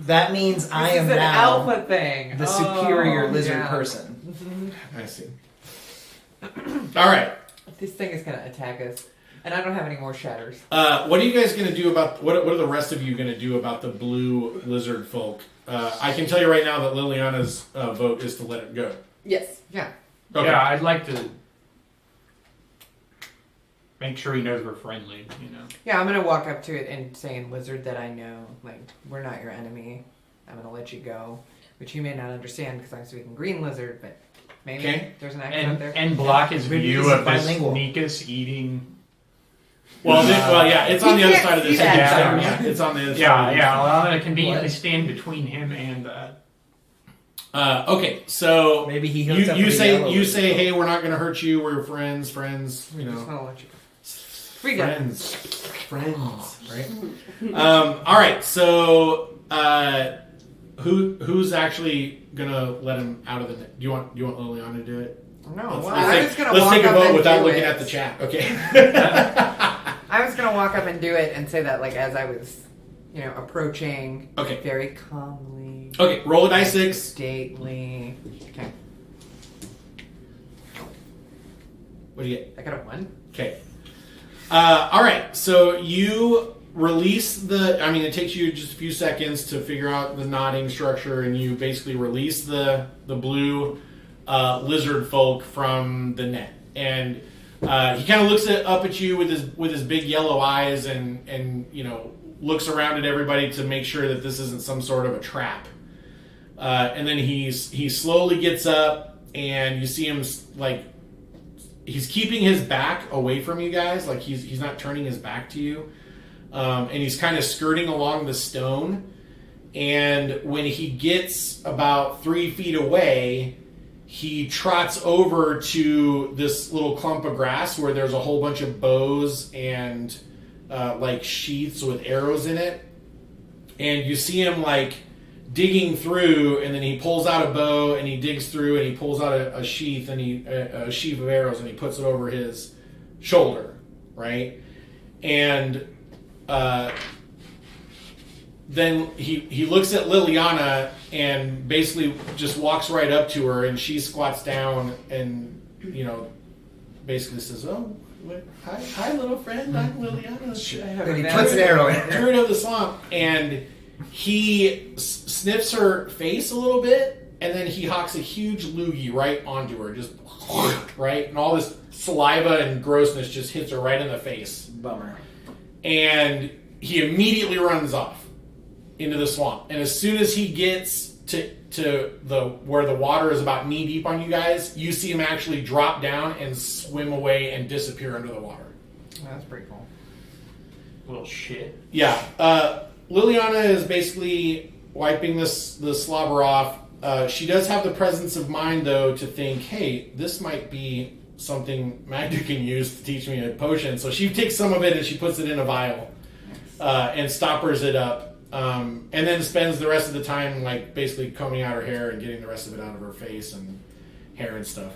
S3: That means I
S4: This
S3: am
S4: is an
S3: now
S4: alpha thing.
S3: the superior lizard
S4: yeah.
S3: person.
S2: I see. All right.
S4: This thing is gonna attack us, and I don't have any more shatters.
S2: What are you guys going to do about what are the rest of you going to do about the blue lizard folk? I can tell you right now that Liliana's vote is to let it go.
S5: Yes.
S4: Yeah.
S2: Okay.
S1: Yeah, I'd like to make sure he knows we're friendly.
S4: Yeah, I'm gonna walk up to it and say in lizard that I know, like, we're not your enemy. I'm gonna let you go, which you may not understand because I'm speaking green lizard, but Maybe.
S2: Okay.
S4: There's an accent there.
S1: And block his
S3: Maybe
S1: view
S3: he's
S1: of this
S3: bilingual.
S1: Nikus eating.
S2: Well, yeah, it's on the other
S4: can't
S2: side of this.
S4: see that,
S2: Yeah,
S1: so-
S2: yeah, it's on the other side.
S1: Yeah,
S2: of
S1: yeah. Well, I'm gonna conveniently
S3: What?
S1: stand between him and that.
S2: Okay, so
S3: Maybe he hooked up
S2: you
S3: with the
S2: say
S3: yellow
S2: you
S3: lizard
S2: say,
S3: folk.
S2: hey, we're not gonna hurt you. We're friends. You
S4: Just
S2: know,
S4: gonna let you go. Free go.
S2: friends, right? All right, so who's actually gonna let him out of the net? Do you want Liliana to do it?
S4: No,
S2: Let's,
S4: well,
S2: let's
S4: I
S2: take,
S4: was gonna
S2: let's
S4: walk
S2: take a
S4: up
S2: vote
S4: and
S2: without
S4: do
S2: looking
S4: it.
S2: at the chat. Okay.
S4: I was gonna walk up and do it and say that like as I was, approaching
S2: Okay.
S4: very calmly,
S2: Okay. Roll a die 6.
S4: stately. Okay,
S2: What do you get?
S4: I got a 1.
S2: Okay. All right. So you release the. I mean, it takes you just a few seconds to figure out the knotting structure, and you basically release the blue lizard folk from the net, and he kind of looks up at you with his big yellow eyes, and looks around at everybody to make sure that this isn't some sort of a trap. And then he slowly gets up, and you see him like. He's keeping his back away from you guys, like he's not turning his back to you, and he's kind of skirting along the stone. And when he gets about 3 feet away, he trots over to this little clump of grass where there's a whole bunch of bows and like sheaths with arrows in it. And you see him like digging through, and then he pulls out a bow, and he digs through, and he pulls out a sheath, and a sheaf of arrows, and he puts it over his shoulder, right? And then he looks at Liliana and basically just walks right up to her, and she squats down and basically says, "Oh, hi, little friend. I'm Liliana."
S3: And he puts an arrow in her.
S2: Druid of the swamp, and he sniffs her face a little bit, and then he hawks a huge loogie right onto her, just right, and all this saliva and grossness just hits her right in the face.
S3: Bummer.
S2: And he immediately runs off into the swamp. And as soon as he gets to where the water is about knee deep on you guys, you see him actually drop down and swim away and disappear under the water.
S4: That's pretty cool.
S1: Little shit.
S2: Yeah. Liliana is basically wiping the slobber off. She does have the presence of mind, though, to think, hey, this might be something Magda can use to teach me a potion. So she takes some of it and she puts it in a vial and stoppers it up. And then spends the rest of the time, like, basically combing out her hair and getting the rest of it out of her face and hair and stuff.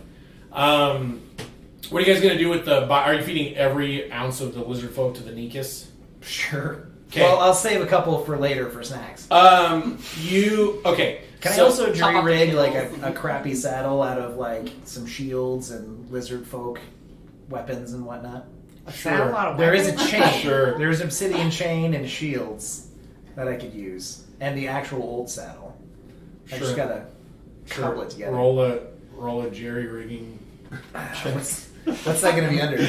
S2: What are you guys going to do with the... Are you feeding every ounce of the lizard folk to the Nikus?
S3: Sure.
S2: 'Kay.
S3: Well, I'll save a couple for later for snacks.
S2: Okay.
S3: Can
S2: so-
S3: I also
S5: Chop off the
S3: jury rig like
S5: tails.
S3: a crappy saddle out of like some shields and lizard folk weapons and whatnot?
S4: Sound a lot of
S3: There is a
S4: weapons.
S3: chain.
S2: Sure.
S3: There's obsidian chain and shields that I could use, and the actual old saddle. I just
S2: Sure.
S3: gotta cobble it together.
S2: Roll a jerry rigging.
S3: What's that gonna be under?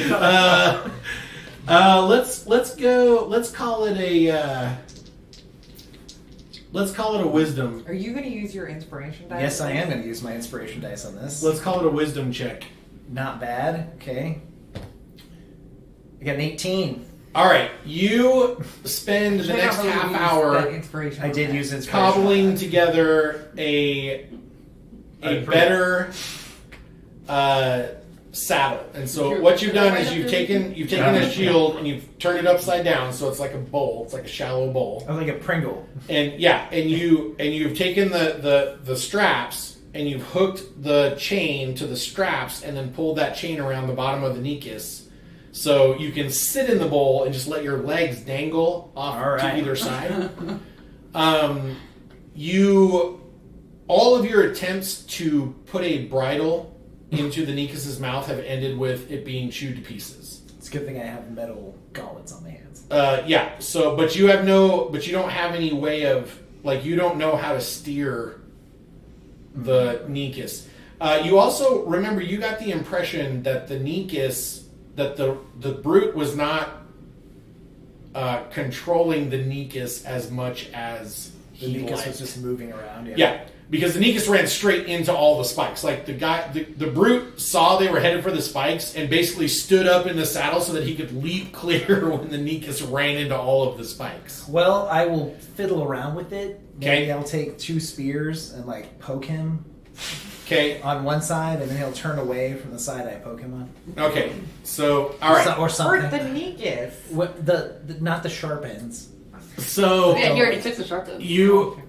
S2: Let's go. Let's call it a wisdom.
S4: Are you going to use your inspiration dice?
S3: Yes, I am gonna use my inspiration dice on this.
S2: Let's call it a wisdom check.
S3: Not bad. Okay. I got an 18.
S2: All right, you spend the
S4: Should I
S2: next
S4: not really
S2: half
S4: use
S2: hour
S4: that inspiration
S3: I
S4: on
S3: did
S4: that?
S3: use inspiration.
S2: cobbling together a better saddle. And so what you've done is you've taken a shield and you've turned it upside down, so it's like a bowl. It's like a shallow bowl.
S3: I was like a Pringle.
S2: And you've taken the straps and you've hooked the chain to the straps and then pulled that chain around the bottom of the Nikus, so you can sit in the bowl and just let your legs dangle off
S3: All right.
S2: to either side. All of your attempts to put a bridle into the Nikus's mouth have ended with it being chewed to pieces.
S3: It's a good thing I have metal gauntlets on my hands.
S2: Yeah. So, but you don't have any way of, like, you don't know how to steer the Nikus. You also remember, you got the impression that the Nikus, that the brute was not controlling the Nikus as much as
S3: The
S2: he
S3: Nikas
S2: liked.
S3: was just moving around.
S2: Yeah, because the Nikas ran straight into all the spikes. Like the brute saw they were headed for the spikes and basically stood up in the saddle so that he could leap clear when the Nikas ran into all of the spikes.
S3: Well, I will fiddle around with it. Maybe
S2: Okay.
S3: I'll take 2 spears and like poke him
S2: Okay,
S3: on one side, and then he'll turn away from the side I poke him on.
S2: okay. So, all right.
S3: Or something.
S4: Or the Negus.
S3: What, the not the sharp ends.
S2: So
S5: Yeah, he already took the sharp though.
S2: you,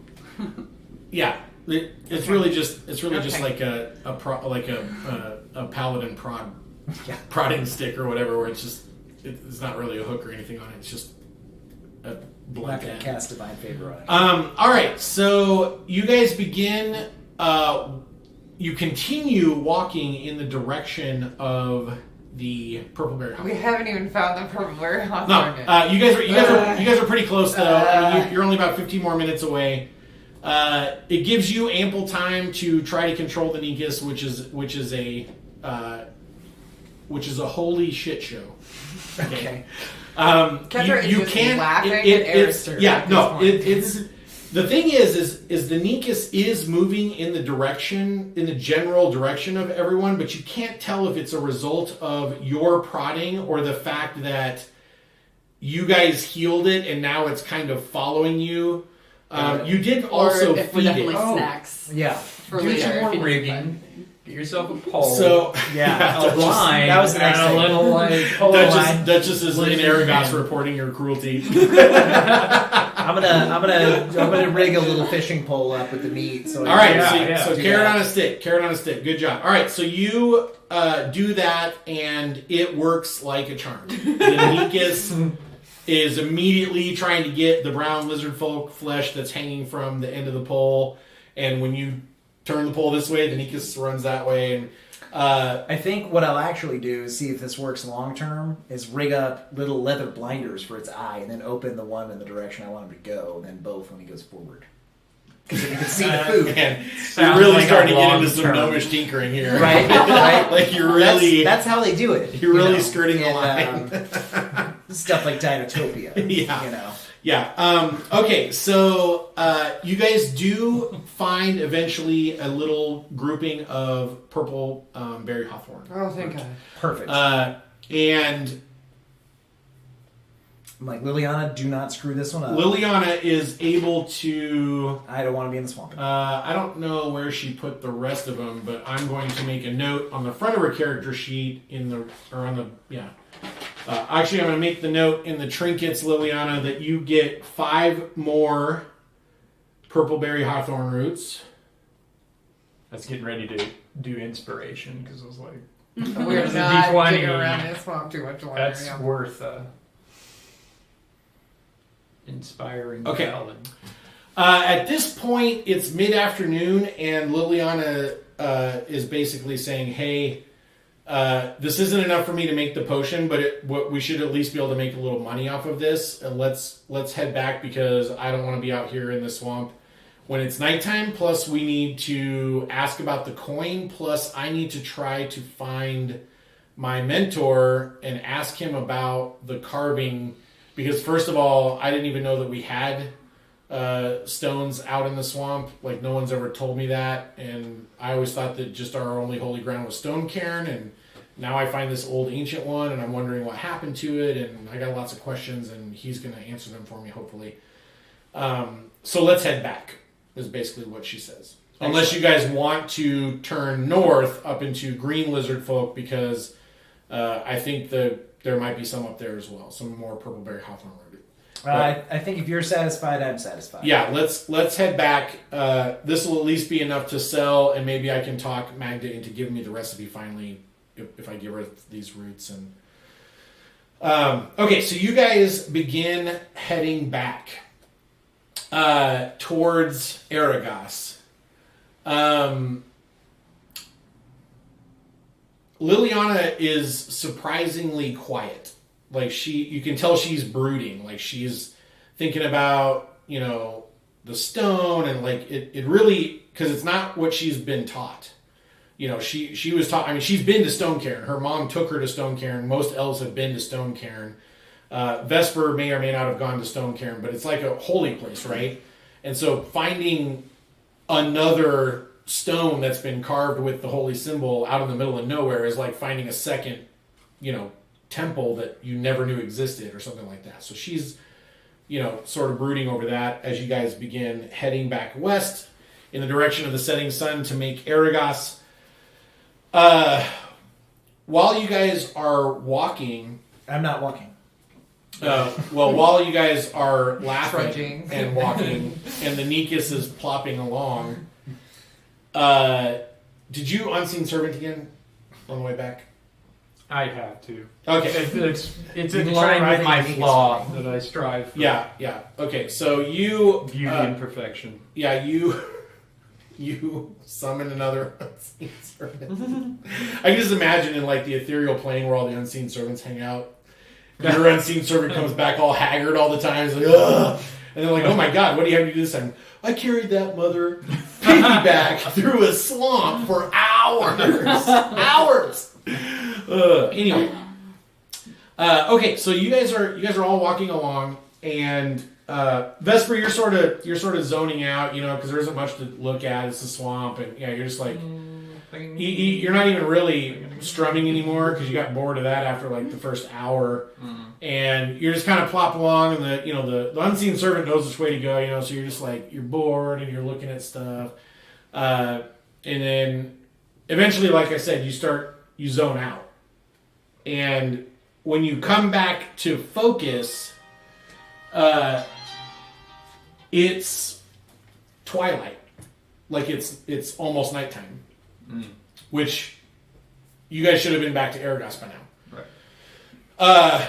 S2: yeah. It's really just
S4: Okay.
S2: like a paladin prodding stick or whatever, where it's not really a hook or anything on it. It's just a
S3: I'm not
S2: blunt
S3: going
S2: end.
S3: to cast divine favor on it.
S2: All right, so you guys begin. You continue walking in the direction of the Purpleberry
S4: We
S2: Hawthorn.
S4: haven't even found the Purpleberry
S2: No,
S4: Hawthorn yet.
S2: you guys are pretty close though. I mean, you're only about 15 more minutes away. It gives you ample time to try to control the Nikas, which is a holy shit show.
S3: Okay.
S4: Kendra is just laughing at Arister
S2: yeah,
S4: at
S2: no,
S4: this point.
S2: it's the thing is the Nikas is moving in the general direction of everyone, but you can't tell if it's a result of your prodding or the fact that you guys healed it and now it's kind of following you. You did also
S5: or if we're
S2: feed
S5: definitely
S2: it.
S1: Oh.
S5: snacks
S3: Yeah.
S5: for
S1: Do
S5: later.
S1: some
S5: if
S1: more
S5: you need
S1: rigging. Get yourself a pole.
S2: So
S1: a line.
S3: that was the next
S1: and a
S3: thing.
S1: little like
S3: Pole line.
S2: Duchess is in
S1: Lizard
S2: Arragas
S1: man.
S2: reporting your cruelty.
S3: I'm gonna rig a little fishing pole up with the meat. So
S2: All right,
S1: Yeah,
S2: so
S3: do
S2: carrot
S3: that.
S2: on a stick, Good job. All right, so you do that, and it works like a charm. The Nikas is immediately trying to get the brown lizardfolk flesh that's hanging from the end of the pole, and when you turn the pole this way, the Nikas runs that way, and
S3: I think what I'll actually do is see if this works long term. Is rig up little leather blinders for its eye, and then open the one in the direction I want him to go, and then both when he goes forward. Because you can see the food,
S2: man, you're
S1: Sounds
S2: really
S1: like
S2: starting
S1: a
S2: to get
S1: long
S2: into some
S1: term.
S2: gnomish tinkering here,
S3: right? Right.
S2: Like you're really,
S3: That's how they do it.
S2: you're really
S3: you know,
S2: skirting the
S3: in,
S2: line.
S3: stuff like Dinotopia.
S2: Yeah.
S3: You know.
S2: Yeah. Okay. So you guys do find eventually a little grouping of purple berry hawthorn,
S4: Oh, thank God.
S3: Perfect.
S2: and
S3: I'm like, Liliana, do not screw this one up.
S2: Liliana is able to.
S3: I don't want to be in the swamp.
S2: I don't know where she put the rest of them, but I'm going to make a note on the front of her character sheet actually, I'm going to make the note in the trinkets, Liliana, that you get 5 more Purpleberry Hawthorn Roots.
S1: That's getting ready to do inspiration because I was like,
S4: We're
S1: It's a
S4: not
S1: D20.
S4: digging around this swamp too much longer.
S1: that's
S4: yeah.
S1: worth inspiring
S2: Okay.
S1: paladin.
S2: At this point, it's mid-afternoon, and Liliana is basically saying, hey, this isn't enough for me to make the potion, but we should at least be able to make a little money off of this, and let's head back because I don't want to be out here in the swamp when it's nighttime, plus we need to ask about the coin, plus I need to try to find my mentor and ask him about the carving, because first of all, I didn't even know that we had stones out in the swamp. Like, no one's ever told me that, and I always thought that just our only holy ground was stone cairn, and now I find this old ancient one, and I'm wondering what happened to it, and I got lots of questions, and he's going to answer them for me, hopefully. So let's head back, is basically what she says. Unless you guys want to turn north up into green lizard folk, because I think that there might be some up there as well, some more Purpleberry Hawthorn Root.
S3: I think if you're satisfied, I'm satisfied.
S2: Yeah, let's head back. This will at least be enough to sell, and maybe I can talk Magda into giving me the recipe finally if I give her these roots. And okay, so you guys begin heading back towards Arragas. Liliana is surprisingly quiet. Like, you can tell she's brooding. Like, she's thinking about, the stone, and like it really, because it's not what she's been taught. She was taught. I mean, she's been to Stone Cairn. Her mom took her to Stone Cairn. Most elves have been to Stone Cairn. Vesper may or may not have gone to Stone Cairn, but it's like a holy place, right? And so finding another stone that's been carved with the holy symbol out in the middle of nowhere is like finding a second, temple that you never knew existed or something like that. So she's, sort of brooding over that as you guys begin heading back west in the direction of the setting sun to make Arragas. While you guys are walking...
S3: I'm not walking.
S2: While you guys are laughing
S4: Trudging.
S2: and walking, and the Nikus is plopping along, did you unseen servant again on the way back?
S1: I have to.
S2: Okay.
S1: It's
S3: You
S1: in
S3: try
S1: line with
S3: riding
S1: my
S3: the
S1: flaw
S3: Vegas
S1: that I strive for.
S2: Yeah. Okay, so you...
S1: Beauty and perfection.
S2: Yeah, you summon another unseen servant. I can just imagine in like the ethereal plane where all the unseen servants hang out. Your unseen servant comes back all haggard all the time. It's like, ugh. And they're like, oh my god, what do you have to do this time? I carried that mother piggyback through a swamp for hours. Hours. Anyway. Okay, so you guys are all walking along, and Vesper, you're sort of zoning out, because there isn't much to look at. It's a swamp, and you're just like you're not even really strumming anymore because you got bored of that after like the first hour, and you're just kind of plop along, and the unseen servant knows which way to go, so you're just like you're bored and you're looking at stuff, and then eventually, like I said, you zone out, and when you come back to focus, it's twilight. Like it's almost nighttime. Which you guys should have been back to Arragas by now.
S1: Right.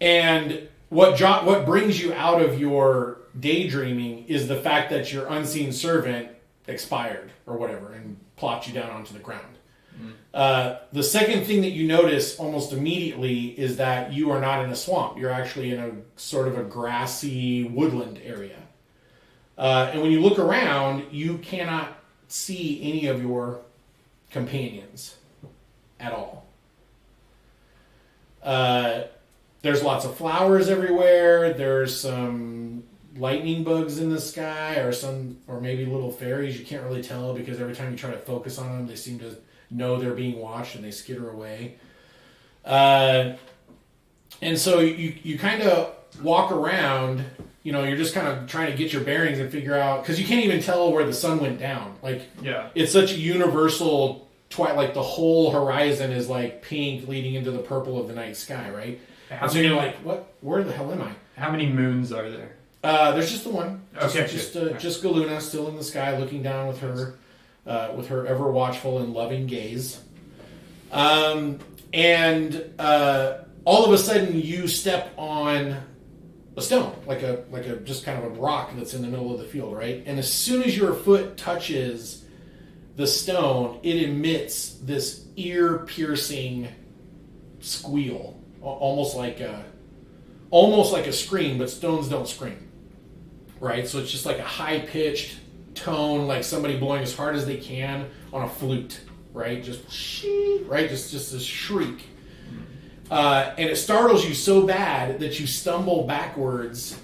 S2: And what brings you out of your daydreaming is the fact that your unseen servant expired or whatever and plopped you down onto the ground. The second thing that you notice almost immediately is that you are not in a swamp. You're actually in a sort of a grassy woodland area. And when you look around, you cannot see any of your companions at all. There's lots of flowers everywhere. There's some lightning bugs in the sky, or maybe little fairies. You can't really tell because every time you try to focus on them, they seem to know they're being watched and they skitter away. And so you kind of walk around, you're just kind of trying to get your bearings and figure out, because you can't even tell where the sun went down. Like,
S1: Yeah.
S2: it's such a universal twilight, like the whole horizon is like pink leading into the purple of the night sky, right?
S1: How
S2: And so
S1: many,
S2: you're like, what? Where the hell am I?
S1: how many moons are there?
S2: There's just the one.
S1: Okay,
S2: Just
S1: good.
S2: Galuna still in the sky, looking down with her ever watchful and loving gaze. And all of a sudden, you step on a stone, like a just kind of a rock that's in the middle of the field, right? And as soon as your foot touches the stone, it emits this ear-piercing squeal, almost like a scream, but stones don't scream, right? So it's just like a high-pitched tone, like somebody blowing as hard as they can on a flute, right? Just this shriek. And it startles you so bad that you stumble backwards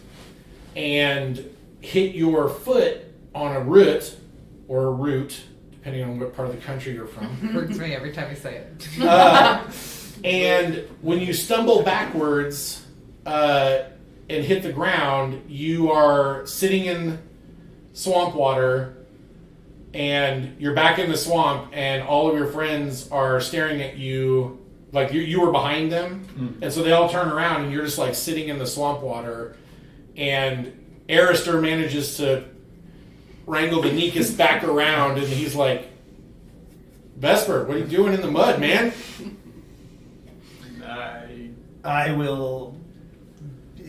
S2: and hit your foot on a root, depending on what part of the country you're from.
S4: Hurts me every time you say it.
S2: And when you stumble backwards and hit the ground, you are sitting in swamp water, and you're back in the swamp, and all of your friends are staring at you like you were behind them. And so they all turn around, and you're just like sitting in the swamp water, and Arister manages to wrangle the Nikus back around, and he's like, Vesper, what are you doing in the mud, man?
S3: I will.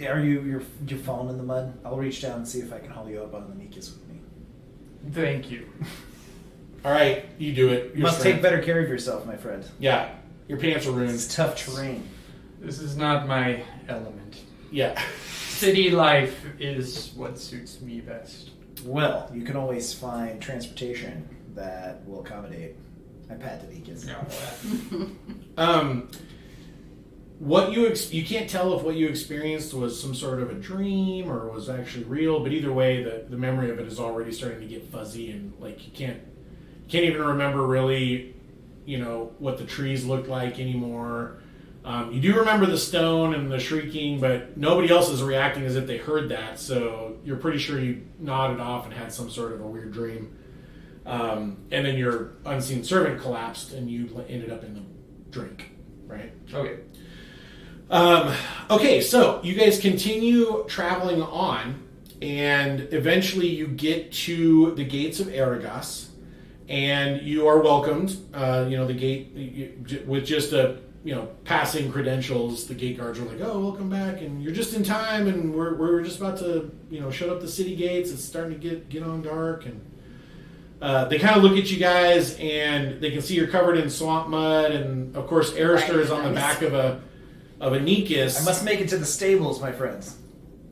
S3: Are you falling in the mud? I'll reach down and see if I can haul you up on the Nikus with me.
S1: Thank you.
S2: All right, you do it.
S3: You must take better care of yourself, my friend.
S2: Yeah, your pants are ruined.
S3: It's tough terrain.
S1: This is not my element.
S2: Yeah.
S1: City life is what suits me best.
S3: Well, you can always find transportation that will accommodate. I pat the Nikus.
S1: No.
S2: you can't tell if what you experienced was some sort of a dream or was actually real, but either way, the memory of it is already starting to get fuzzy, and like you can't even remember really, what the trees looked like anymore. You do remember the stone and the shrieking, but nobody else is reacting as if they heard that, so you're pretty sure you nodded off and had some sort of a weird dream. And then your unseen servant collapsed and you ended up in the drink, right?
S1: Okay.
S2: Okay, so you guys continue traveling on, and eventually you get to the gates of Arragas, and you are welcomed. The gate, with just passing credentials, the gate guards are like, "Oh, welcome back, and you're just in time, and we're just about to, shut up the city gates. It's starting to get on dark." And they kind of look at you guys, and they can see you're covered in swamp mud, and of course, Arister is on the back of a Nikus.
S3: I must make it to the stables, my friends.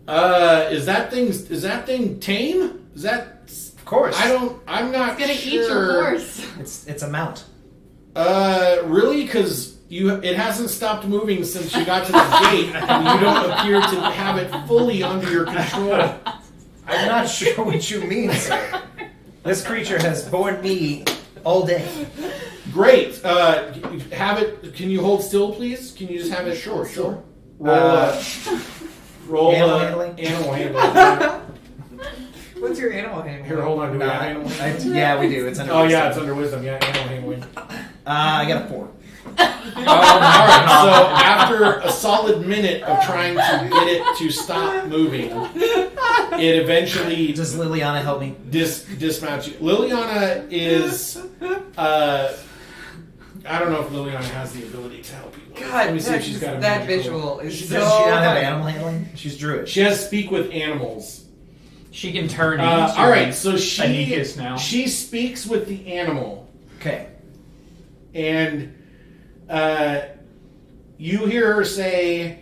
S2: Is that thing tame? Is that?
S3: Of course.
S2: I'm not
S5: It's gonna
S2: sure.
S5: eat your horse.
S3: It's a mount.
S2: Really? Because it hasn't stopped moving since you got to the gate, and you don't appear to have it fully under your control.
S3: I'm not sure what you mean, sir. This creature has borne me all day.
S2: Great. Have it. Can you hold still, please? Can you just have it? Sure. Roll.
S3: Animal handling?
S2: Animal handling.
S4: What's your animal handling?
S2: Here, hold on. Do we have animal handling?
S3: Yeah, we do. It's under.
S2: Oh
S3: wisdom.
S2: yeah, it's under wisdom. Yeah, animal handling.
S3: I got a 4.
S2: All right. So after a solid minute of trying to get it to stop moving, it eventually
S3: Does Liliana help me?
S2: dismounts you. Liliana is. I don't know if Liliana has the ability to help you.
S4: God,
S2: Let me see if she's got a
S4: that
S2: magical-
S4: visual is
S3: Does
S4: so.
S3: she not have
S4: good.
S3: animal handling? She's druid.
S2: She has speak with animals.
S1: She can turn into
S2: All right, so she
S1: Anikas now.
S2: she speaks with the animal,
S3: Okay.
S2: and you hear her say,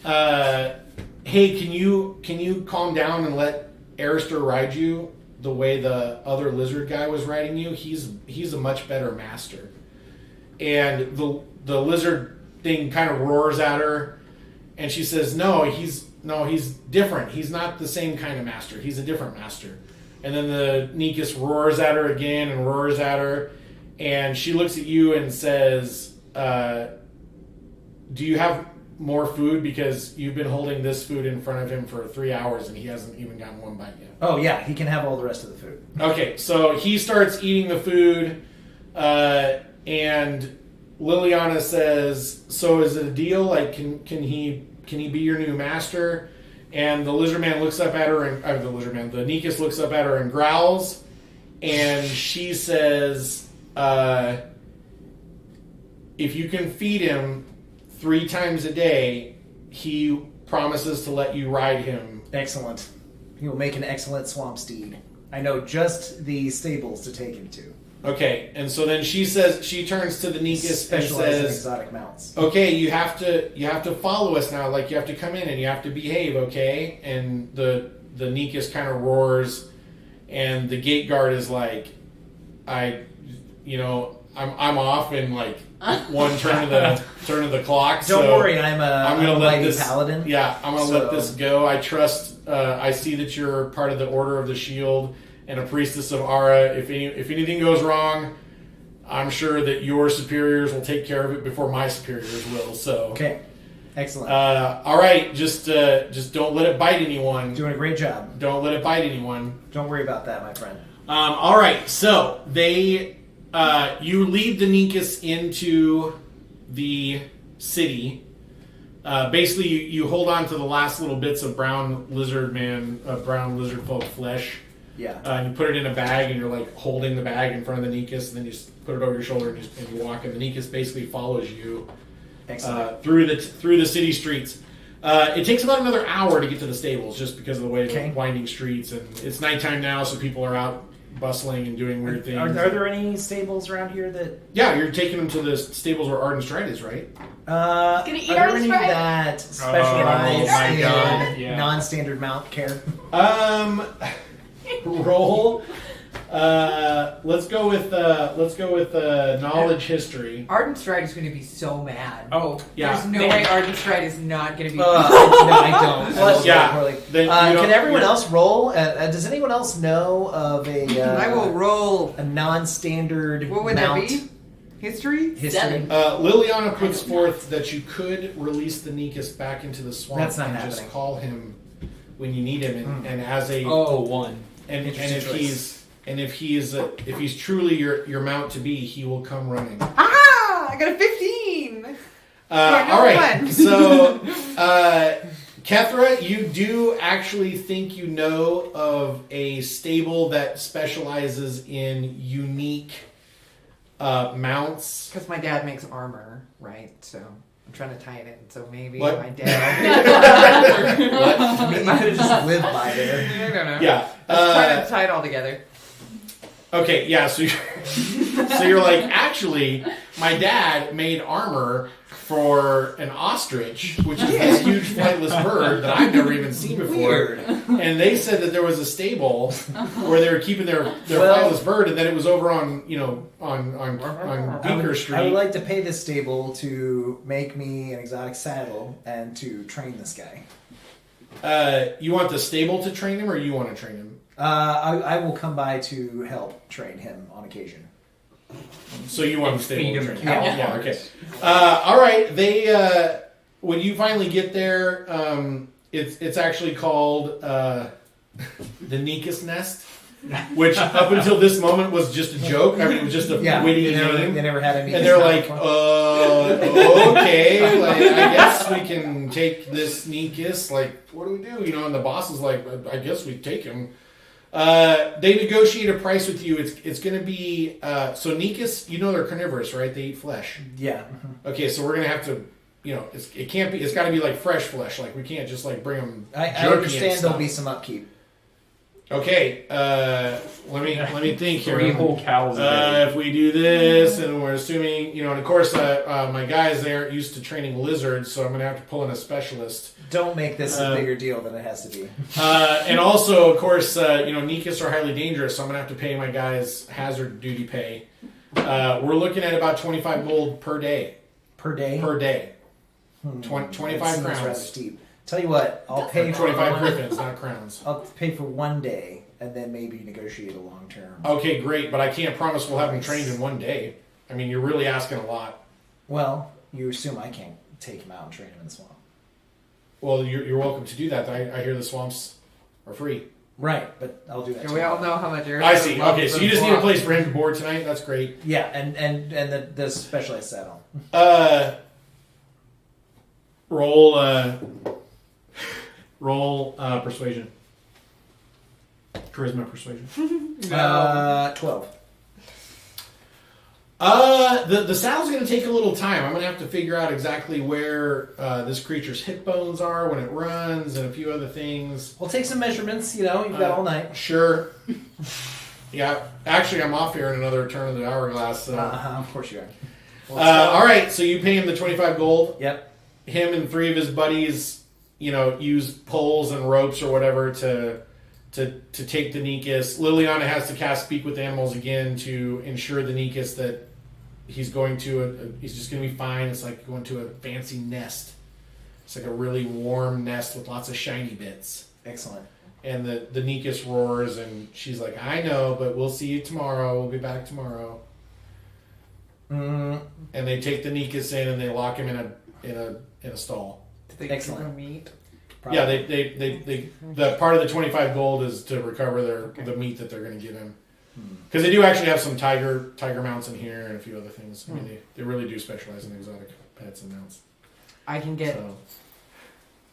S2: "Hey, can you calm down and let Arister ride you the way the other lizard guy was riding you? He's a much better master." And the lizard thing kind of roars at her, and she says, No, he's different. He's not the same kind of master. He's a different master." And then the Nikus roars at her again and roars at her, and she looks at you and says, "Do you have more food? Because you've been holding this food in front of him for 3 hours and he hasn't even gotten one bite yet."
S3: Oh yeah, he can have all the rest of the food.
S2: Okay, so he starts eating the food, and Liliana says, "So is it a deal? Like, can he be your new master?" And the lizard man looks up at her, and the Nikus looks up at her and growls, and she says, "If you can feed him 3 times a day, he promises to let you ride him."
S3: Excellent. He will make an excellent swamp steed. I know just the stables to take him to.
S2: Okay, and so then she turns to the Nikus and
S3: Specialize in
S2: says,
S3: exotic mounts.
S2: "Okay, you have to follow us now. Like, you have to come in and you have to behave, okay?" And the Nikus kind of roars, and the gate guard is like, I'm off in like one turn of the clock.
S3: Don't
S2: so
S3: worry, I'm
S2: gonna
S3: a
S2: let
S3: mighty
S2: this
S3: paladin.
S2: Yeah, I'm gonna
S3: So-
S2: let this go. I trust. I see that you're part of the Order of the Shield and a priestess of Ara. If anything goes wrong, I'm sure that your superiors will take care of it before my superiors will. So
S3: Okay. Excellent.
S2: all right, just don't let it bite anyone.
S3: Doing a great job.
S2: Don't let it bite anyone.
S3: Don't worry about that, my friend.
S2: All right, so you lead the Nikus into the city. Basically, you hold on to the last little bits of brown lizard folk flesh.
S3: Yeah.
S2: And you put it in a bag, and you're like holding the bag in front of the Nikus, and then you just put it over your shoulder and you walk, and the Nikus basically follows you
S3: Excellent.
S2: through the city streets. It takes about another hour to get to the stables, just because of the way
S3: Okay.
S2: the winding streets, and it's nighttime now, so people are out bustling and doing weird things.
S3: Are there any stables around here that?
S2: Yeah, you're taking them to the stables where Arden Stride is, right?
S5: gonna eat
S3: are
S5: our
S3: there any
S5: Sprite?
S3: that specialize
S1: my
S3: in
S1: God, yeah.
S3: non-standard mount care?
S2: Roll Let's go with knowledge history.
S4: Ardenstride is going to be so mad.
S1: Oh,
S2: Yeah.
S4: There's no way Ardenstride is not going to be.
S3: No, I don't. I will
S2: Yeah.
S3: poorly.
S2: Then you
S3: Can
S2: don't-
S3: everyone else roll? Does anyone else know of
S4: I will roll.
S3: a non-standard
S4: What would
S3: mount
S4: that be? History?
S3: history?
S5: 7.
S2: Liliana puts forth that you could release the Nikus back into the swamp
S3: That's not
S2: and
S3: happening.
S2: just call him when you need him, and as a
S6: Oh, 1.
S2: and
S3: Interesting
S2: if
S3: choice.
S2: if he's truly your mount to be, he will come running.
S4: Ah! I got a 15!
S2: All right, so Kethra, you do actually think you know of a stable that specializes in unique mounts.
S4: Because my dad makes armor, right? So I'm trying to tie it in. So maybe
S2: What?
S4: my dad.
S2: What?
S3: Maybe you could just live by there.
S4: I don't know.
S2: Yeah.
S4: I was trying to tie it all together.
S2: Okay, yeah, so you're like, actually, my dad made armor for an ostrich, which is this huge flightless bird that I've never even seen before.
S3: Weird.
S2: And they said that there was a stable where they were keeping their
S3: Well-
S2: flightless bird, and then it was over on Beaker Street.
S3: I would like to pay this stable to make me an exotic saddle and to train this guy.
S2: You want the stable to train him, or you want to train him?
S3: I will come by to help train him on occasion.
S2: So you want the stable
S6: Feed
S2: to
S6: him
S2: train him?
S6: cow
S2: Yeah,
S6: parts.
S2: okay. All right. They when you finally get there, it's actually called the Nikus Nest, which up until this moment was just a joke. I mean, it was just a witty name.
S3: They never had any.
S2: And they're like, okay, like, I guess we can take this Nikus. Like, what do we do? You know, and the boss is like, I guess we take him. They negotiate a price with you. It's going to be so Nikus. You know they're carnivorous, right? They eat flesh.
S3: Yeah.
S2: Okay, so we're gonna have to, you know, it can't be. It's got to be like fresh flesh. Like we can't just like bring them.
S3: I
S2: jerky and
S3: understand
S2: stuff.
S3: there'll be some upkeep.
S2: Okay, let me think here.
S1: 3 whole cows a day.
S2: If we do this, and we're assuming, you know, and of course, my guys, they aren't used to training lizards, so I'm going to have to pull in a specialist.
S3: Don't make this a bigger deal than it has to be.
S2: And also, of course, you know, Nikus are highly dangerous, so I'm going to have to pay my guys hazard duty pay. We're looking at about 25 gold per day.
S3: Per day?
S2: Per day. 25
S3: That seems rather
S2: crowns.
S3: steep. Tell you what, I'll pay for
S2: 25 griffins, not crowns.
S3: I'll pay for one day and then maybe negotiate a long term.
S2: Okay, great, but I can't promise we'll have them trained in one day. I mean, you're really asking a lot.
S3: Well, you assume I can't take him out and train him in the swamp.
S2: Well, you're welcome to do that. I hear the swamps are free.
S3: Right, but I'll do that.
S4: And we all know how much Eric
S2: I see.
S4: loves
S2: Okay, so
S4: the
S2: you just need a
S4: swamp.
S2: place for him to board tonight. That's great.
S3: Yeah, and the specialized saddle.
S2: Roll persuasion. Charisma persuasion.
S3: 12.
S2: The saddle's going to take a little time. I'm going to have to figure out exactly where this creature's hip bones are when it runs, and a few other things.
S3: We'll take some measurements. You know, you've got all night.
S2: Sure. Yeah. Actually, I'm off here in another turn of the hourglass. So.
S3: Of course you are.
S2: All right. So you pay him the 25 gold.
S3: Yep.
S2: Him and 3 of his buddies, you know, use poles and ropes or whatever to take the Nikus. Liliana has to cast Speak with Animals again to ensure the Nikus that he's going to he's just going to be fine. It's like going to a fancy nest. It's like a really warm nest with lots of shiny bits.
S3: Excellent.
S2: And the Nikus roars, and she's like, "I know, but we'll see you tomorrow. We'll be back tomorrow." And they take the Nikus in and they lock him in a stall.
S4: Did they
S3: Excellent.
S4: give him meat?
S3: Probably.
S2: Yeah, they the part of the 25 gold is to recover the meat that they're going to give him. Because they do actually have some tiger mounts in here and a few other things. I mean, they really do specialize in exotic pets and mounts.
S4: I can get
S2: So,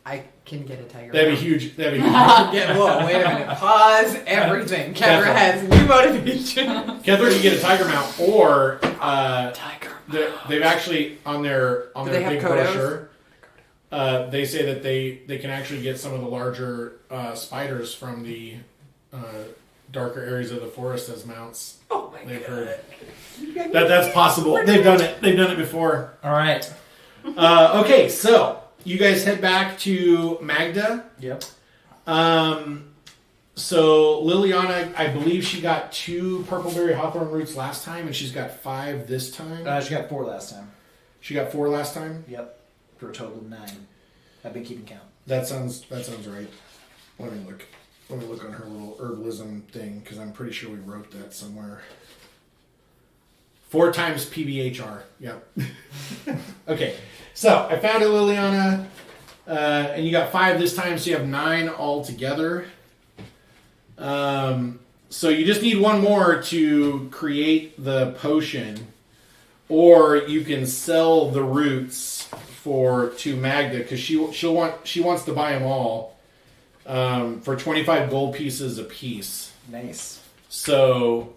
S4: a tiger.
S2: that'd be
S4: mount.
S2: huge. That'd be
S4: I
S2: huge.
S4: can get, whoa, wait a minute. Pause everything. Kendra has new motivation.
S2: Kethler can get a tiger mount, or
S4: Tiger.
S2: they've actually on their
S4: they have
S2: big
S4: Kodos?
S2: brochure. They say that they can actually get some of the larger spiders from the darker areas of the forest as mounts.
S4: Oh my
S2: They've
S4: god.
S2: heard that's possible. They've done it. They've done it before.
S3: All right.
S2: Okay, so you guys head back to Magda.
S3: Yep.
S2: So Liliana, I believe she got 2 Purpleberry Hawthorn Roots last time, and she's got 5 this time.
S3: She got 4 last time.
S2: She got 4 last time.
S3: Yep, for a total of 9. I've been keeping count.
S2: That sounds right. Let me look on her little herbalism thing because I'm pretty sure we wrote that somewhere. 4 times PBHR. Yep. Okay, so I found it, Liliana, and you got 5 this time, so you have 9 altogether. So you just need 1 more to create the potion, or you can sell the roots to Magda because she wants to buy them all for 25 gold pieces a piece.
S3: Nice.
S2: So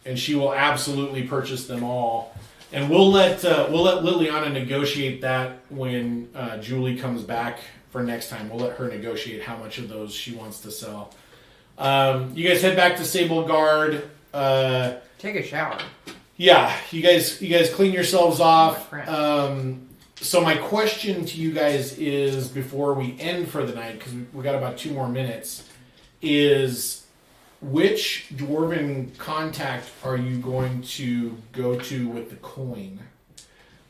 S2: and she will absolutely purchase them all, and we'll let Liliana negotiate that when Julie comes back for next time. We'll let her negotiate how much of those she wants to sell. You guys head back to Scalbolg.
S4: Take a shower.
S2: Yeah, you guys clean yourselves off. So my question to you guys is, before we end for the night, because we got about 2 more minutes, is which dwarven contact are you going to go to with the coin?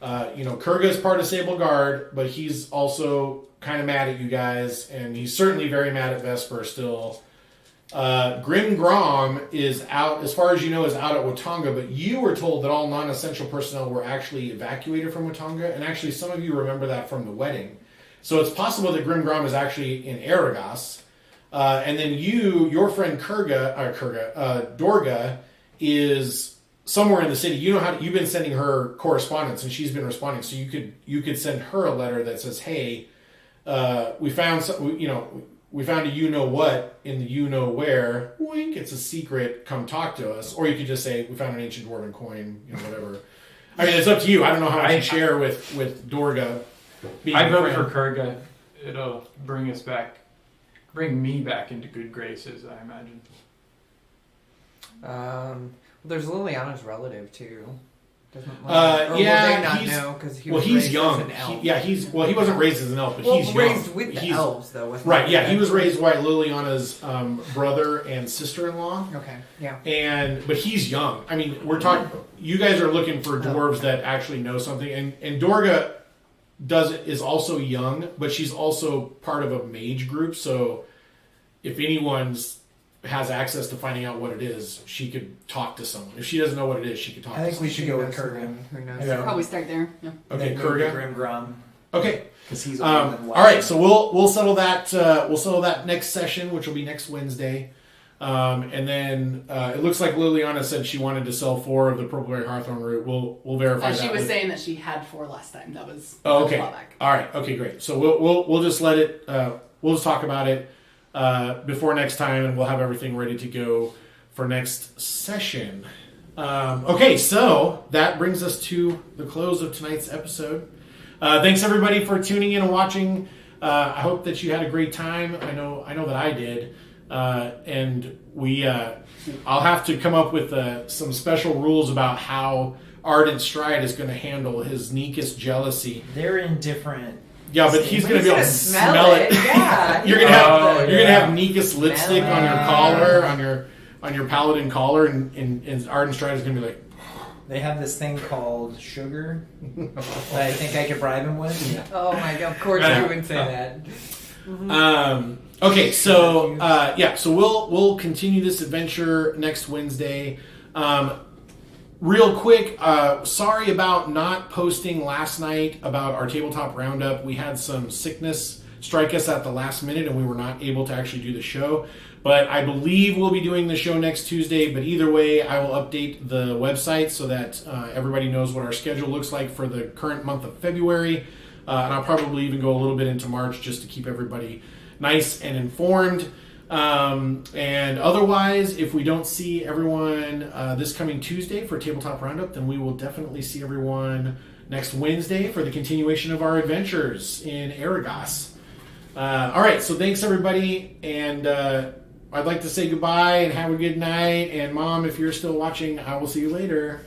S2: Kurga is part of Scalbolg, but he's also kind of mad at you guys, and he's certainly very mad at Vesper still. Grim Grom is out, as far as you know, is out at Watonga, but you were told that all non-essential personnel were actually evacuated from Watonga, and actually some of you remember that from the wedding. So it's possible that Grim Grom is actually in Arragas, and then your friend Dorga, is somewhere in the city. You know you've been sending her correspondence, and she's been responding. So you could send her a letter that says, "Hey, we found we found a you-know-what in the you-know-where. Wink, it's a secret. Come talk to us." Or you could just say, "We found an ancient dwarven coin," whatever. I mean, it's up to you. I don't know how much you share with Dorga.
S1: I vote for Kurga. It'll bring me back into good graces, I imagine.
S4: There's Liliana's relative, too. Will they not know because he was
S2: he's
S4: raised
S2: young.
S4: as an elf?
S2: He wasn't raised as an elf, but he's young.
S4: Raised with the elves, though. Wasn't
S2: Right,
S4: he?
S2: yeah, he was raised by Liliana's brother and sister-in-law.
S4: Okay, yeah.
S2: But he's young. I mean, we're talking. You guys are looking for dwarves that actually know something, and Dorga is also young, but she's also part of a mage group. So if anyone's has access to finding out what it is, she could talk to someone. If she doesn't know what it is, she could talk to someone.
S3: I think we should go with Kurgan.
S4: Who knows?
S3: Yeah.
S5: Probably start there. Yeah.
S2: Okay,
S3: Kurgan.
S2: Kurga.
S3: Grim Grom.
S2: Okay.
S3: Because he's
S2: All right, so we'll settle that. We'll settle that next session, which will be next Wednesday. And then it looks like Liliana said she wanted to sell 4 of the Purpleberry Hawthorn Root. We'll verify that.
S5: She was saying that she had 4 last time. That was
S2: okay.
S5: a while back.
S2: All right. Okay, great. So we'll just let it. We'll just talk about it before next time, and we'll have everything ready to go for next session. Okay, so that brings us to the close of tonight's episode. Thanks everybody for tuning in and watching. I hope that you had a great time. I know that I did. And I'll have to come up with some special rules about how Ardent Stride is going to handle his Nekus jealousy.
S3: They're in different.
S2: Yeah, but he's going to be able to smell it.
S4: Yeah,
S2: you're gonna have Nekus lipstick on your collar, on your paladin collar, and Ardent Stride is going to be like.
S3: They have this thing called sugar that I think I could bribe him with. Yeah.
S4: Oh my god! Of course you would say that.
S2: Okay, so so we'll continue this adventure next Wednesday. Real quick, sorry about not posting last night about our tabletop roundup. We had some sickness strike us at the last minute, and we were not able to actually do the show. But I believe we'll be doing the show next Tuesday. But either way, I will update the website so that everybody knows what our schedule looks like for the current month of February. And I'll probably even go a little bit into March just to keep everybody nice and informed. And otherwise, if we don't see everyone this coming Tuesday for Tabletop Roundup, then we will definitely see everyone next Wednesday for the continuation of our adventures in Arragas. All right, so thanks everybody, and I'd like to say goodbye and have a good night. And Mom, if you're still watching, I will see you later.